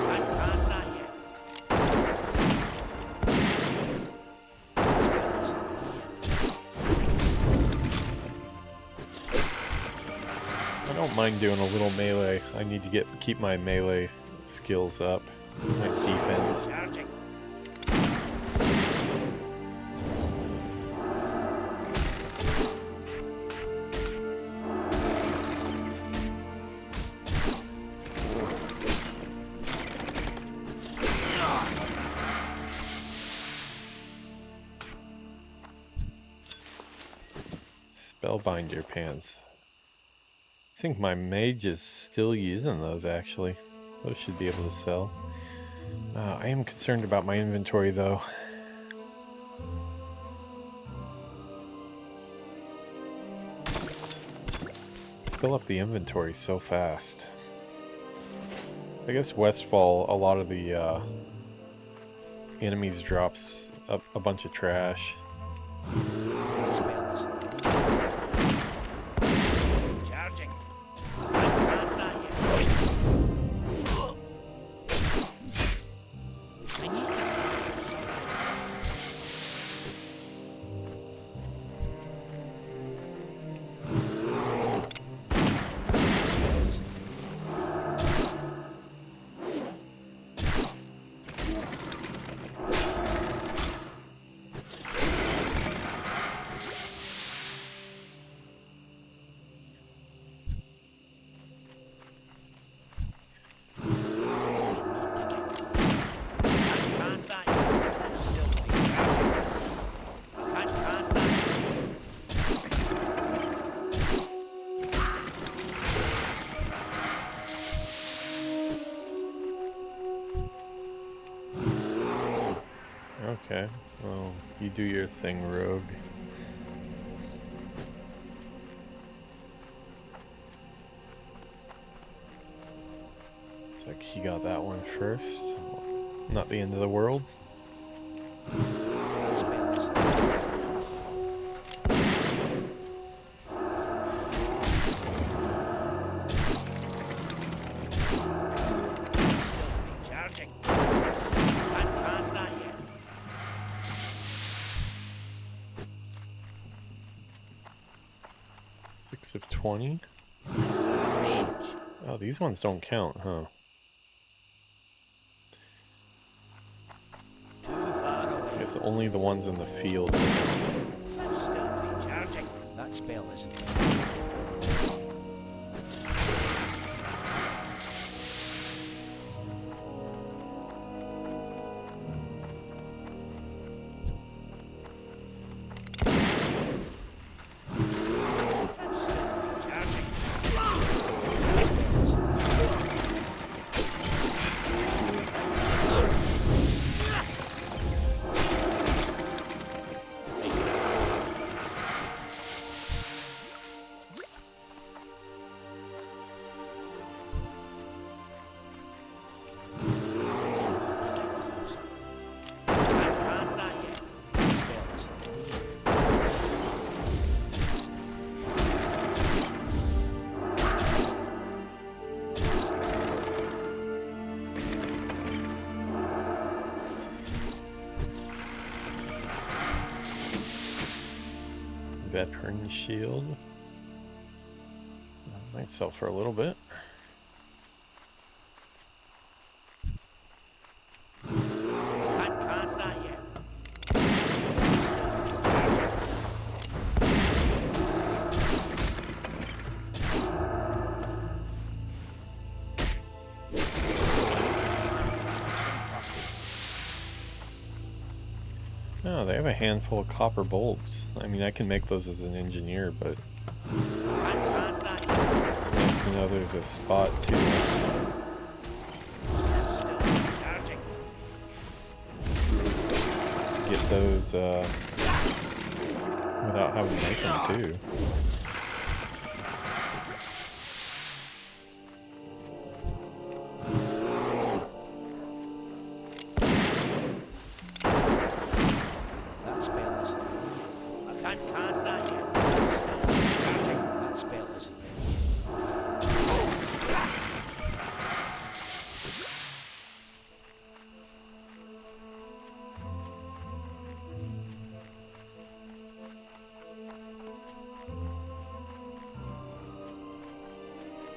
Can't cast that yet. That spell isn't ready yet. I don't mind doing a little melee. I need to keep my melee skills up, my defense. Charging. Spellbinder pants. I think my mage is still using those actually. Those should be able to sell. I am concerned about my inventory though. Fill up the inventory so fast. I guess Westfall, a lot of the enemies drops a bunch of trash. Charging. Can't cast that yet. I need Okay, well, you do your thing, Rogue. Looks like he got that one first. Not the end of the world. charging. Can't cast that yet. 6 of 20. Range. Oh, these ones don't count, huh? Too far away. I guess only the ones in the field. That's still be charging. That spell isn't ready. That's still be charging. That spell isn't ready. Can't cast that yet. That spell isn't ready. Veteran shield. Might sell for a little bit. Can't cast that yet. Oh, they have a handful of copper bulbs. I mean, I can make those as an engineer, but Can't cast that yet. it's nice to know there's a spot to That's still charging. get those without having to make them too. That spell isn't ready yet. I can't cast that yet. That's still charging. That spell isn't ready yet.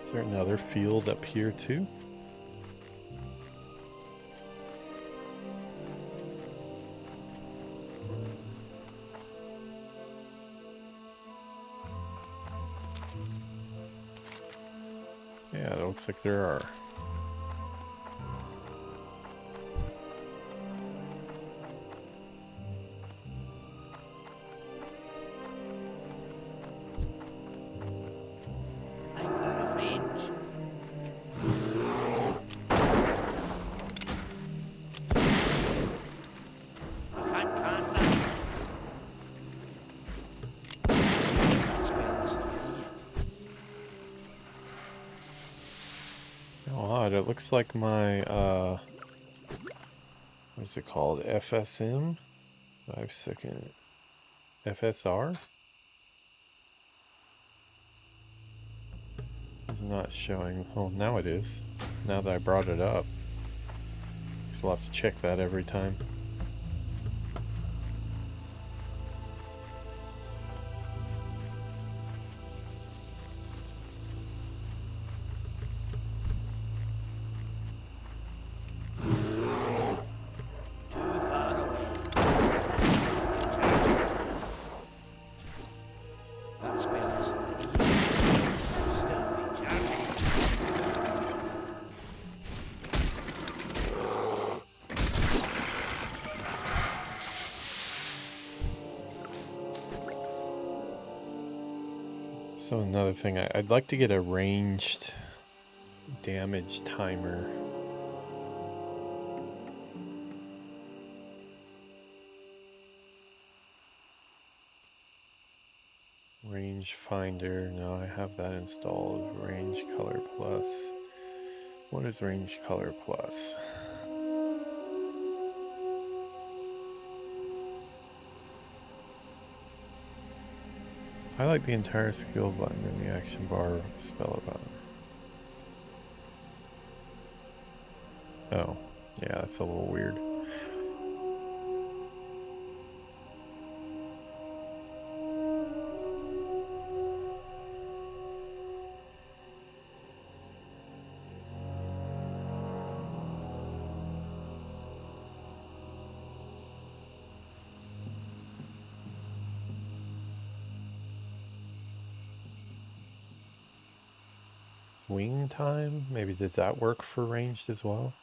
Is there another field up here too? Yeah, it looks like there are. it looks like my, what's it called? FSM? 5-second FSR? It's not showing. Oh, now it is. Now that I brought it up. Guess we'll have to check that every time. So another thing, I'd like to get a ranged damage timer. Range finder, no, I have that installed. Range color plus. What is range color plus? Highlight the entire skill button in the action bar spell button. Oh, yeah, that's a little weird. Swing time? Maybe did that work for ranged as well?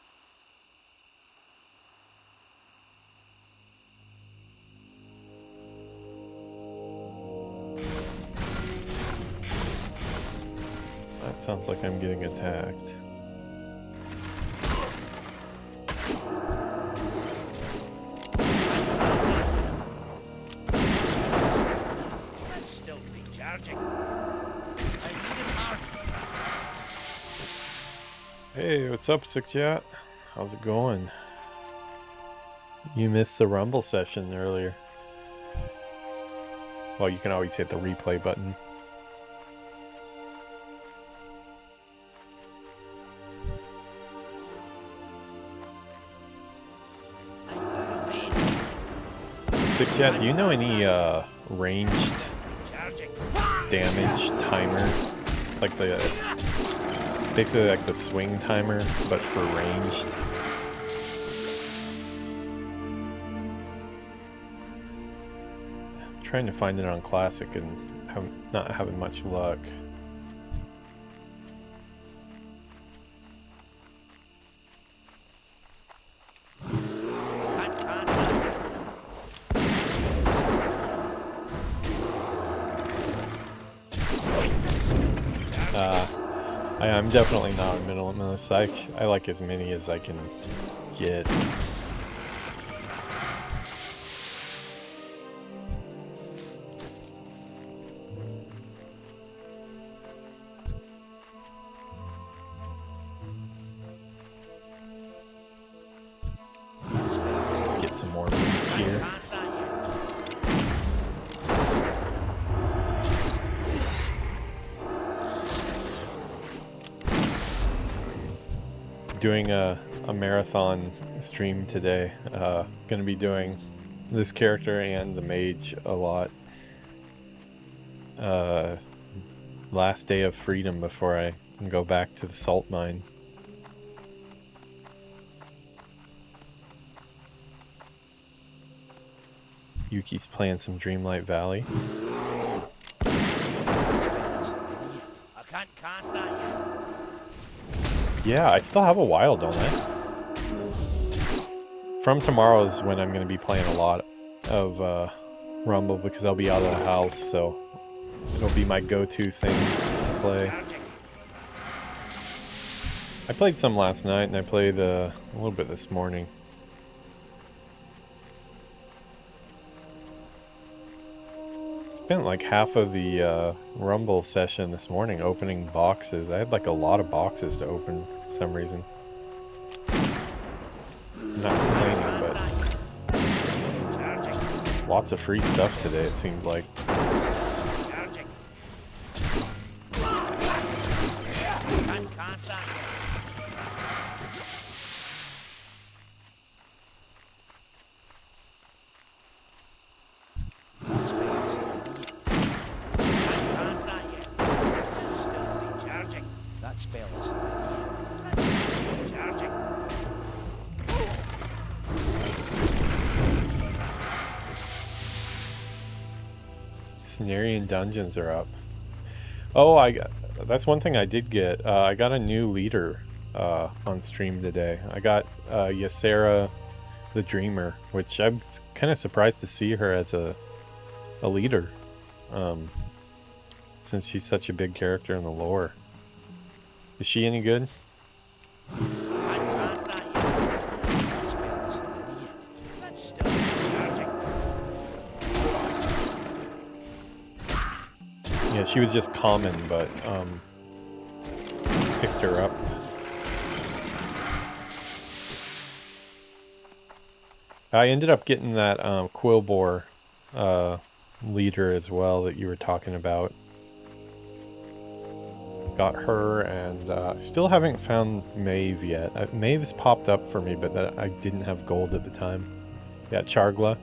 That sounds like I'm getting attacked. Let's still be charging. I need it hard. Hey, what's up, Sick Chat? How's it going? You missed the Rumble session earlier. Well, you can always hit the replay button. Sick Chat, do you know any ranged damage timers? Like the basically like the swing timer, but for ranged. I'm trying to find it on Classic and not having much luck. I'm definitely not a minimalist. I like as many as I can get. Get some more meat here. Doing a marathon stream today. Gonna be doing this character and the mage a lot. Last day of freedom before I can go back to the salt mine. Yuki's playing some Dreamlight Valley. I can't cast that yet. Yeah, I still have a while, don't I? From tomorrow is when I'm going to be playing a lot of Rumble because I'll be out of the house, so it'll be my go-to thing to play. I played some last night and I played a little bit this morning. Spent like half of the Rumble session this morning opening boxes. I had like a lot of boxes to open for some reason. I'm not complaining, but lots of free stuff today, it seemed like. Cenarian dungeons are up. Oh, that's one thing I did get. I got a new leader on stream today. I got Ysera the Dreamer, which I'm kind of surprised to see her as a leader, since she's such a big character in the lore. Is she any good? Yeah, she was just common, but picked her up. I ended up getting that Quillbore leader as well that you were talking about. Got her, and still haven't found Maeve yet. Maeve's popped up for me, but I didn't have gold at the time. Yeah, Chargla.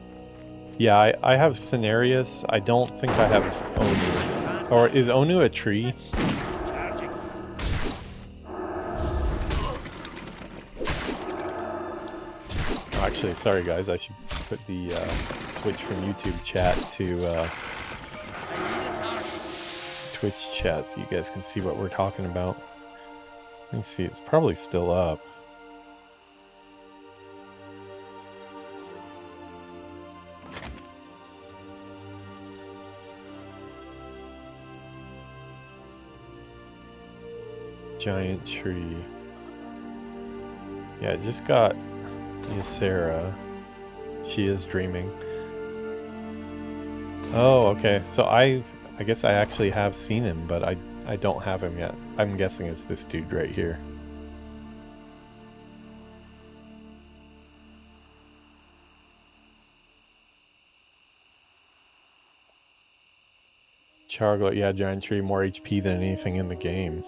Yeah, I have Cenarius. I don't think I have Onu. Or is Onu a tree? Oh, actually, sorry guys, I should put the switch from YouTube chat to Twitch chat so you guys can see what we're talking about. Let me see, it's probably still up. Giant tree. Yeah, I just got Ysera. She is dreaming. Oh, okay. So I guess I actually have seen him, but I don't have him yet. I'm guessing it's this dude right here. Chargla, yeah, giant tree, more HP than anything in the game.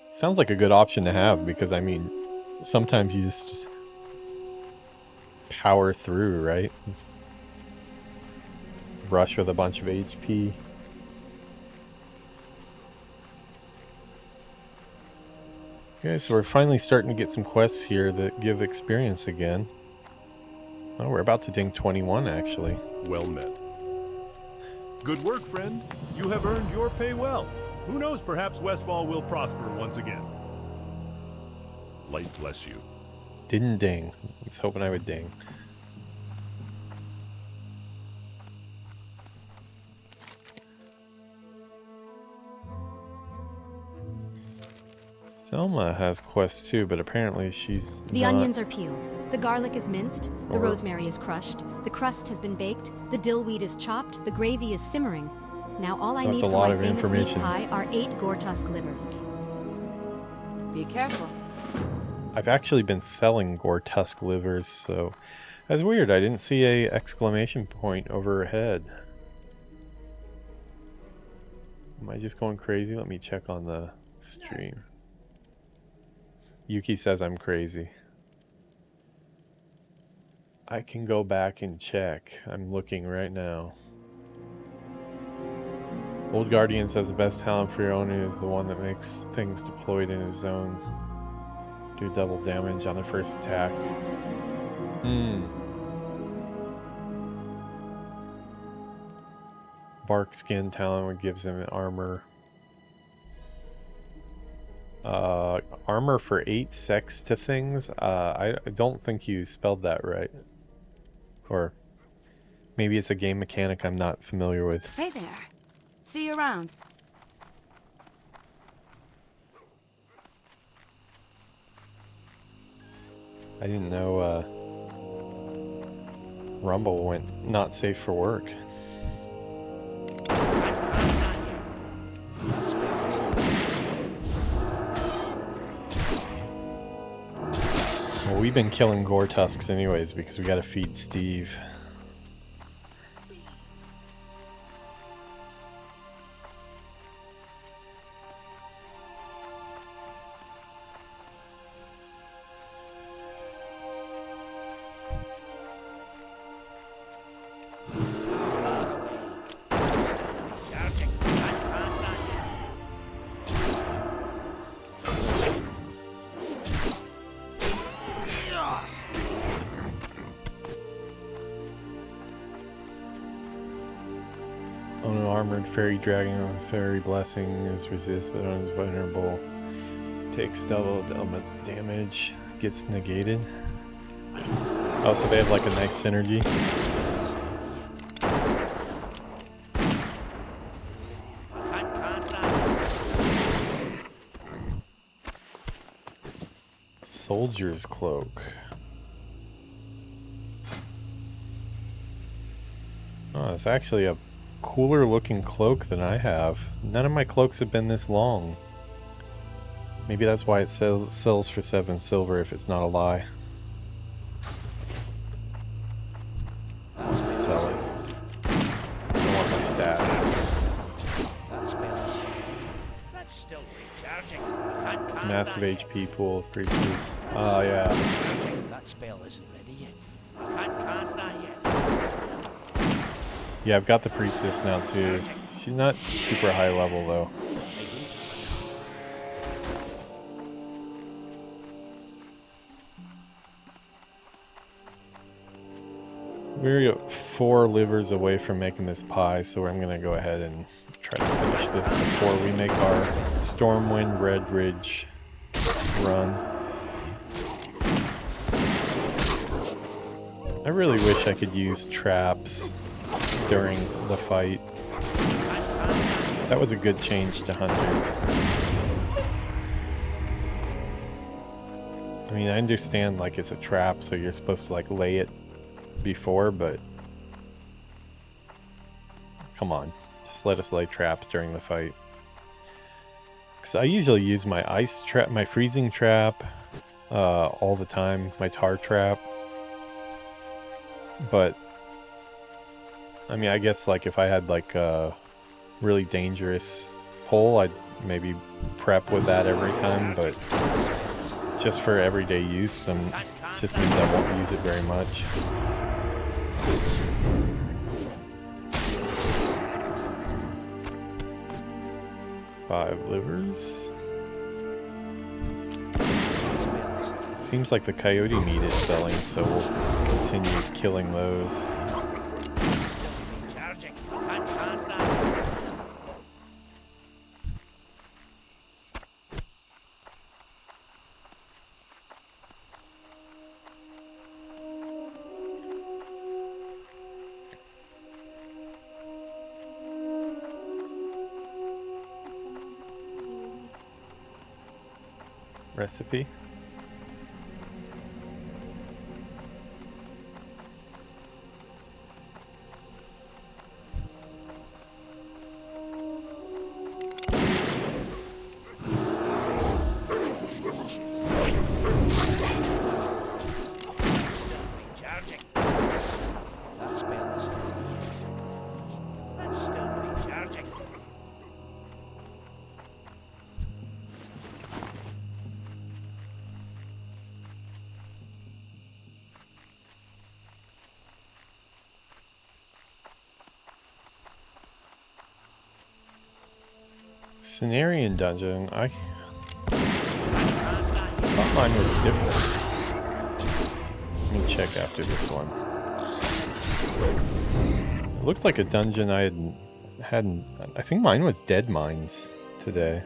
Sounds like a good option to have, because I mean, sometimes you just power through, right? Rush with a bunch of HP. Okay, so we're finally starting to get some quests here that give experience again. Oh, we're about to ding 21 actually. Well met. Good work, friend. You have earned your pay well. Who knows, perhaps Westfall will prosper once again. Light bless you. Didn't ding. I was hoping I would ding. Selma has quests too, but apparently she's The not... onions are peeled, the garlic is minced, the Or- rosemary is crushed, the crust has been baked, the dill weed is chopped, the gravy is simmering. Now all I That's need a for lot my of famous meat information. pie are 8 Gortusk livers. Be careful. I've actually been selling Gortusk livers, so that's weird. I didn't see a exclamation point over her head. Am I just going crazy? Let me check on the stream. Yuki says I'm crazy. I can go back and check. I'm looking right now. Old Guardian says the best talent for your own is the one that makes things deployed in his zone do double damage on the first attack. Bark skin talent, what gives him armor. Armor for 8 sex to things? I don't think you spelled that right. Or maybe it's a game mechanic I'm not familiar with. Hey there. See you around. I didn't know rumble went not safe for work. Well, we've been killing gore tusks anyways because we gotta feed Steve. Fairy Dragon on Fairy Blessing is resist but is vulnerable. Takes double elements damage. Gets negated. Oh, so they have like a nice synergy. Soldier's Cloak. Oh, it's actually a cooler looking cloak than I have. None of my cloaks have been this long. Maybe that's why it sells for 7 silver if it's not a lie. Sell it. I don't want my stats. That's still recharging. I can't cast Massive that HP pool of priestess. Oh yeah. yet. That spell isn't ready yet. I can't cast that yet. Yeah, I've got the priestess now too. She's not super high level though. We're 4 livers away from making this pie, so I'm gonna go ahead and try to finish this before we make our Stormwind Red Ridge run. I really wish I could use traps during the fight. That was a good change to hunters. I mean, I understand like it's a trap, so you're supposed to like lay it before, but come on, just let us lay traps during the fight. Because I usually use my ice trap, my freezing trap, all the time, my tar trap. But I mean, I guess like if I had like a really dangerous pole, I'd maybe prep with that every time, but just for everyday use, it just means I won't use it very much. Five livers. Seems like the coyote meat is selling, so we'll continue killing those. Recipe. Cenarian dungeon, I thought mine was different. Let me check after this one. It looked like a dungeon I hadn't. I think mine was Dead Mines today.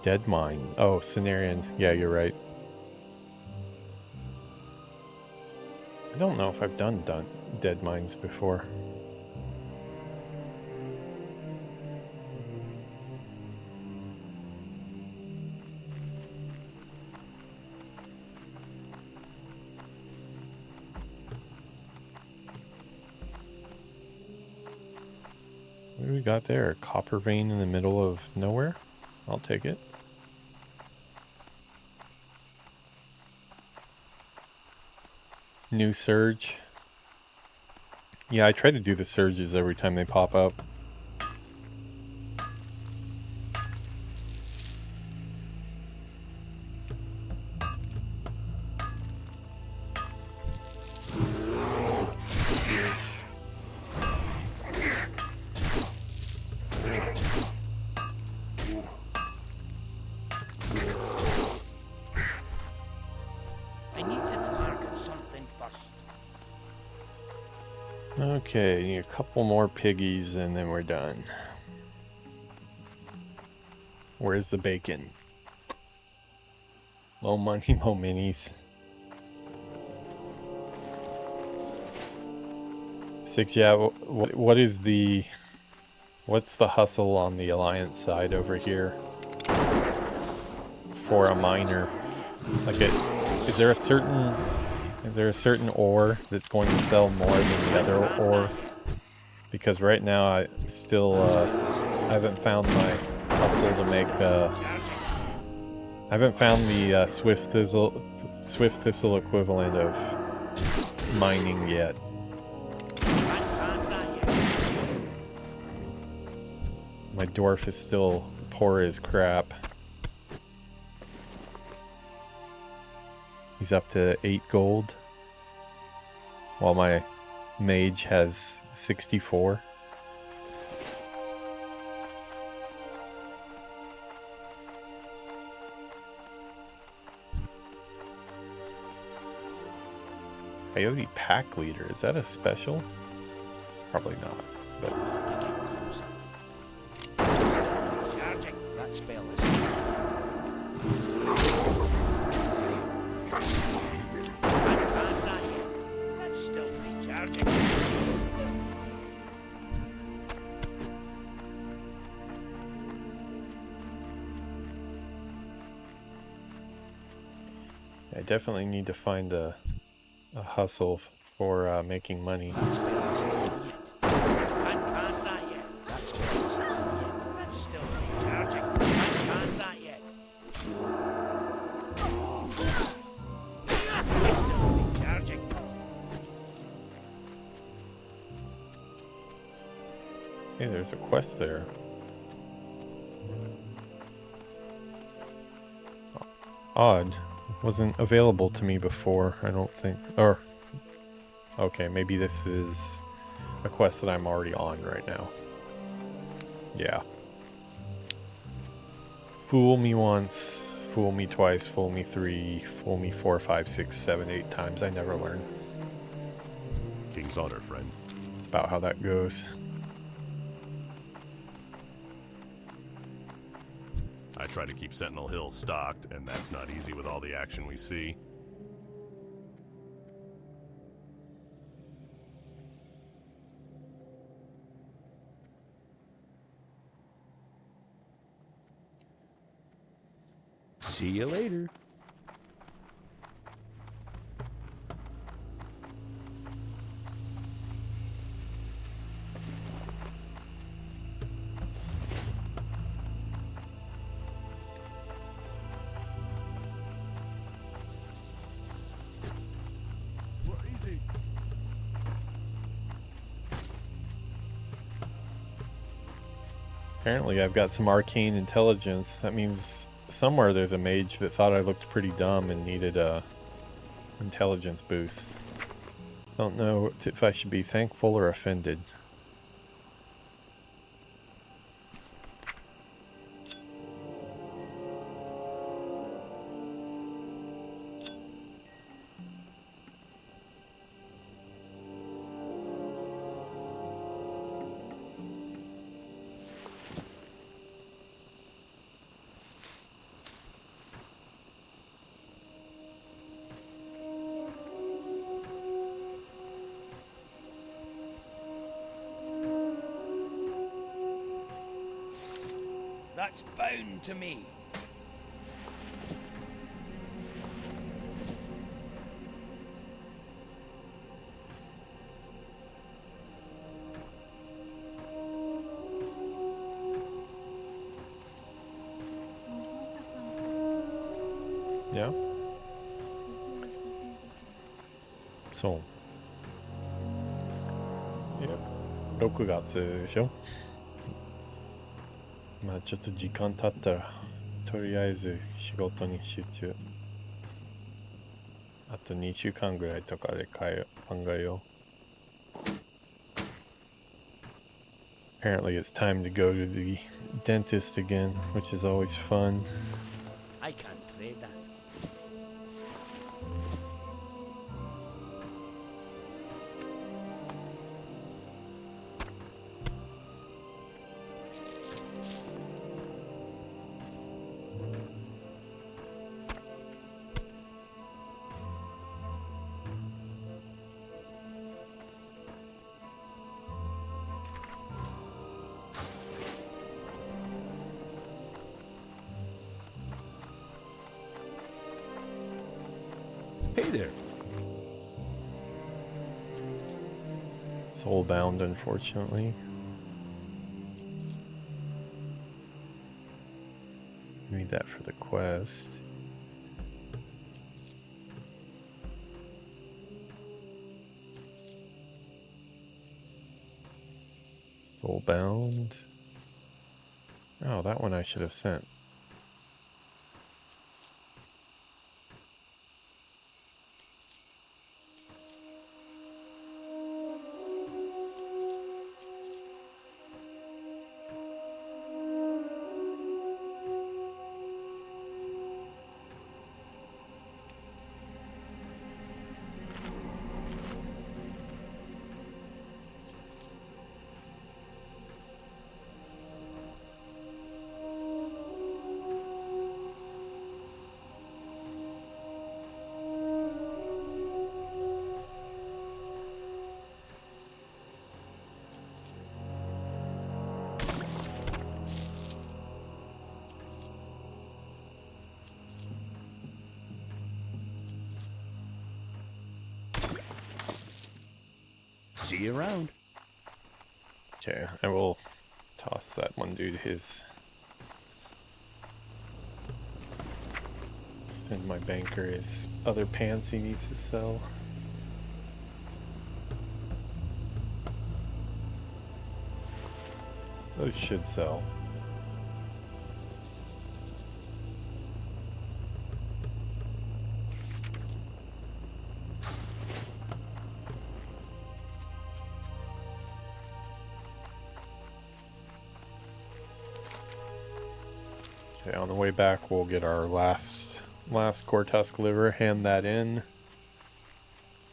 Dead Mine. Oh, Cenarian. Yeah, you're right. I don't know if I've done Dead Mines before. What do we got there? A copper vein in the middle of nowhere? I'll take it. New surge. Yeah, I try to do the surges every time they pop up. Okay, need a couple more piggies and then we're done. Where's the bacon? Low money, low minis. 6, yeah, what's the hustle on the Alliance side over here for a miner? Like is there a certain ore that's going to sell more than the other ore? Because right now I still I haven't found my hustle to make I haven't found the swift thistle equivalent of mining yet. My dwarf is still poor as crap. He's up to 8 gold, while my mage has 64. Coyote pack leader, is that a special? Probably not, but that spell is that's still recharging. I definitely need to find a hustle for making money. That spell is not yet. Can't cast that yet. That spell is not yet. That's still recharging. Can't cast that yet. That's still recharging. Hey, there's a quest there. Odd. Wasn't available to me before, I don't think. Or, okay, maybe this is a quest that I'm already on right now. Yeah. Fool me once, fool me twice, fool me 3, fool me 4, 5, 6, 7, 8 times. I never learn. King's honor, friend. It's about how that goes. I try to keep Sentinel Hill stocked, and that's not easy with all the action we see. See you later. Apparently I've got some arcane intelligence. That means somewhere there's a mage that thought I looked pretty dumb and needed a intelligence boost. Don't know if I should be thankful or offended. That's bound to me. Yeah.そう。いや、6月でしょ。まあちょっと時間経ったら、とりあえず仕事に集中。あと2週間ぐらいとかで考えよう。Apparently it's time to go to the dentist again, which is always fun. I can't trade that. Hey there. Soulbound, unfortunately. Need that for the quest. Soulbound. Oh, that one I should have sent. See you around. Okay, I will toss that one dude his. Send my banker his other pants he needs to sell. Those should sell. Okay, on the way back we'll get our last Gortusk liver, hand that in.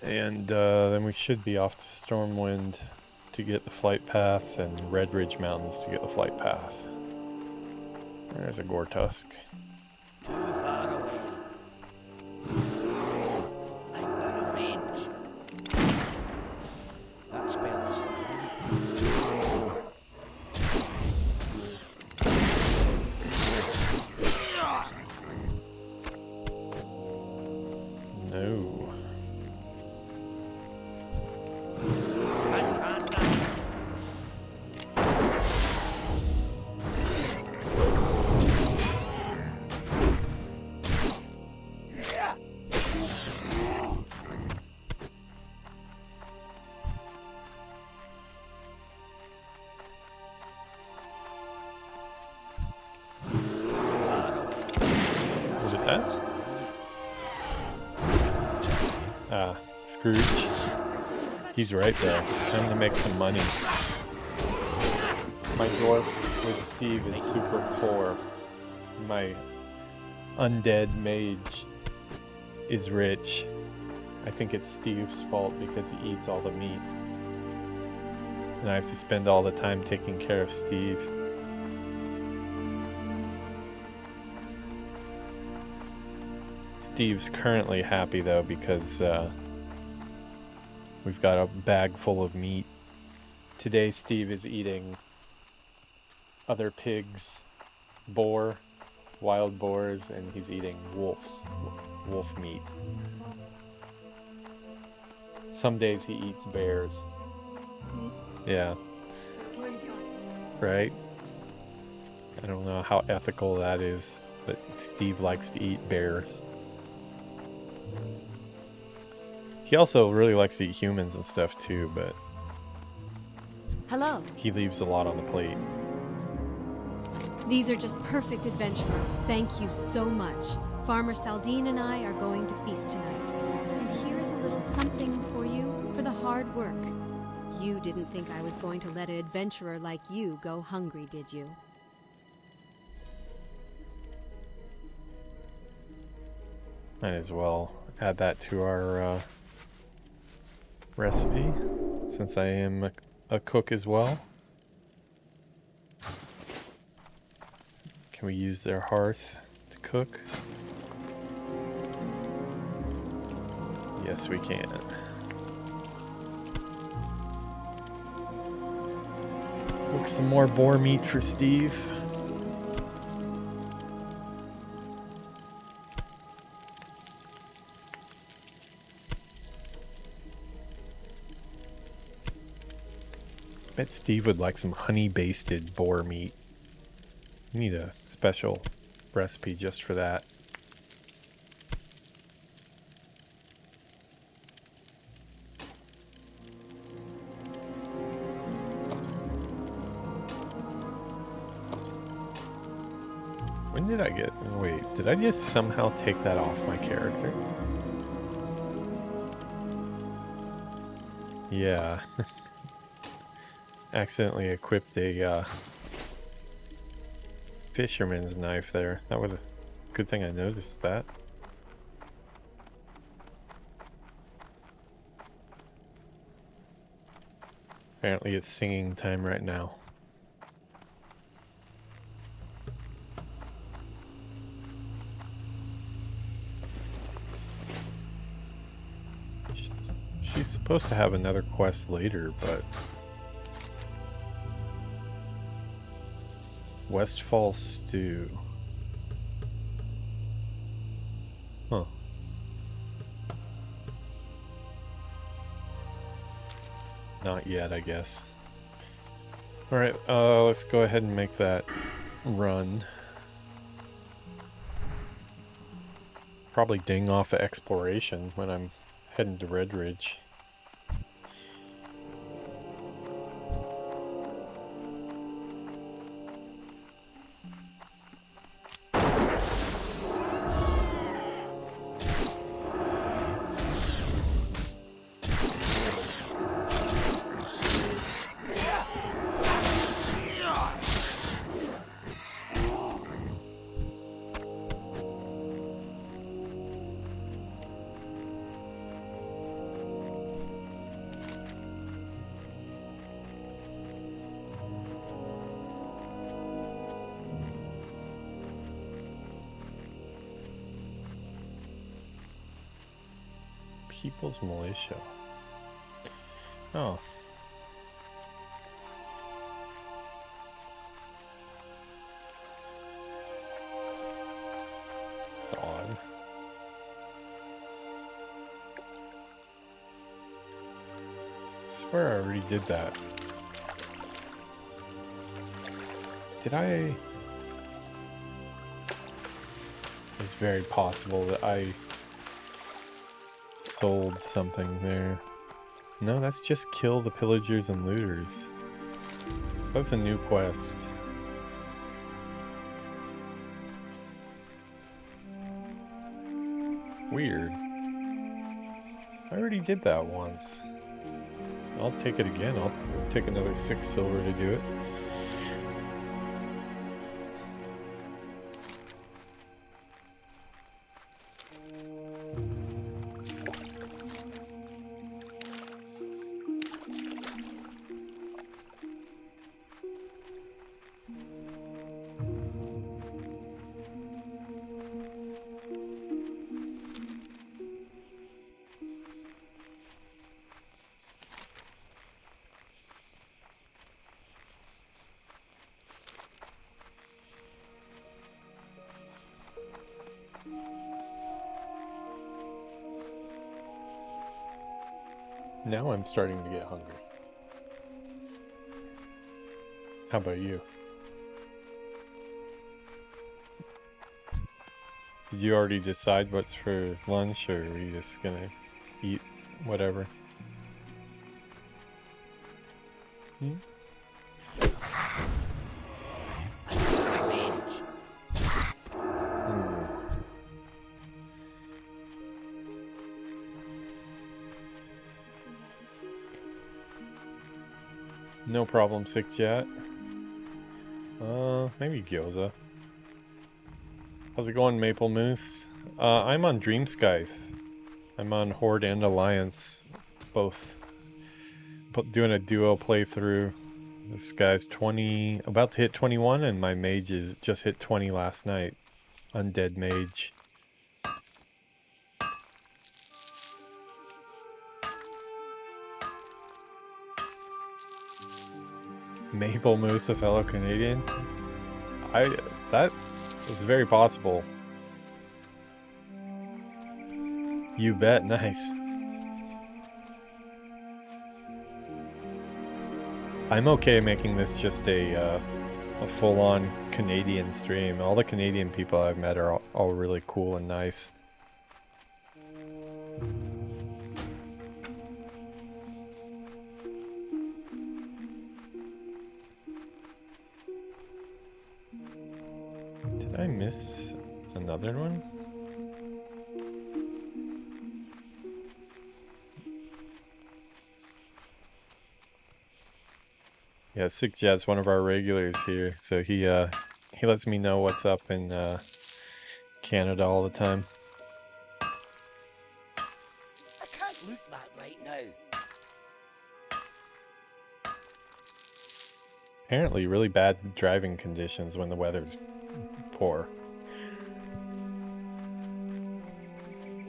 And then we should be off to Stormwind to get the flight path and Red Ridge Mountains to get the flight path. There's a Gortusk. Too far away. I'm out of range. That spell is No. can't cast that. What is that? Ah, Scrooge. He's right there. Time to make some money. My dwarf with Steve is super poor. My undead mage is rich. I think it's Steve's fault because he eats all the meat. And I have to spend all the time taking care of Steve. Steve's currently happy though because we've got a bag full of meat. Today Steve is eating other pigs, boar, wild boars, and he's eating wolf meat. Some days he eats bears. Yeah. Right? I don't know how ethical that is, but Steve likes to eat bears. He also really likes to eat humans and stuff too, but Hello. he leaves a lot on the plate. These are just perfect adventurer. Thank you so much. Farmer Saldine and I are going to feast tonight. And here is a little something for you for the hard work. You didn't think I was going to let an adventurer like you go hungry, did you? Might as well add that to our recipe, since I am a cook as well. Can we use their hearth to cook? Yes, we can. Cook some more boar meat for Steve. Bet Steve would like some honey-basted boar meat. We need a special recipe just for that. When did I get... Wait, did I just somehow take that off my character? Yeah. Accidentally equipped a fisherman's knife there. That would have... Good thing I noticed that. Apparently it's singing time right now. She's supposed to have another quest later, but... Westfall Stew. Huh. Not yet, I guess. Alright, let's go ahead and make that run. Probably ding off of exploration when I'm heading to Red Ridge. People's Militia. Oh. It's odd. I swear I already did that. Did I? It's very possible that I sold something there. No, that's just kill the pillagers and looters. So that's a new quest. Weird. I already did that once. I'll take it again. I'll take another 6 silver to do it. Now I'm starting to get hungry. How about you? Did you already decide what's for lunch, or are you just gonna eat whatever. Hmm? Revenge. No problem, Sick Jet. Maybe Gyoza. How's it going, Maple Moose? I'm on Dreamscythe. I'm on Horde and Alliance, both. Doing a duo playthrough. This guy's 20, about to hit 21, and my mage is just hit 20 last night. Undead mage. Maple Moose, a fellow Canadian? That is very possible. You bet, nice. I'm okay making this just a full-on Canadian stream. All the Canadian people I've met are all really cool and nice. Did I miss another one? Yeah, Sick Jet's one of our regulars here, so he lets me know what's up in Canada all the time. I can't look that right now. Apparently really bad driving conditions when the weather's poor.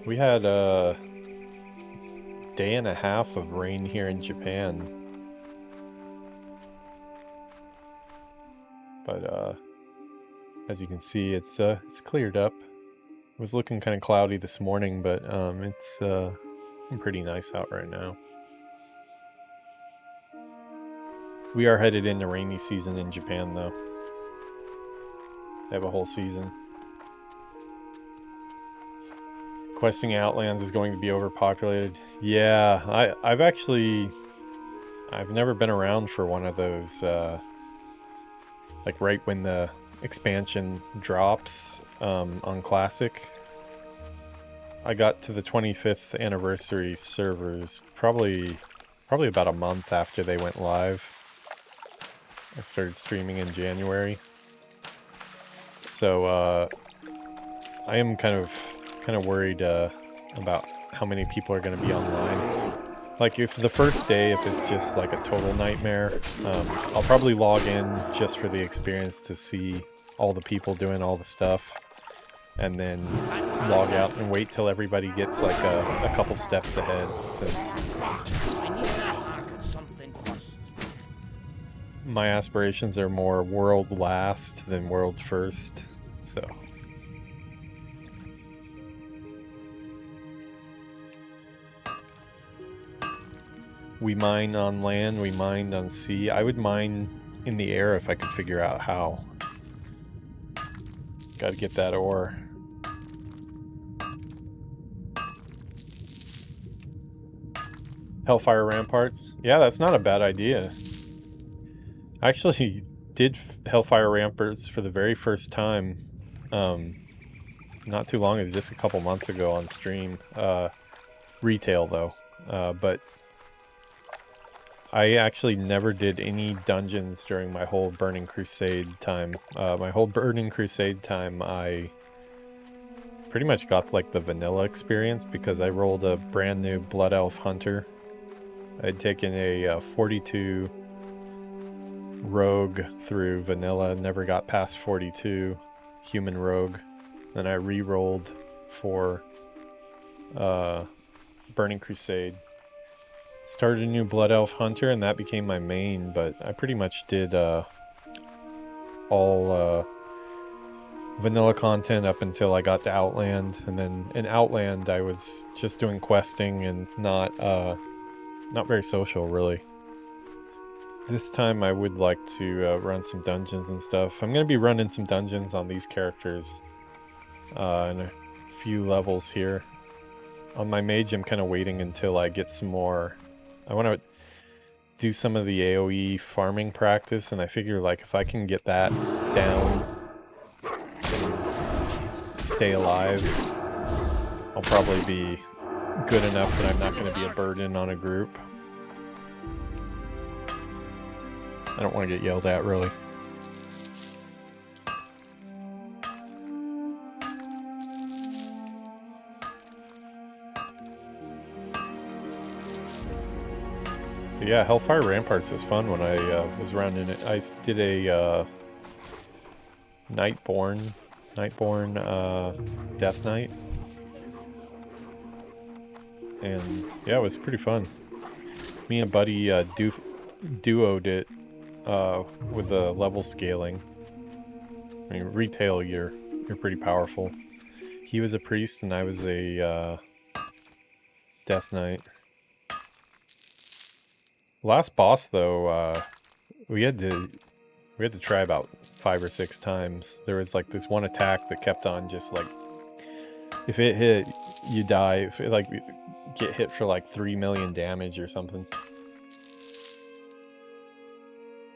We had a day and a half of rain here in Japan. But as you can see, it's cleared up. It was looking kind of cloudy this morning, but it's pretty nice out right now. We are headed into rainy season in Japan, though. They have a whole season. Questing Outlands is going to be overpopulated. Yeah, I've never been around for one of those. Like right when the expansion drops on Classic. I got to the 25th anniversary servers probably about a month after they went live. I started streaming in January. So I am kind of worried about how many people are going to be online. Like if the first day, if it's just like a total nightmare, I'll probably log in just for the experience to see all the people doing all the stuff, and then log out and wait till everybody gets like a couple steps ahead, since I need to market something first. my aspirations are more world last than world first, so. We mine on land, we mined on sea. I would mine in the air if I could figure out how. Gotta get that ore. Hellfire Ramparts? Yeah, that's not a bad idea. I actually did Hellfire Ramparts for the very first time not too long ago, just a couple months ago on stream. Retail though, but I actually never did any dungeons during my whole Burning Crusade time. My whole Burning Crusade time, I pretty much got like the vanilla experience because I rolled a brand new Blood Elf Hunter. I'd taken a 42 rogue through vanilla, never got past 42 human rogue. Then I re-rolled for Burning Crusade. Started a new Blood Elf Hunter, and that became my main, but I pretty much did all vanilla content up until I got to Outland, and then in Outland I was just doing questing and not very social, really. This time I would like to run some dungeons and stuff. I'm going to be running some dungeons on these characters in a few levels here. On my mage, I'm kind of waiting until I get some more. I want to do some of the AoE farming practice, and I figure like if I can get that down and stay alive, I'll probably be good enough that I'm not going to be a burden on a group. I don't want to get yelled at, really. But yeah, Hellfire Ramparts was fun when I was around in it. I did a Nightborn Death Knight. And yeah, it was pretty fun. Me and Buddy duoed it with the level scaling. I mean, retail, you're pretty powerful. He was a priest and I was a Death Knight. Last boss though, we had to try about 5 or 6 times. There was like this one attack that kept on just like, if it hit, you die. If it like get hit for like 3 million damage or something.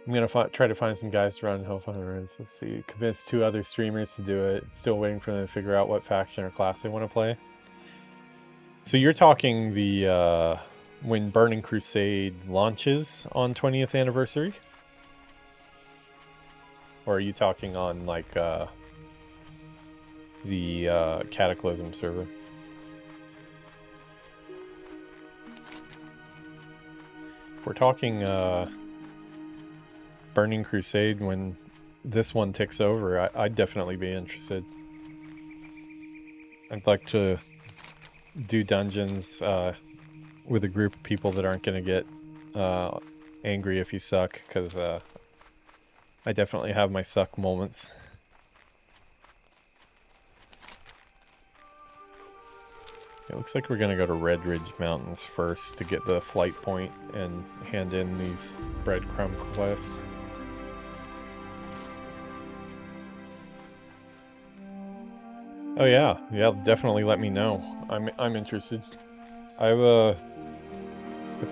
I'm gonna try to find some guys to run Hellfire. Let's see. Convince 2 other streamers to do it. Still waiting for them to figure out what faction or class they want to play. So you're talking the when Burning Crusade launches on 20th anniversary? Or are you talking on like the Cataclysm server? If we're talking Burning Crusade, when this one ticks over, I'd definitely be interested. I'd like to do dungeons with a group of people that aren't going to get angry if you suck, because I definitely have my suck moments. It looks like we're going to go to Red Ridge Mountains first to get the flight point and hand in these breadcrumb quests. Oh yeah, definitely let me know. I'm interested. I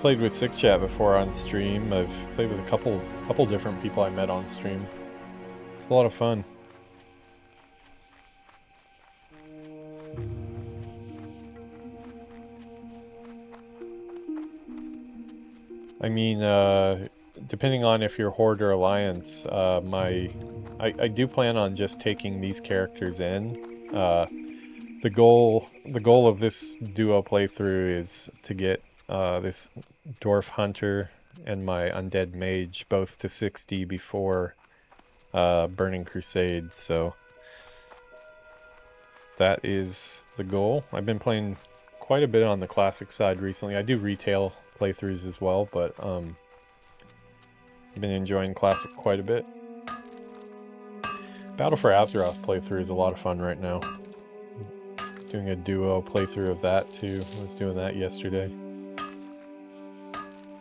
played with Sick Chat before on stream. I've played with a couple different people I met on stream. It's a lot of fun. I mean, depending on if you're Horde or Alliance, I do plan on just taking these characters in. The goal of this duo playthrough is to get this Dwarf Hunter and my Undead Mage both to 60 before Burning Crusade, so that is the goal. I've been playing quite a bit on the classic side recently. I do retail playthroughs as well, but I've been enjoying classic quite a bit. Battle for Azeroth playthrough is a lot of fun right now. Doing a duo playthrough of that too. I was doing that yesterday.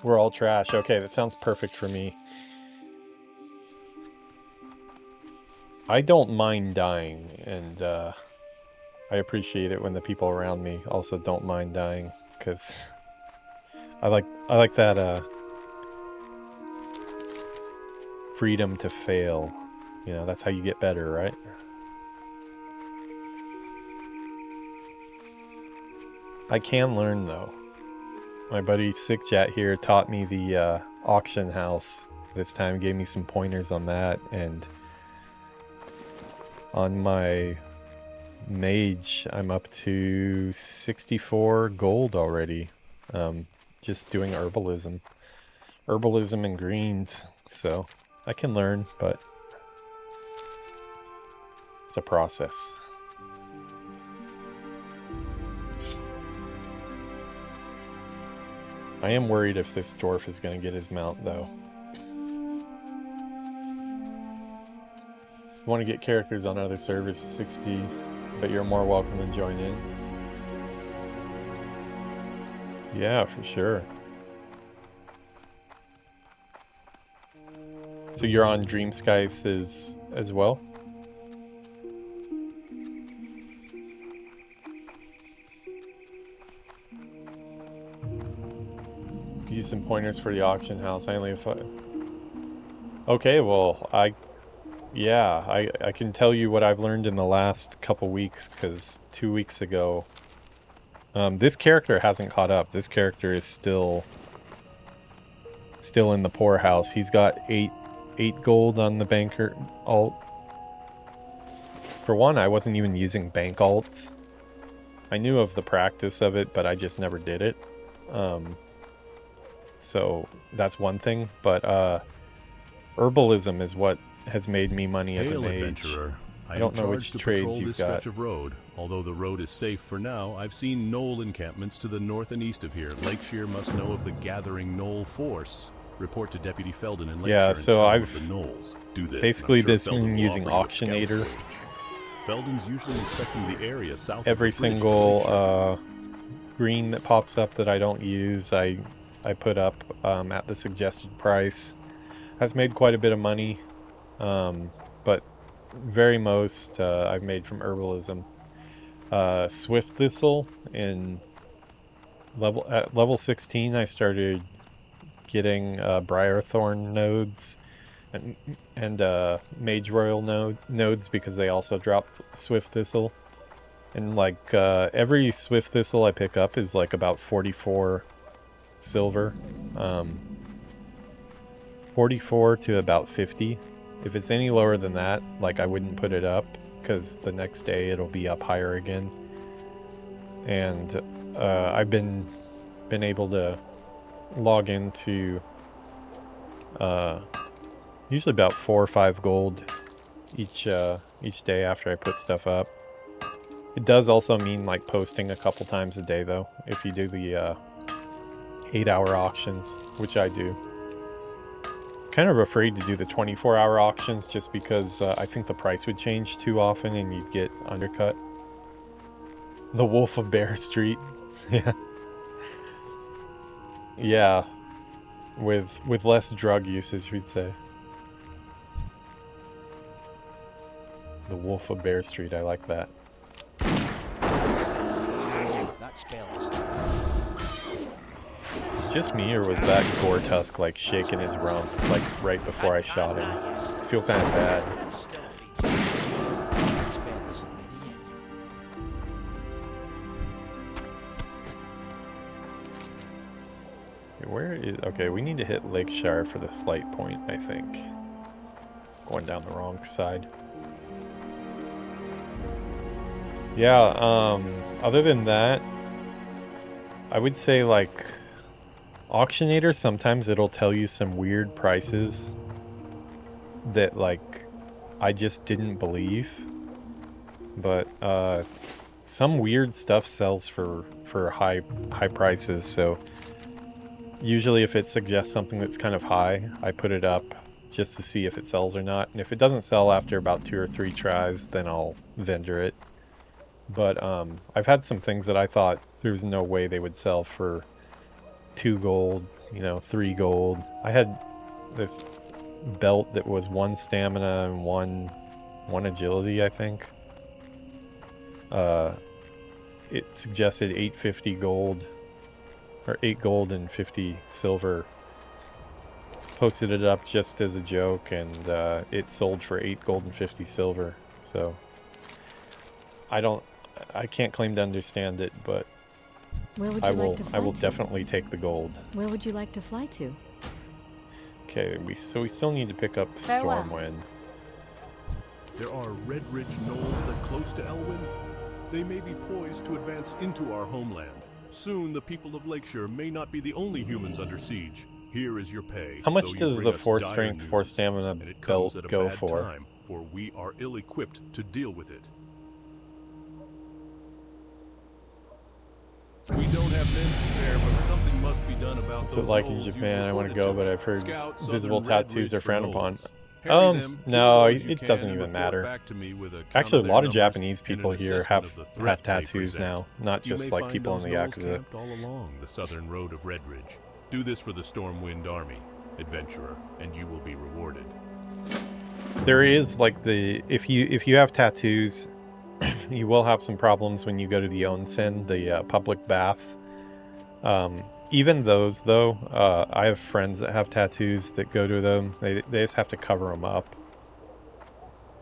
We're all trash. Okay, that sounds perfect for me. I don't mind dying, and I appreciate it when the people around me also don't mind dying, because I like that freedom to fail. You know, that's how you get better, right? I can learn though. My buddy Sick Chat here taught me the auction house this time, gave me some pointers on that, and on my mage I'm up to 64 gold already. Just doing herbalism and greens, so I can learn, but it's a process. I am worried if this dwarf is going to get his mount, though. If you want to get characters on other servers, 60, but you're more welcome to join in. Yeah, for sure. So you're on Dreamscythe as well? some pointers for the auction house. I only have 5. Okay, well, I can tell you what I've learned in the last couple weeks, because 2 weeks ago, this character hasn't caught up. This character is still in the poorhouse. He's got 8 gold on the banker alt. For one, I wasn't even using bank alts. I knew of the practice of it, but I just never did it. So that's one thing. But herbalism is what has made me money as a mage. Adventurer. I don't know which to trades patrol you've this got. stretch of road. Although the road is safe for now, I've seen Knoll encampments to the north and east of here. Lakeshire must know of the gathering Knoll force. Report to Deputy Felden in Lakeshire. Yeah, and so tell him I've of the Knolls. Do this. basically and I'm sure this Felden been will using offer you a scout Auctionator. stage. Felden's usually inspecting the area south Every of the bridge to single Lakeshire. green that pops up that I don't use, I put up at the suggested price. Has made quite a bit of money, but very most I've made from herbalism. Swift Thistle at level 16, I started getting Briarthorn nodes and Mage Royal nodes because they also drop Swift Thistle. And like every Swift Thistle I pick up is like about 44 silver. 44 to about 50. If it's any lower than that, like I wouldn't put it up because the next day it'll be up higher again. And I've been able to log into usually about 4 or 5 gold each day after I put stuff up. It does also mean like posting a couple times a day though, if you do the 8-hour auctions, which I do. Kind of afraid to do the 24-hour auctions just because I think the price would change too often and you'd get undercut. The Wolf of Bear Street. Yeah. Yeah. With less drug usage, we'd say. The Wolf of Bear Street, I like that. That spell is Just me, or was that Gore Tusk like shaking his rump like right before I shot him? I feel kind of bad. still that spell isn't ready yet. Where is... Okay, we need to hit Lakeshire for the flight point, I think. Going down the wrong side. Yeah, other than that, I would say like Auctionator, sometimes it'll tell you some weird prices that like I just didn't believe. But some weird stuff sells for high prices, so usually if it suggests something that's kind of high, I put it up just to see if it sells or not. And if it doesn't sell after about 2 or 3 tries, then I'll vendor it. But I've had some things that I thought there was no way they would sell for 2 gold, 3 gold. I had this belt that was 1 stamina and 1 agility, I think. It suggested 850 gold, or 8 gold and 50 silver. Posted it up just as a joke, and it sold for 8 gold and 50 silver. So I can't claim to understand it, but Where would you like to fly I will to? definitely take the gold. Where would you like to fly to? Okay, we still need to pick up Farewell. Stormwind. There are Red Ridge knolls that close to Elwyn. They may be poised to advance into our homeland. Soon, the people of Lakeshire may not be the only humans under siege. Here is your pay. How much though you does bring the us 4 dire strength, news, 4 stamina and it belt comes at a go bad for? time, for we are ill-equipped to deal with it. We don't have men to spare, but something must be done about What's those it like in knolls you Japan? I want to reported go, but I've heard Scout visible Southern Red tattoos Ridge are for frowned knolls. upon. Harry them, kill No, those you it can, doesn't and even report matter. back to me with a count Actually, a of lot their of numbers Japanese and an people here assessment have of the threat they tattoos present. now, not You just may like find people in those the knolls Yakuza. camped all along the southern road of Red Ridge. Do this for the Stormwind Army, adventurer, and you will be rewarded. There is like if you have tattoos, you will have some problems when you go to the onsen, the public baths. Even those though, I have friends that have tattoos that go to them. They just have to cover them up.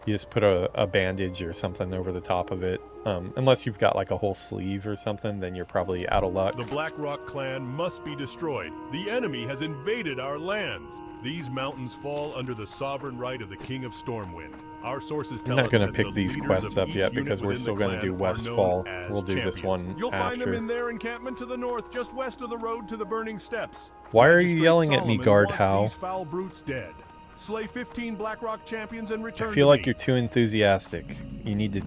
You just put a bandage or something over the top of it. Unless you've got like a whole sleeve or something, then you're probably out of luck. The Blackrock clan must be destroyed. The enemy has invaded our lands. These mountains fall under the sovereign right of the King of Stormwind. Our sources tell I'm not us going to that pick the these leaders quests of up each yet unit because we're within still the going to clan do are Westfall. known as We'll do this champions. one You'll find them after. in their encampment to the north, just west of the road to the Burning Steps. Why are you Magistrate yelling at me, Solomon Guard wants Hal? these foul brutes dead. Slay 15 Blackrock champions and return I feel to like me. you're too enthusiastic. You need to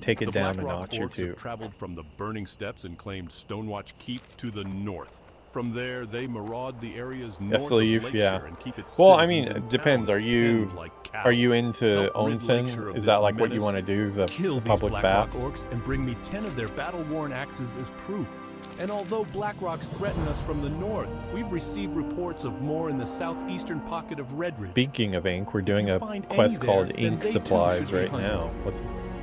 take it The down a Blackrock notch or orcs two. have traveled from the Burning Steps and claimed Stonewatch Keep to the north. From there, they maraud the areas north of Leaf, Lakeshire yeah. and keep its Well, I mean, citizens in it depends. town, Are you penned like cattle. into Help rid Lakeshire onsen? of Is this that like what you menace. want to do? The Kill these public Blackrock baths? orcs and bring me 10 of their battle-worn axes as proof. And although Blackrocks threaten us from the north, we've received reports of more in the southeastern pocket of Redridge. Speaking of ink, we're doing you a find quest any called there, then Ink they too Supplies should be right hunted. now.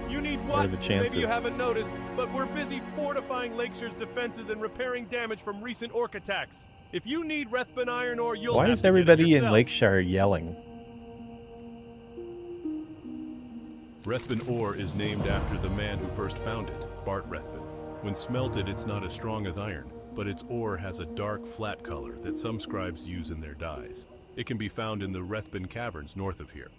You need What are what? the chances? Maybe you haven't noticed, but we're busy fortifying Lakeshire's defenses and repairing damage from recent orc attacks. If you need Rathbun iron ore, you'll Why have is to get it everybody in yourself. Lakeshire yelling? Rathbun ore is named after the man who first found it, Bart Rathbun. When smelted, it's not as strong as iron, but its ore has a dark, flat color that some scribes use in their dyes. It can be found in the Rathbun caverns north of here.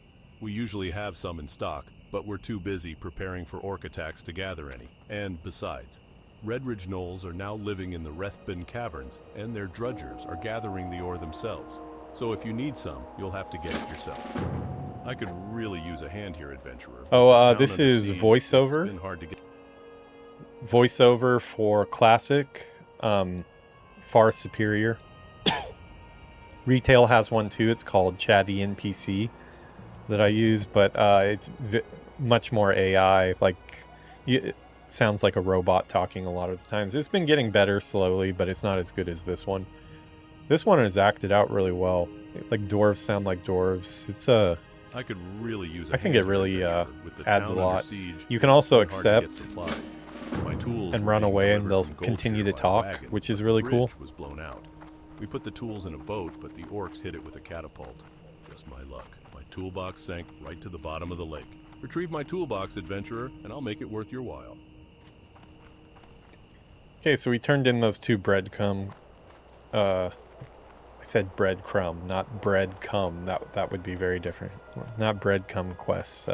We usually have some in stock, but we're too busy preparing for orc attacks to gather any. And besides, Redridge gnolls are now living in the Rathbun caverns, and their drudgers are gathering the ore themselves. So if you need some, you'll have to get it yourself. I could really use a hand here, adventurer. Oh, With the town this under is siege, voiceover? It's been hard to get. Voiceover for Classic, far superior. Retail has one too. It's called Chatty NPC that I use, but it's much more AI. Like, it sounds like a robot talking a lot of the times. It's been getting better slowly, but it's not as good as this one. This one is acted out really well. Like, dwarves sound like dwarves. It's I could really use a I think hand it really here, adventurer. With the adds town a under lot. siege, You can it's also been hard to get accept supplies. My tools and were run being away, and delivered they'll from continue to Goldshire by talk, wagon, which is but really the cool. bridge was blown out. We put the tools in a boat, but the orcs hit it with a catapult. Just my luck. My toolbox sank right to the bottom of the lake. Retrieve my toolbox, adventurer, and I'll make it worth your while. Okay, so we turned in those two breadcrumb. I said breadcrumb, not breadcrumb. That would be very different. Not breadcrumb quests.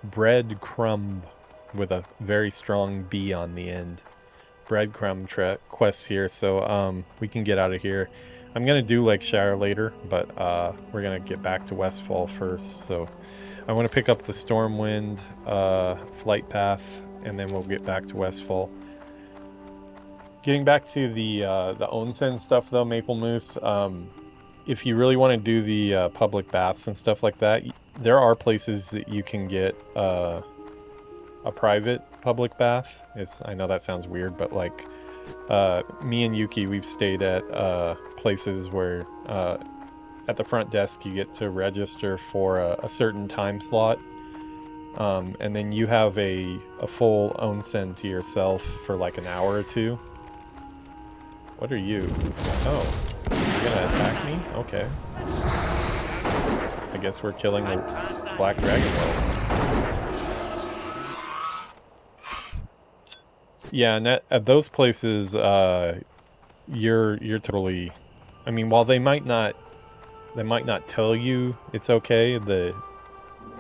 Breadcrumb with a very strong B on the end. Breadcrumb quests here, so we can get out of here. I'm gonna do Lakeshire later, but we're gonna get back to Westfall first. So I want to pick up the Stormwind flight path, and then we'll get back to Westfall. Getting back to the onsen stuff though, Maple Moose, if you really want to do the public baths and stuff like that, there are places that you can get a private public bath. I know that sounds weird, but like me and Yuki, we've stayed at places where at the front desk you get to register for a certain time slot. And then you have a full onsen to yourself for like an hour or two. What are you? Oh, you're gonna attack me? Okay. I guess we're killing the black dragon well. Yeah, and at those places, you're totally. I mean, while they might not tell you it's okay,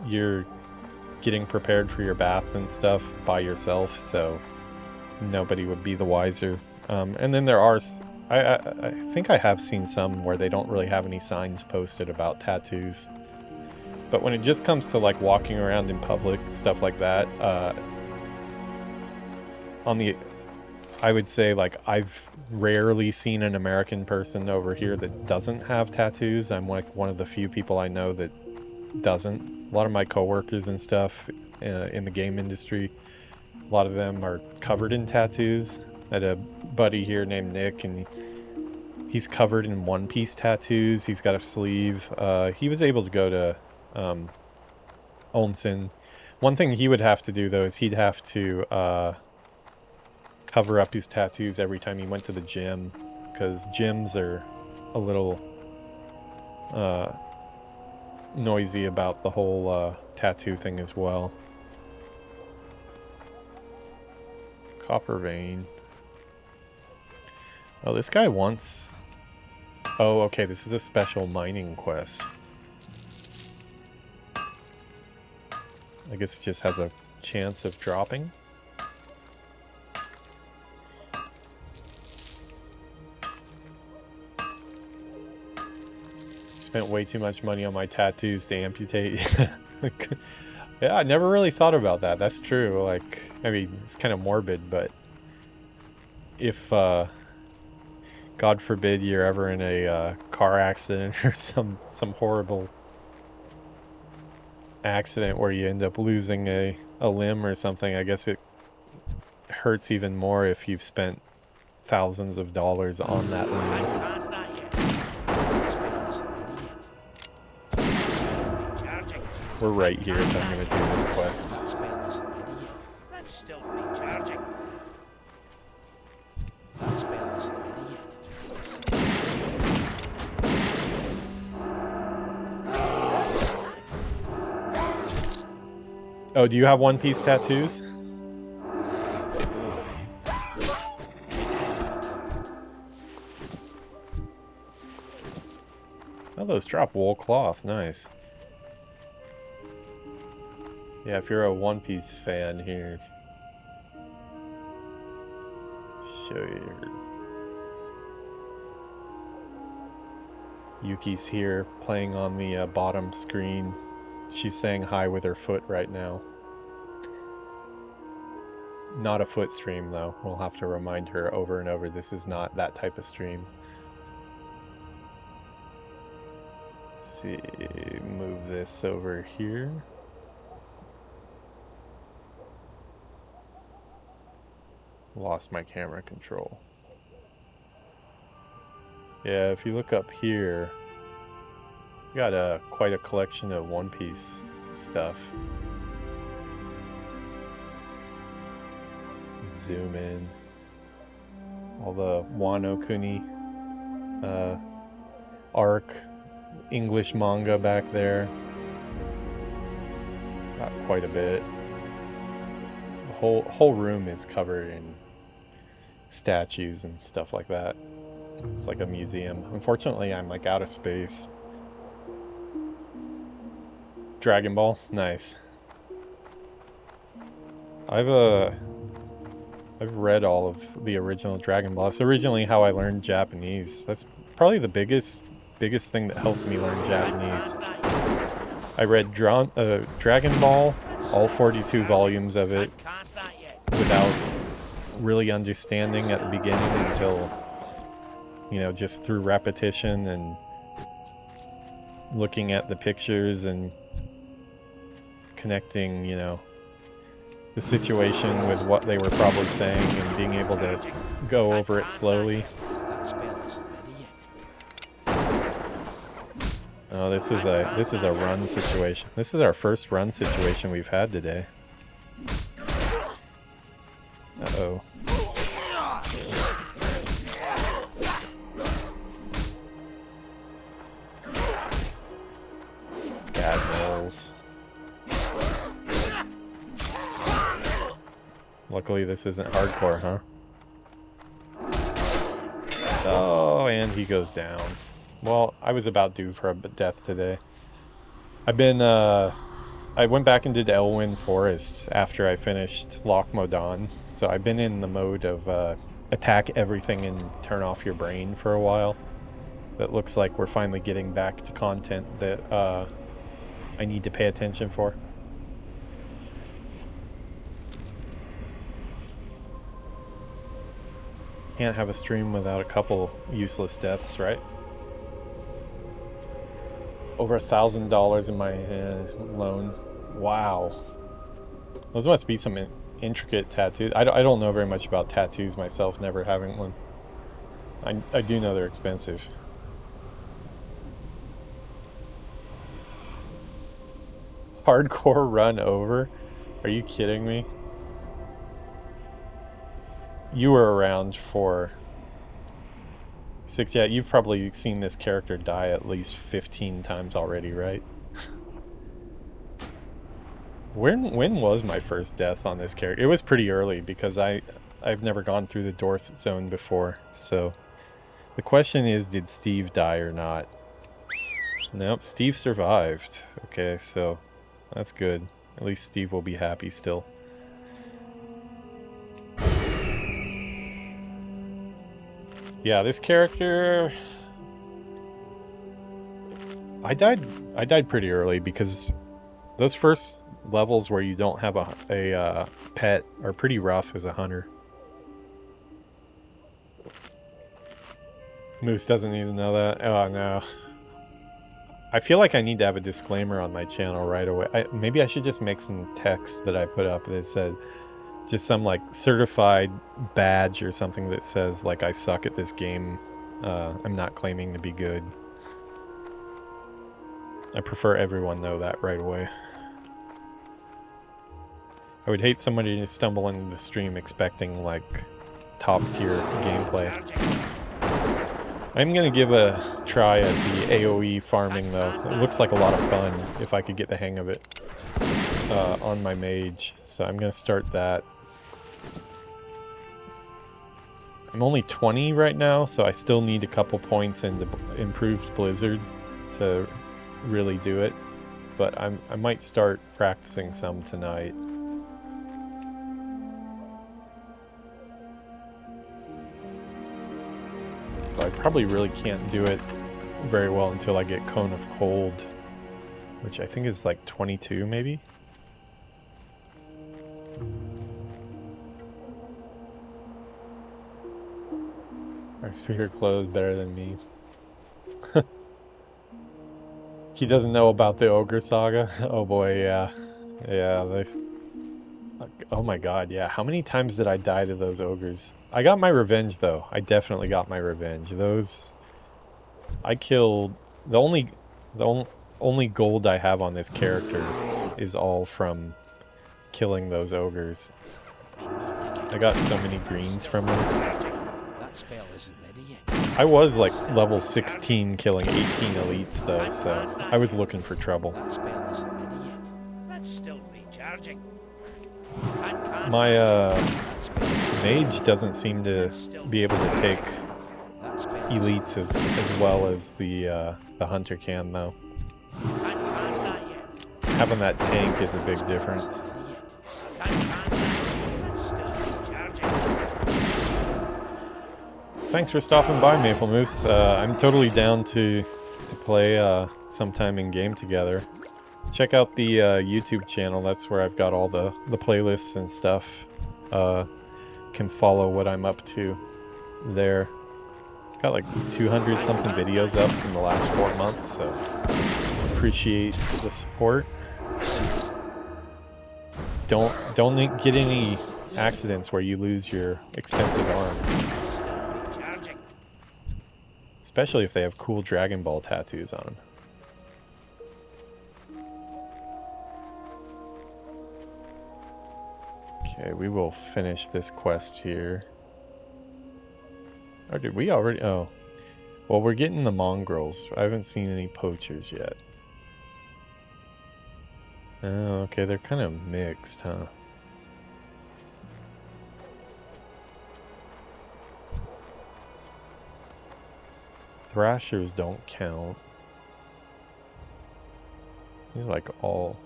you're getting prepared for your bath and stuff by yourself, so nobody would be the wiser. And then there are, I think I have seen some where they don't really have any signs posted about tattoos. But when it just comes to like walking around in public, stuff like that, I would say like I've rarely seen an American person over here that doesn't have tattoos. I'm like one of the few people I know that doesn't. A lot of my coworkers and stuff in the game industry, a lot of them are covered in tattoos. I had a buddy here named Nick, and he's covered in one-piece tattoos. He's got a sleeve. He was able to go to onsen. One thing he would have to do though is he'd have to cover up his tattoos every time he went to the gym, because gyms are a little noisy about the whole tattoo thing as well. Copper vein. Oh, this guy wants... Oh, okay, this is a special mining quest. I guess it just has a chance of dropping. Spent way too much money on my tattoos to amputate. Yeah, I never really thought about that. That's true. Like, I mean, it's kind of morbid, but if, God forbid you're ever in a car accident or some horrible accident where you end up losing a limb or something, I guess it hurts even more if you've spent thousands of dollars on that limb. We're right here, so I'm going to do this quest. That's still recharging. That spell isn't ready yet. Oh, do you have One Piece tattoos? Oh, those drop wool cloth. Nice. Yeah, if you're a One Piece fan here, show you. Yuki's here playing on the bottom screen. She's saying hi with her foot right now. Not a foot stream though. We'll have to remind her over and over this is not that type of stream. Let's see, move this over here. Lost my camera control. Yeah, if you look up here, we got quite a collection of One Piece stuff. Zoom in. All the Wano Kuni arc, English manga back there. Got quite a bit. The whole room is covered in statues and stuff like that. It's like a museum. Unfortunately, I'm like out of space. Dragon Ball, nice. I've read all of the original Dragon Ball. That's originally how I learned Japanese. That's probably the biggest thing that helped me learn Japanese. I read Dragon Ball, all 42 volumes of it, without really understanding at the beginning until, you know, just through repetition and looking at the pictures and connecting, you know, the situation with what they were probably saying and being able to go over it slowly. Oh, this is a run situation. This is our first run situation we've had today. Uh-oh. Gadmills. Luckily this isn't hardcore, huh? Oh, and he goes down. Well, I was about due for a death today. I've been, I went back and did Elwyn Forest after I finished Loch Modan, so I've been in the mode of attack everything and turn off your brain for a while. It looks like we're finally getting back to content that I need to pay attention for. Can't have a stream without a couple useless deaths, right? Over $1,000 in my loan. Wow. Those must be some intricate tattoos. I don't know very much about tattoos myself, never having one. I do know they're expensive. Hardcore run over? Are you kidding me? You were around for 6. Yeah, you've probably seen this character die at least 15 times already, right? When was my first death on this character? It was pretty early because I've never gone through the Dwarf zone before. So the question is, did Steve die or not? Nope, Steve survived. Okay, so that's good. At least Steve will be happy still. Yeah, this character, I died pretty early because those first levels where you don't have a pet are pretty rough as a hunter. Moose doesn't need to know that. Oh no. I feel like I need to have a disclaimer on my channel right away. Maybe I should just make some text that I put up that says just some like certified badge or something that says like I suck at this game. I'm not claiming to be good. I prefer everyone know that right away. I would hate somebody to stumble into the stream expecting like top tier gameplay. I'm gonna give a try at the AoE farming though. It looks like a lot of fun if I could get the hang of it on my mage. So I'm gonna start that. I'm only 20 right now, so I still need a couple points into improved Blizzard to really do it. But I might start practicing some tonight. I probably really can't do it very well until I get Cone of Cold, which I think is like 22 maybe? Our speaker clothes better than me. He doesn't know about the Ogre Saga? Oh boy, yeah. Yeah, oh my god, yeah. How many times did I die to those ogres? I got my revenge though. I definitely got my revenge. Those I killed. The only gold I have on this character is all from killing those ogres. I got so many greens from them. That spell isn't ready yet. I was like level 16 killing 18 elites though, so I was looking for trouble. That spell isn't ready yet. That's still recharging. My mage doesn't seem to be able to take elites as well as the hunter can though. Having that tank is a big difference. Thanks for stopping by, Maple Moose. I'm totally down to play sometime in game together. Check out the YouTube channel. That's where I've got all the playlists and stuff. Can follow what I'm up to there. Got like 200 something videos up in the last 4 months, so appreciate the support. Don't get any accidents where you lose your expensive arms. Especially if they have cool Dragon Ball tattoos on them. Okay, we will finish this quest here. Or did we already? Oh. Well, we're getting the mongrels. I haven't seen any poachers yet. Oh, okay, they're kind of mixed, huh? Thrashers don't count. These are like all...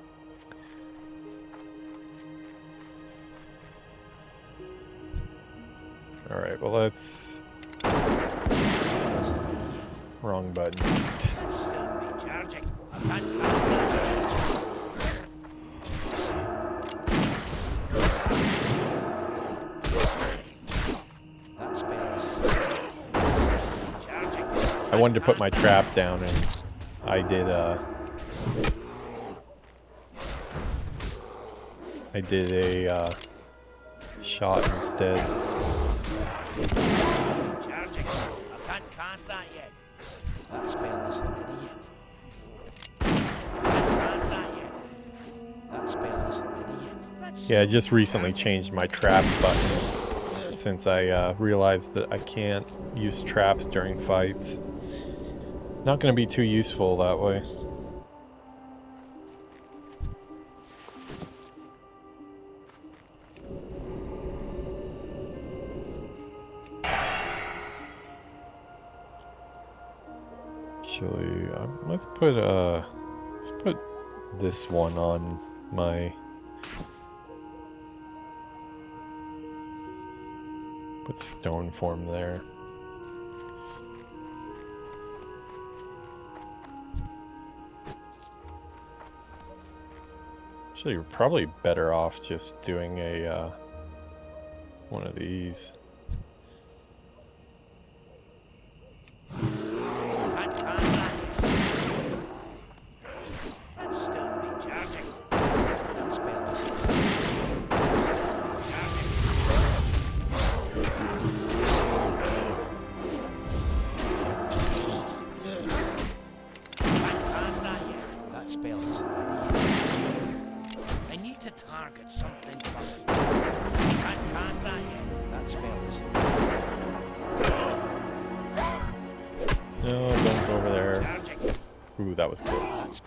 Alright, well let's... Wrong button. I wanted to put my trap down and I did a shot instead. Charging. I can't cast that yet. That spell isn't ready yet. I can't cast that yet. That spell isn't ready yet. Yeah, I just recently changed my trap button since I realized that I can't use traps during fights. Not going to be too useful that way. Actually, let's put this one on my. Put stone form there. Actually, you're probably better off just doing a one of these. No, don't go over there. Ooh, that was close.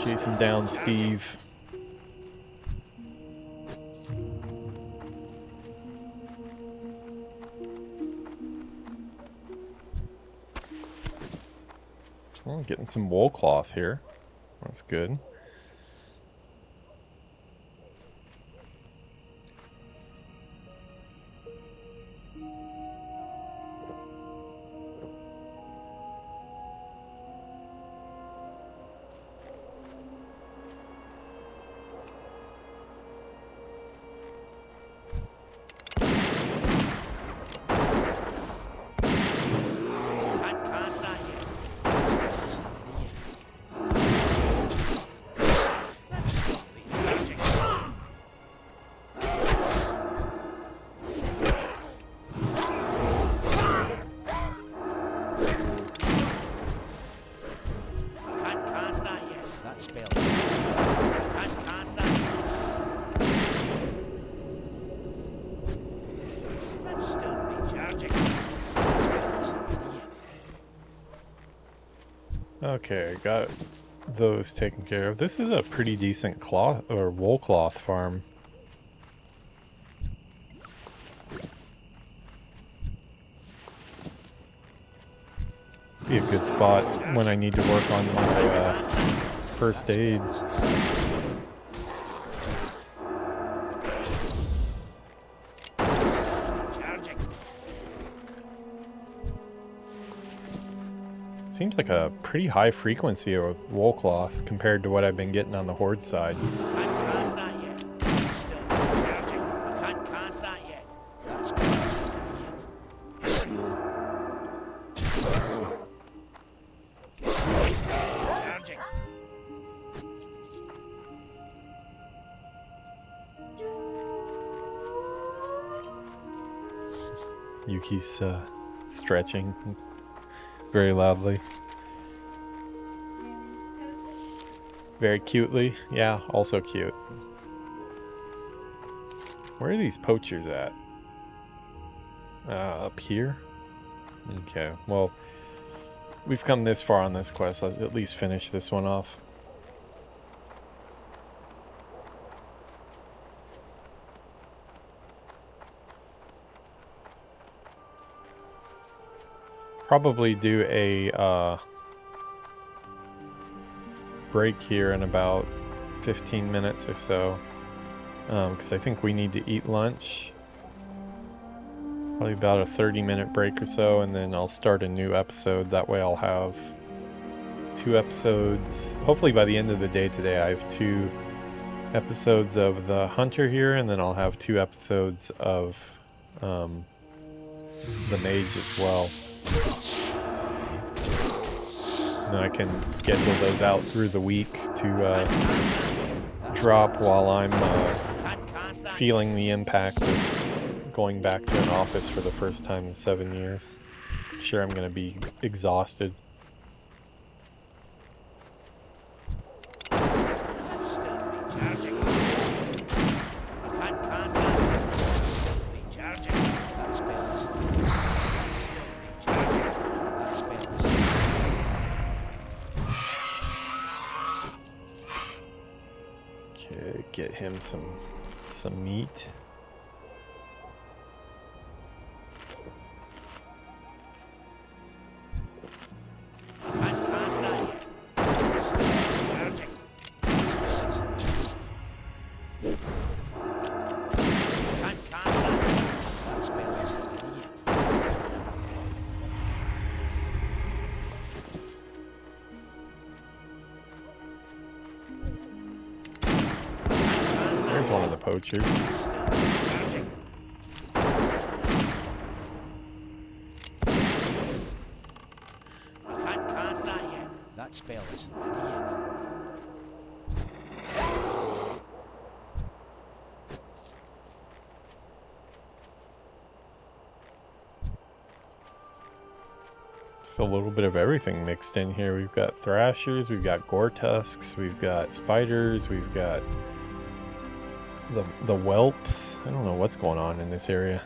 Chase him down, Steve. Oh, getting some wool cloth here. That's good. Okay, got those taken care of. This is a pretty decent cloth or wool cloth farm. Be a good spot when I need to work on my first aid. Seems like a pretty high frequency of wool cloth compared to what I've been getting on the Horde side. Yuki's stretching very loudly. Very cutely. Yeah, also cute. Where are these poachers at? Up here? Okay, well, we've come this far on this quest. Let's at least finish this one off. Probably do a break here in about 15 minutes or so, because I think we need to eat lunch. Probably about a 30-minute break or so, and then I'll start a new episode. That way I'll have 2 episodes. Hopefully by the end of the day today I have 2 episodes of the Hunter here, and then I'll have 2 episodes of the Mage as well. And I can schedule those out through the week to drop while I'm feeling the impact of going back to an office for the first time in 7 years. I'm sure I'm going to be exhausted. get him some meat. There's one of the poachers. I can't cast that yet. That spell isn't ready yet. Just a little bit of everything mixed in here. We've got thrashers, we've got gore tusks, we've got spiders, we've got the whelps. I don't know what's going on in this area.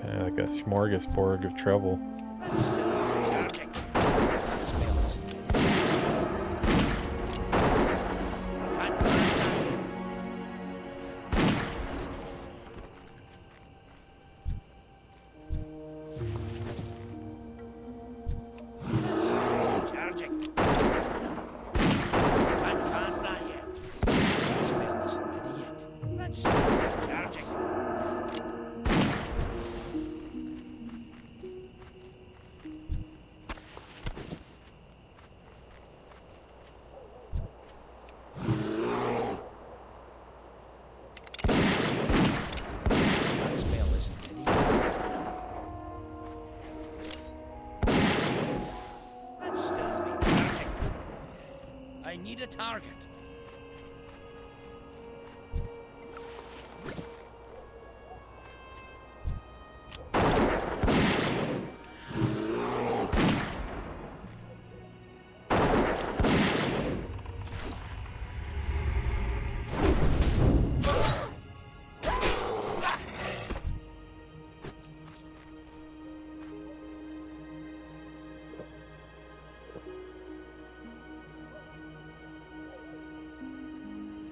Kind of like a smorgasbord of trouble. I need a target.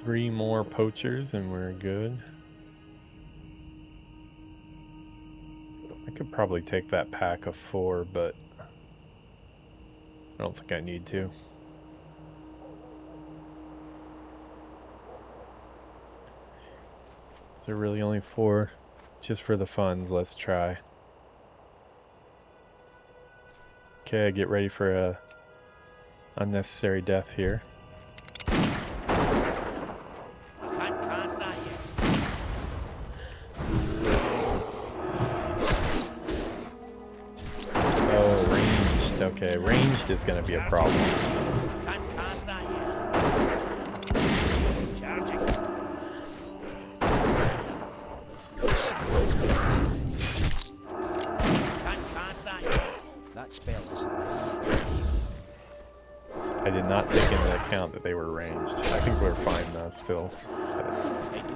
Three more poachers and we're good. I could probably take that pack of 4, but I don't think I need to. Is there really only 4? Just for the funds, let's try. Okay, get ready for a unnecessary death here. Okay, ranged is going to be a problem. Can't cast that yet. Charging. Can't cast that yet. That spell isn't ready. I did not take into account that they were ranged. I think we're fine though, still. I don't have a target.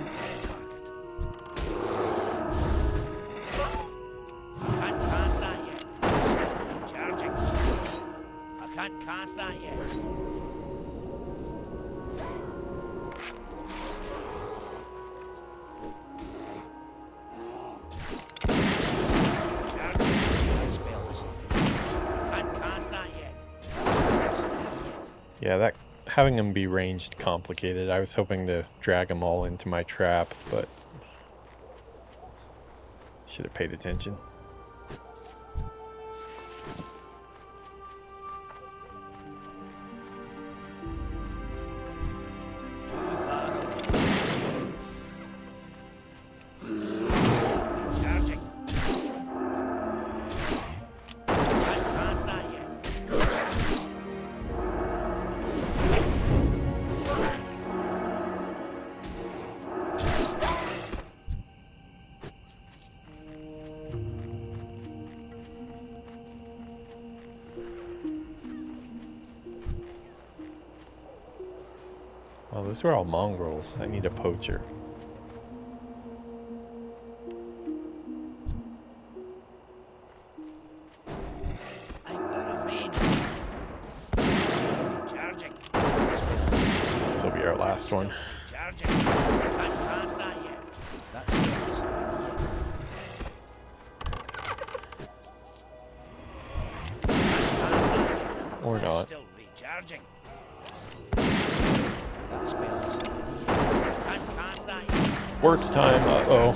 Can't cast that yet. Charging. I can't cast that yet. Charging. That spell isn't ready. Can't cast that yet. That spell isn't ready yet. Yeah, that having them be ranged complicated. I was hoping to drag them all into my trap, but should have paid attention. Oh, those are all mongrels. I need a poacher. This will be our last one. recharging. Can't cast that yet. That's fearless already yet. Or That's not. still recharging. That's fearless already yet. Can't cast that yet. Works time. Uh-oh.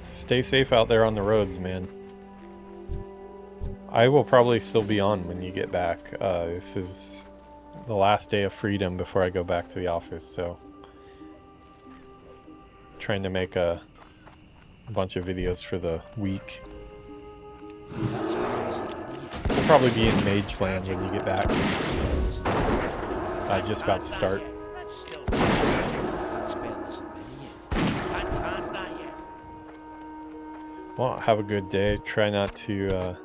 Stay safe out there on the roads, man. I will probably still be on when you get back. This is the last day of freedom before I go back to the office, so trying to make a bunch of videos for the week. That's fearless already yet. We'll probably be in Mage Land when you get back. Just about to start. That's still recharging. That's fearless already yet. Can't cast that yet. Well, have a good day. Try not to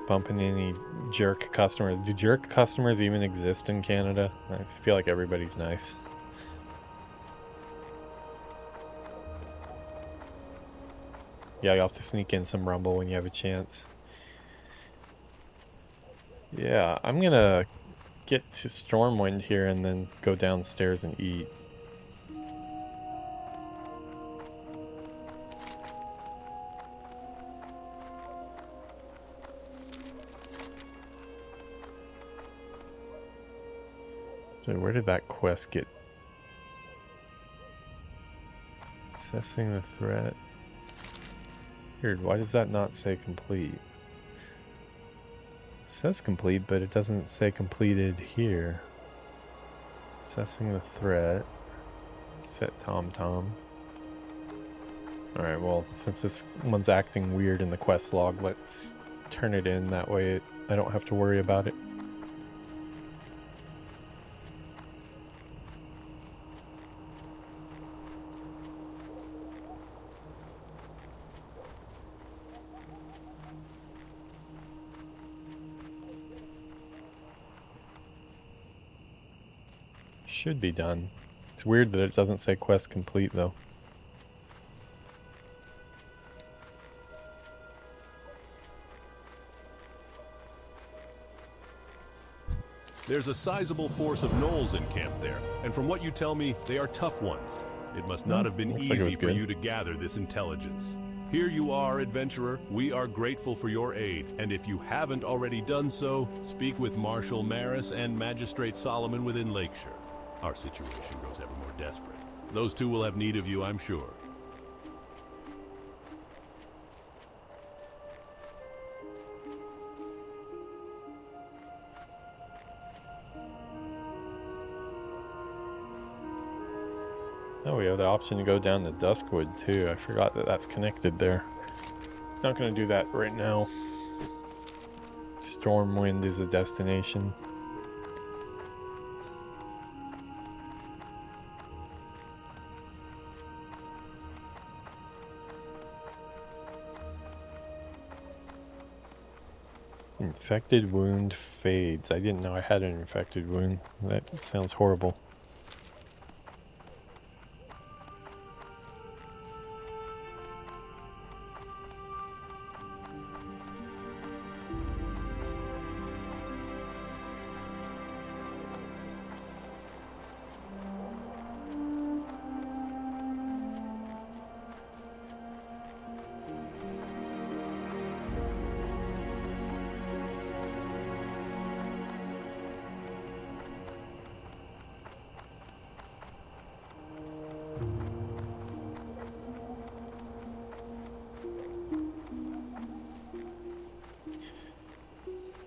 bump into any jerk customers. Do jerk customers even exist in Canada? I feel like everybody's nice. Yeah, you'll have to sneak in some rumble when you have a chance. Yeah, I'm gonna get to Stormwind here and then go downstairs and eat. So where did that quest get? Assessing the threat. Weird, why does that not say complete? It says complete, but it doesn't say completed here. Assessing the threat. Set TomTom. Alright, well, since this one's acting weird in the quest log, let's turn it in. That way I don't have to worry about it. Should be done. It's weird that it doesn't say quest complete though. There's a sizable force of gnolls in camp there, and from what you tell me, they are tough ones. It must not have been Looks like it easy was for good. you to gather this intelligence. Here you are, adventurer. We are grateful for your aid, and if you haven't already done so, speak with Marshal Maris and Magistrate Solomon within Lakeshire. Our situation grows ever more desperate. Those two will have need of you, I'm sure. Oh, we have the option to go down to Duskwood too. I forgot that that's connected there. Not gonna do that right now. Stormwind is a destination. Infected wound fades. I didn't know I had an infected wound. That sounds horrible.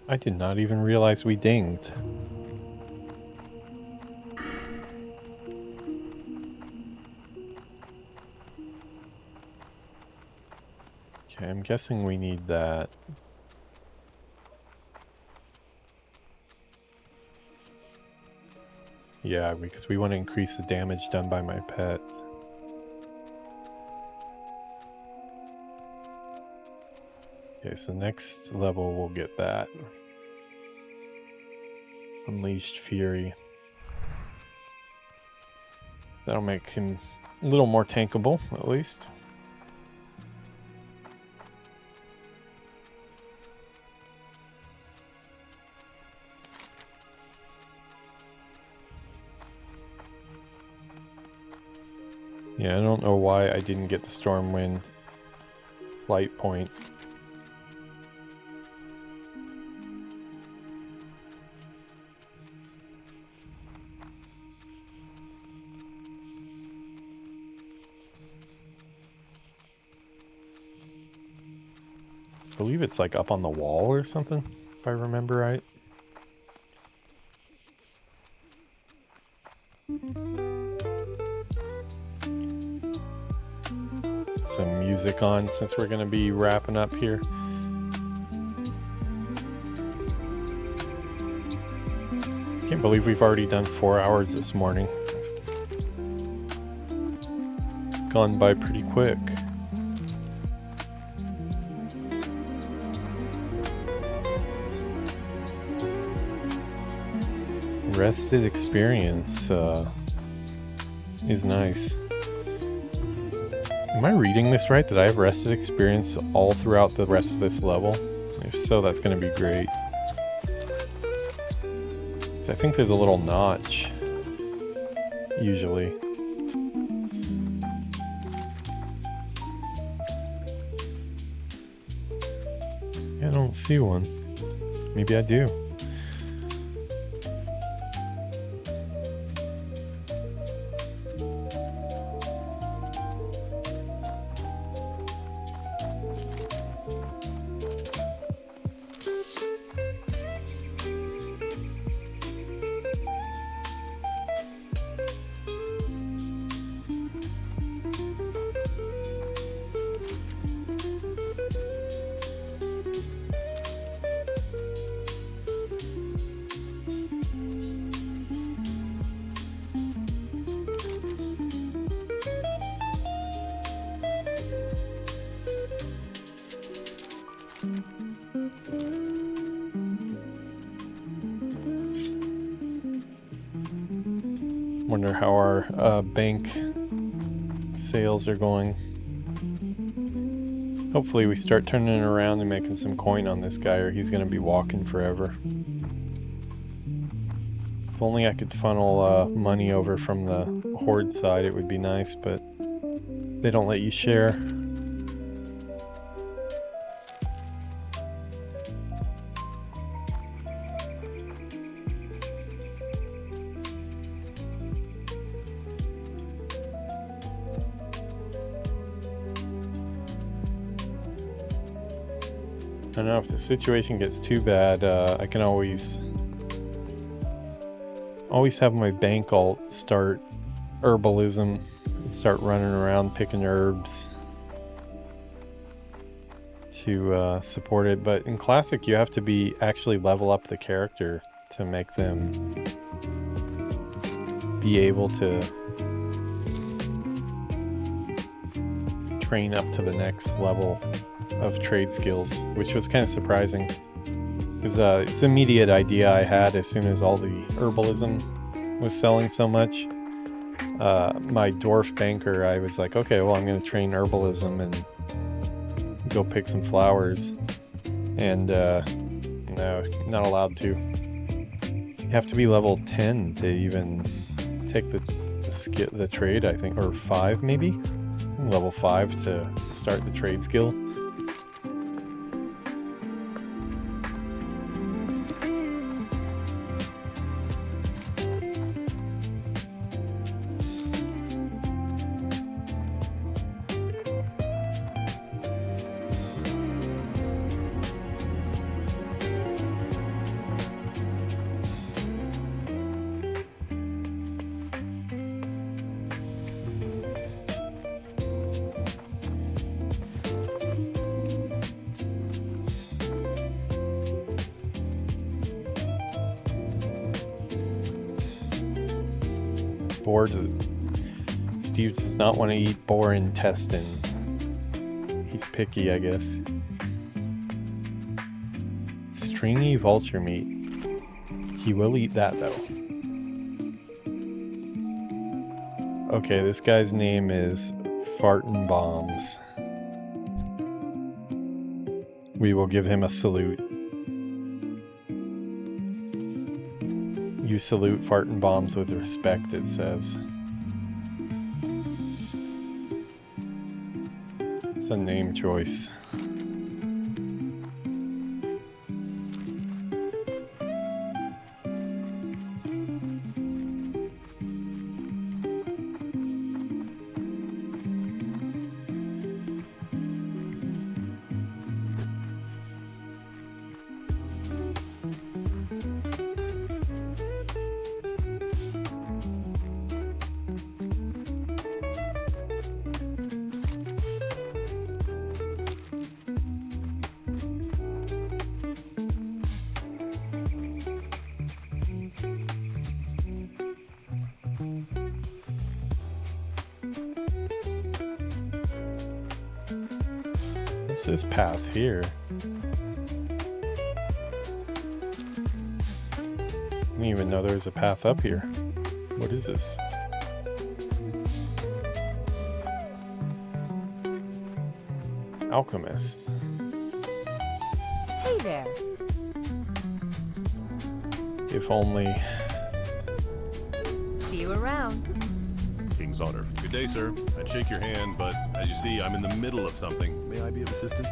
I did not even realize we dinged. Okay, I'm guessing we need that. Yeah, because we want to increase the damage done by my pets. Okay, so next level we'll get that. Unleashed Fury. That'll make him a little more tankable, at least. Yeah, I don't know why I didn't get the Stormwind flight point. I believe it's like up on the wall or something, if I remember right. Some music on since we're going to be wrapping up here. Can't believe we've already done 4 hours this morning. It's gone by pretty quick. Rested experience is nice. Am I reading this right, that I have rested experience all throughout the rest of this level? If so, that's going to be great. So I think there's a little notch, usually. I don't see one. Maybe I do. Wonder how our bank sales are going. Hopefully we start turning it around and making some coin on this guy, or he's going to be walking forever. If only I could funnel money over from the Horde side, it would be nice, but they don't let you share. I don't know, if the situation gets too bad, I can always have my bank alt start herbalism and start running around picking herbs to support it. But in Classic, you have to be actually level up the character to make them be able to train up to the next level of trade skills, which was kind of surprising, because it's an immediate idea I had as soon as all the herbalism was selling so much. My dwarf banker, I was like, okay, well, I'm going to train herbalism and go pick some flowers, and no, not allowed to. You have to be level 10 to even take the trade, I think, or 5 maybe? Level 5 to start the trade skill. Steve does not want to eat boar intestines. He's picky, I guess. Stringy vulture meat. He will eat that, though. Okay, this guy's name is Fartin' Bombs. We will give him a salute. You salute Fartin' Bombs with respect, it says. a name choice. What's this path here? I didn't even know there was a path up here. What is this? Alchemist. Hey there. If only. See you around. King's honor. Good day, sir. I'd shake your hand, but as you see, I'm in the middle of something. May I be of assistance?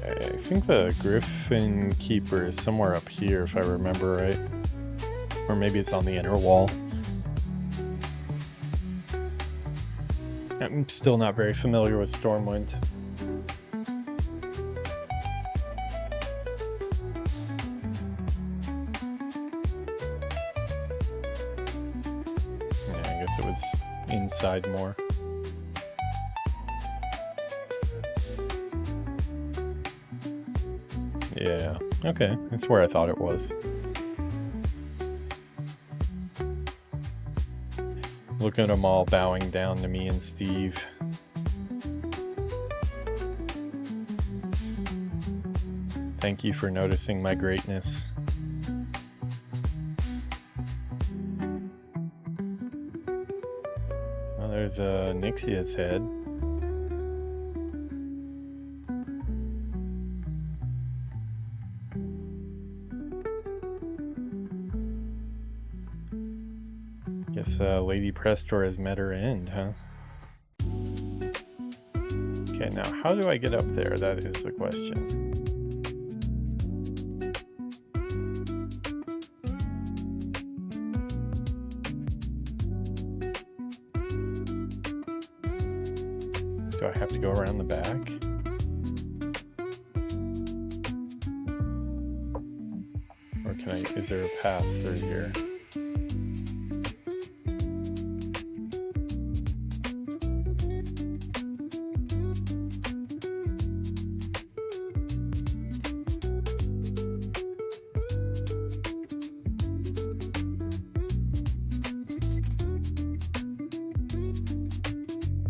I think the Griffin Keeper is somewhere up here, if I remember right. Or maybe it's on the inner wall. I'm still not very familiar with Stormwind. Yeah, I guess it was inside more. Yeah, okay, that's where I thought it was. Look at them all bowing down to me and Steve. Thank you for noticing my greatness. Well, there's Nixia's head. Guess Lady Prestor has met her end, huh? Okay, now how do I get up there? That is the question. Do I have to go around the back? Or can I, is there a path through here?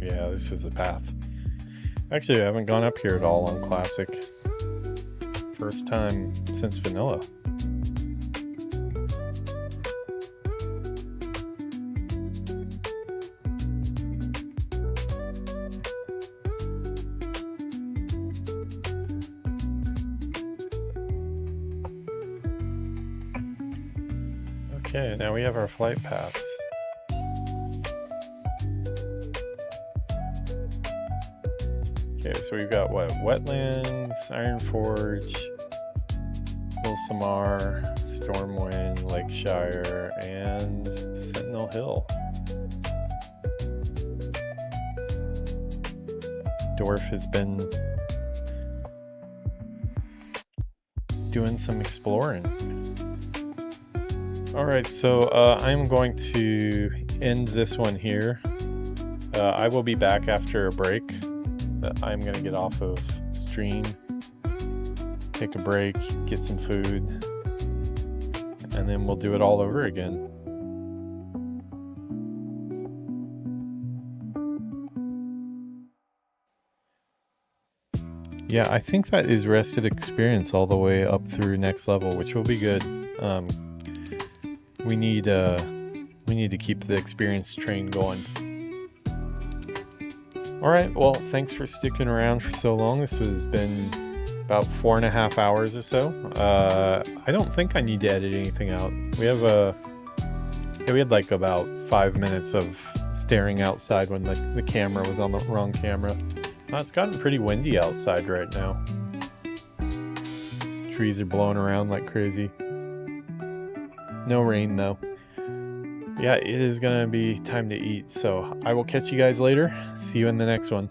Yeah, this is the path. Actually, I haven't gone up here at all on Classic. First time since Vanilla. Okay, now we have our flight paths. Okay, so we've got what? Wetlands, Ironforge, Ilsamar, Stormwind, Lakeshire, and Sentinel Hill. Dwarf has been doing some exploring. Alright, so I'm going to end this one here. I will be back after a break. I'm gonna get off of stream, take a break, get some food, and then we'll do it all over again. Yeah, I think that is rested experience all the way up through next level, which will be good. We need to keep the experience train going. Alright, well, thanks for sticking around for so long. This has been about 4.5 hours or so. I don't think I need to edit anything out. We had like about 5 minutes of staring outside when the camera was on the wrong camera. It's gotten pretty windy outside right now. Trees are blowing around like crazy. No rain though. Yeah, it is gonna be time to eat, so I will catch you guys later. See you in the next one.